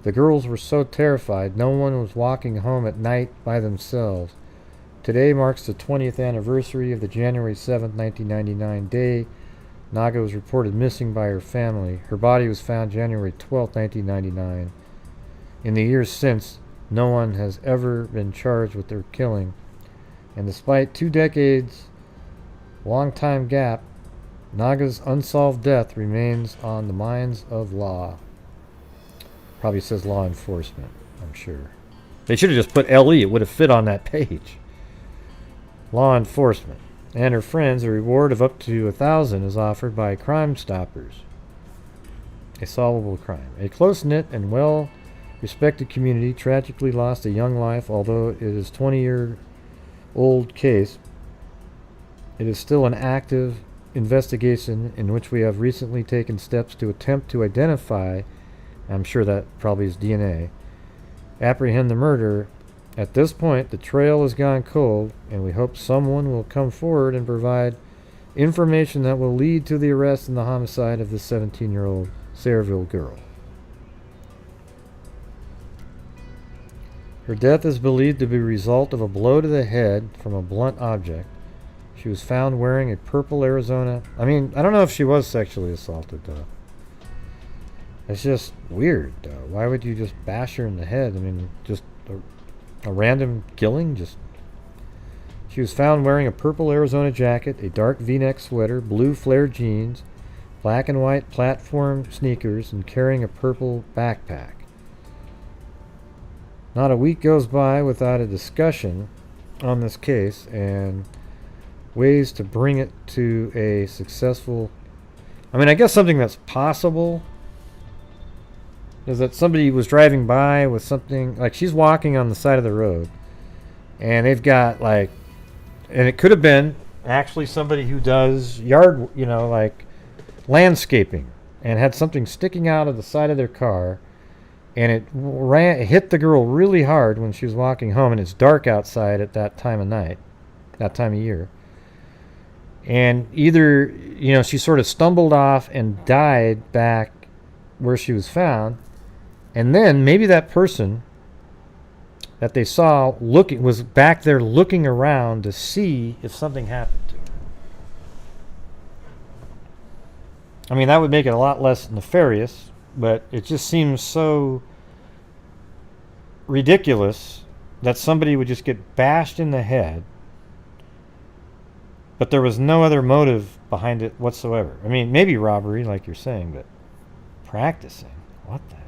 The girls were so terrified, no one was walking home at night by themselves. Today marks the 20th anniversary of the January 7th, 1999 day Noga was reported missing by her family. Her body was found January 12th, 1999. In the years since, no one has ever been charged with their killing. And despite 2 decades, long time gap, Noga's unsolved death remains on the minds of law. Probably says law enforcement, I'm sure. They should have just put LE. It would have fit on that page. Law enforcement. And her friends, a reward of up to $1,000 is offered by Crime Stoppers. A solvable crime. A close-knit and well-respected community tragically lost a young life. Although it is a 20-year-old case, it is still an active investigation in which we have recently taken steps to attempt to identify, I'm sure that probably is DNA, apprehend the murderer. At this point, the trail has gone cold, and we hope someone will come forward and provide information that will lead to the arrest and the homicide of this 17-year-old Sayreville girl. Her death is believed to be a result of a blow to the head from a blunt object. She was found wearing a purple Arizona... I don't know if she was sexually assaulted, though. It's just weird, though. Why would you just bash her in the head? Just... a random killing? She was found wearing a purple Arizona jacket, a dark V-neck sweater, blue flare jeans, black and white platform sneakers, and carrying a purple backpack. Not a week goes by without a discussion on this case and ways to bring it to a successful... I guess something that's possible is that somebody was driving by with something, like she's walking on the side of the road, and they've got and it could have been actually somebody who does yard, landscaping, and had something sticking out of the side of their car, and it hit the girl really hard when she was walking home, and it's dark outside at that time of night, that time of year. And either, she sort of stumbled off and died back where she was found. And then maybe that person that they saw was back there looking around to see if something happened to her. That would make it a lot less nefarious, but it just seems so ridiculous that somebody would just get bashed in the head, but there was no other motive behind it whatsoever. Maybe robbery, like you're saying, but practicing? What the heck?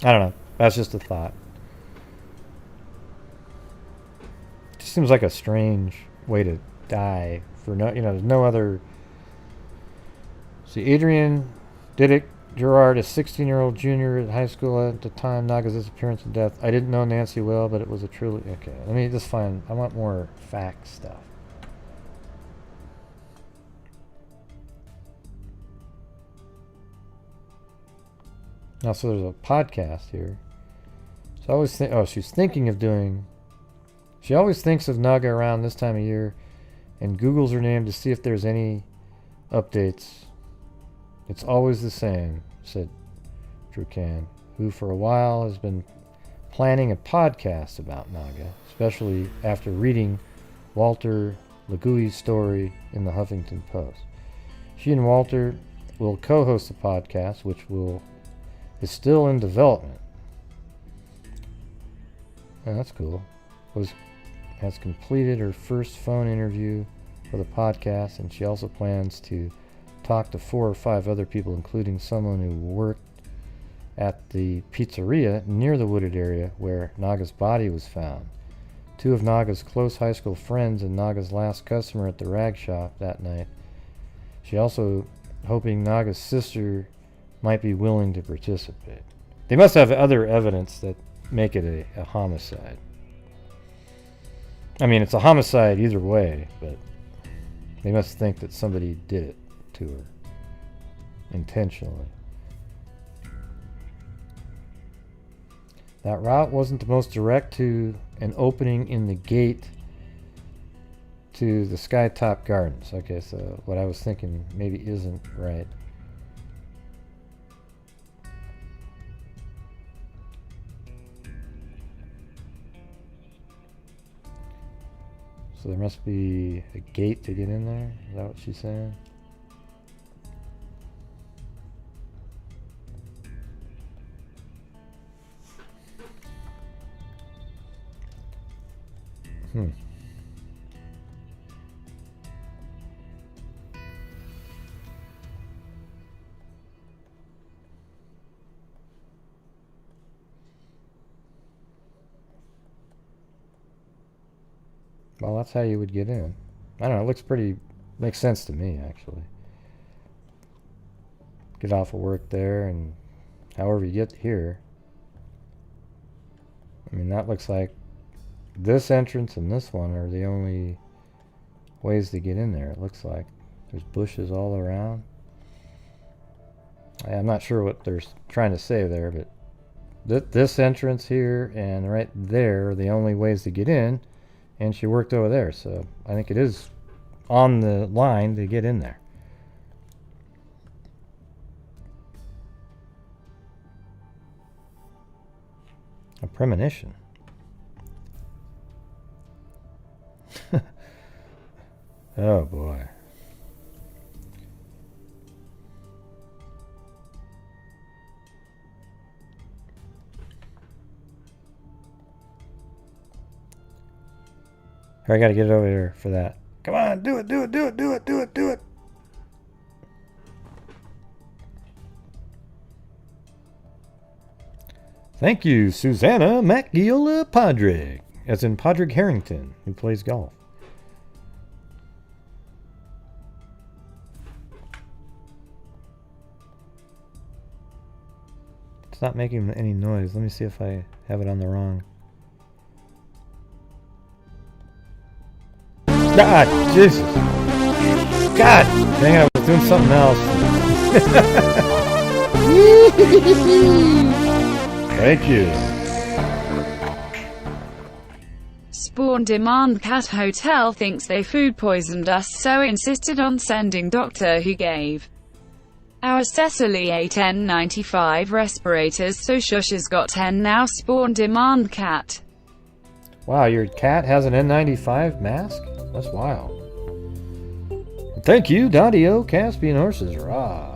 I don't know. That's just a thought. It just seems like a strange way to die for there's no other. See, Adrian Didick Gerard, a 16-year-old junior at high school at the time Noga's disappearance and death. I didn't know Nancy well, but it was a truly... Okay, let me just find... I want more fact stuff. Now, so there's a podcast here. So I always think... Oh, she's thinking of doing... She always thinks of Noga around this time of year and Googles her name to see if there's any updates. It's always the same, said Drukan, who for a while has been planning a podcast about Noga, especially after reading Walter Legui's story in the Huffington Post. She and Walter will co-host the podcast, which is still in development. Oh, that's cool. Has completed her first phone interview for the podcast, and she also plans to talk to 4 or 5 other people, including someone who worked at the pizzeria near the wooded area where Noga's body was found. 2 of Noga's close high school friends and Noga's last customer at the rag shop that night. She also hoping Noga's sister might be willing to participate. They must have other evidence that make it a homicide. It's a homicide either way, but they must think that somebody did it to her intentionally. That route wasn't the most direct to an opening in the gate to the Skytop Gardens. Okay, so what I was thinking maybe isn't right. So there must be a gate to get in there. Is that what she's saying? Well, that's how you would get in. I don't know, it looks pretty, makes sense to me, actually. Get off of work there, and however you get here. I mean, that looks like this entrance and this one are the only ways to get in there, it looks like. There's bushes all around. I'm not sure what they're trying to say there, but this entrance here and right there are the only ways to get in. And she worked over there, so I think it is on the line to get in there. A premonition. Oh boy. I gotta get it over here for that. Come on, do it, do it, do it, do it, do it, do it. Thank you, Susanna MacGiola Podrick, as in Podrick Harrington, who plays golf. It's not making any noise. Let me see if I have it on the wrong. God, Jesus. God, dang it, I was doing something else. Thank you. Spawn demand cat hotel thinks they food poisoned us, so insisted on sending doctor who gave our Cecily 8 N95 respirators, so Shush has got 10 now. Spawn demand cat. Wow, your cat has an N95 mask? That's wild. Thank you, Dadio, Caspian Horses Rock.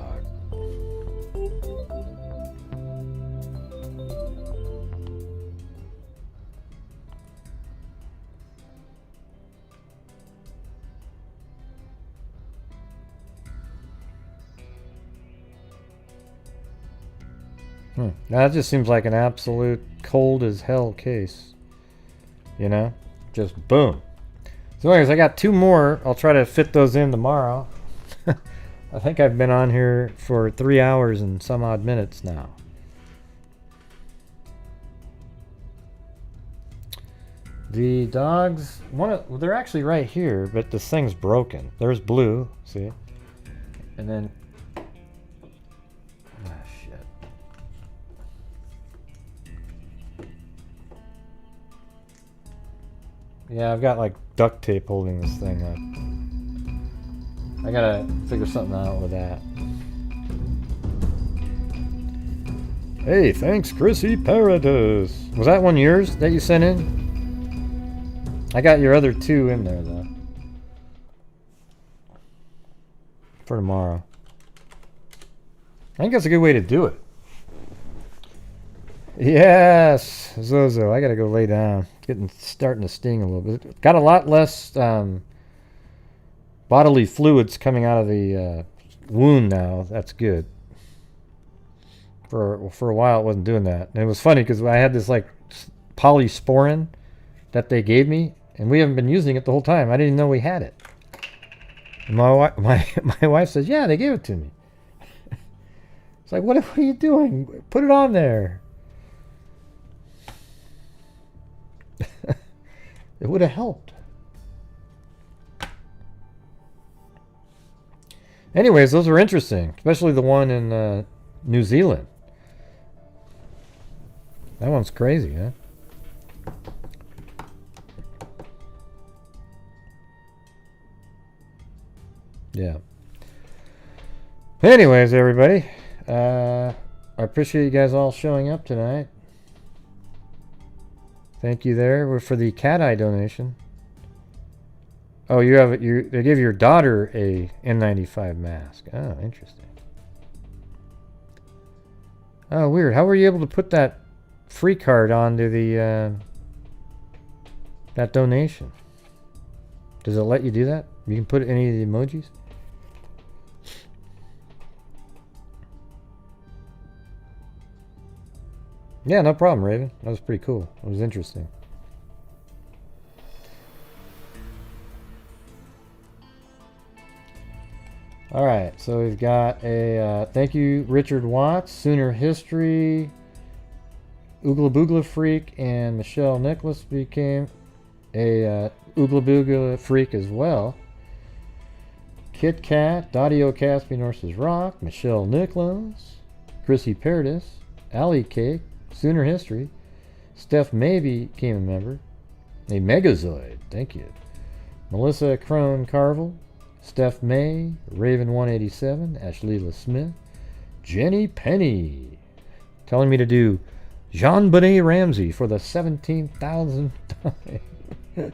Now that just seems like an absolute cold as hell case. You know? Just boom. So anyways, I got two more. I'll try to fit those in tomorrow. I think I've been on here for 3 hours and some odd minutes now. The dogs, they're actually right here, but this thing's broken. There's Blue, see? And then... ah, shit. Yeah, I've got like duct tape holding this thing up. I gotta figure something out with that. Hey, thanks, Chrissy Paradise. Was that one yours that you sent in? I got your other two in there, though. For tomorrow. I think that's a good way to do it. Yes, Zozo. I gotta go lay down. Starting to sting a little bit. Got a lot less bodily fluids coming out of the wound now. That's good. For a while, it wasn't doing that. And it was funny because I had this like polysporin that they gave me, and we haven't been using it the whole time. I didn't even know we had it. And my wife says, "Yeah, they gave it to me." It's like, what are you doing? Put it on there. It would have helped. Anyways, those were interesting, especially the one in New Zealand. That one's crazy, huh? Yeah. Anyways, everybody, I appreciate you guys all showing up tonight. Thank you there for the cat eye donation. Oh, they give your daughter a N95 mask. Oh, interesting. Oh, weird. How were you able to put that free card onto the that donation? Does it let you do that? You can put any of the emojis? Yeah, no problem, Raven. That was pretty cool. It was interesting. Alright, so we've got a thank you, Richard Watts, Sooner History, Oogla Boogla Freak, and Michelle Nicholas became a Oogla Boogla Freak as well. Kit Kat, Dadio Caspi Norse's Rock, Michelle Nicholas, Chrissy Paradis, Allie Cake, Sooner History, Steph Maybe became a member, a Megazoid, thank you, Melissa Crone Carvel, Steph May, Raven 187, Ashleela Smith, Jenny Penny, telling me to do Jean Benet Ramsey for the 17,000th time.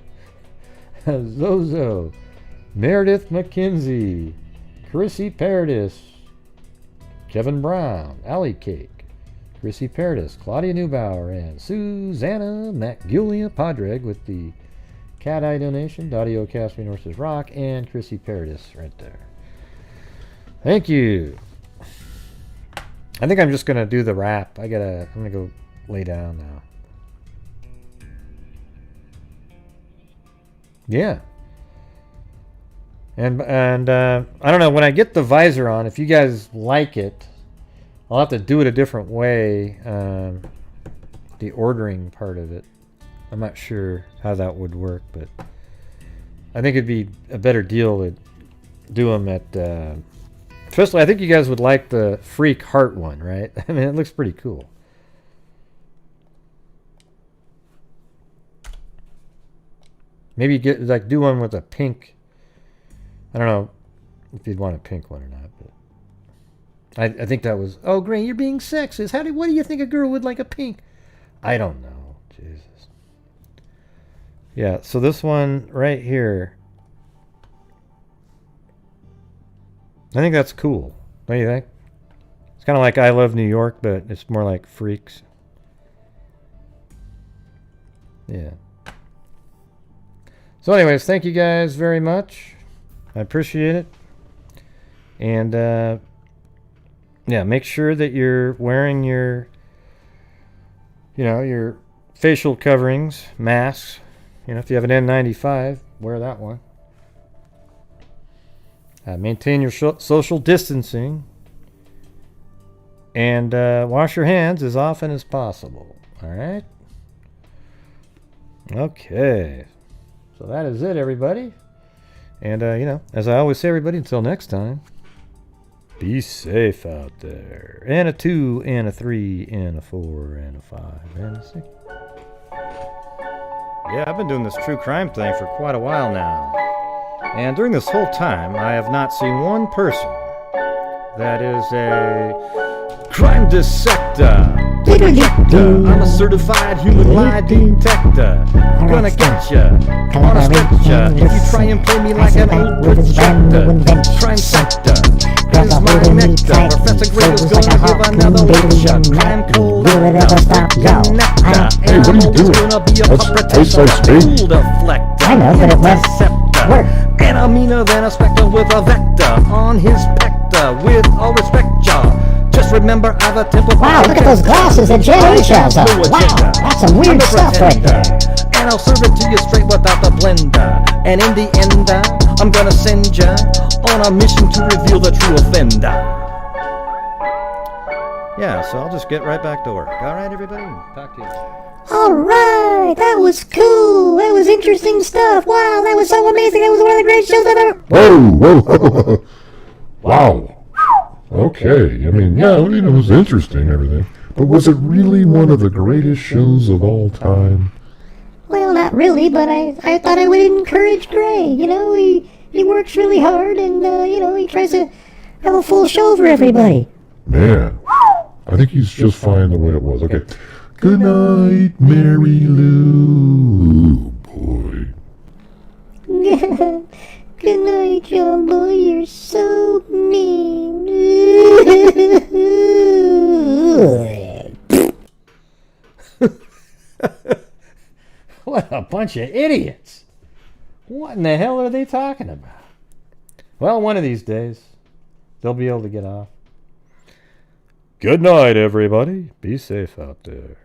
Zozo, Meredith McKenzie, Chrissy Paradis, Kevin Brown, Allie Cake, Chrissy Paradis, Claudia Neubauer, and Susanna MacGulia Padreg with the cat eye donation, Dadio Caspi Norse's Rock, and Chrissy Paradis right there. Thank you. I think I'm just gonna do the wrap. I'm gonna go lay down now. Yeah. And I don't know, when I get the visor on, if you guys like it, I'll have to do it a different way, the ordering part of it. I'm not sure how that would work, but I think it'd be a better deal to do them at... Especially, I think you guys would like the Freak Heart one, right? I mean, it looks pretty cool. Maybe do one with a pink... I don't know if you'd want a pink one or not, but... I think that was... Oh, Gray, you're being sexist. What do you think a girl would like a pink? I don't know. Jesus. Yeah, so this one right here... I think that's cool. What do you think? It's kind of like I Love New York, but it's more like Freaks. Yeah. So anyways, thank you guys very much. I appreciate it. And, yeah, make sure that you're wearing your, your facial coverings, masks. If you have an N95, wear that one. Maintain your social distancing. And wash your hands as often as possible. All right? Okay. So that is it, everybody. And, as I always say, everybody, until next time, be safe out there. And a 2, and a 3, and a 4, and a 5, and a 6. Yeah, I've been doing this true crime thing for quite a while now. And during this whole time, I have not seen one person that is a crime dissector. I'm a certified human lie detector. Gonna get ya on a stretcher if you try and play me like an old projector. Crime sector is my nectar. Professor Gray is gonna give another lecture. Crime cold, nectar. Hey, what are you doing? That's so speed. I know, but it was work. And I'm meaner than a spectre with a vector on his pector. With all respect, y'all. Just remember I've a temple. Wow, look at those glasses that Jerry has on. Wow, that's some weird stuff right there. And I'll serve it to you straight without the blender. And in the end, I'm gonna send ya on a mission to reveal the true offender. Yeah, so I'll just get right back to work. All right, everybody? Talk to you. Alright, that was cool. That was interesting stuff. Wow, that was so amazing. That was one of the great shows I've ever... Whoa. Wow. Okay, I mean, yeah, it was interesting, everything. But was it really one of the greatest shows of all time? Well, not really, but I thought I would encourage Gray. He works really hard, and he tries to have a full show for everybody. Man, I think he's just fine the way it was. Okay. Good night, Mary Lou. Boy. Good night, John Boy. You're so mean. What a bunch of idiots. What in the hell are they talking about? Well, one of these days, they'll be able to get off. Good night, everybody. Be safe out there.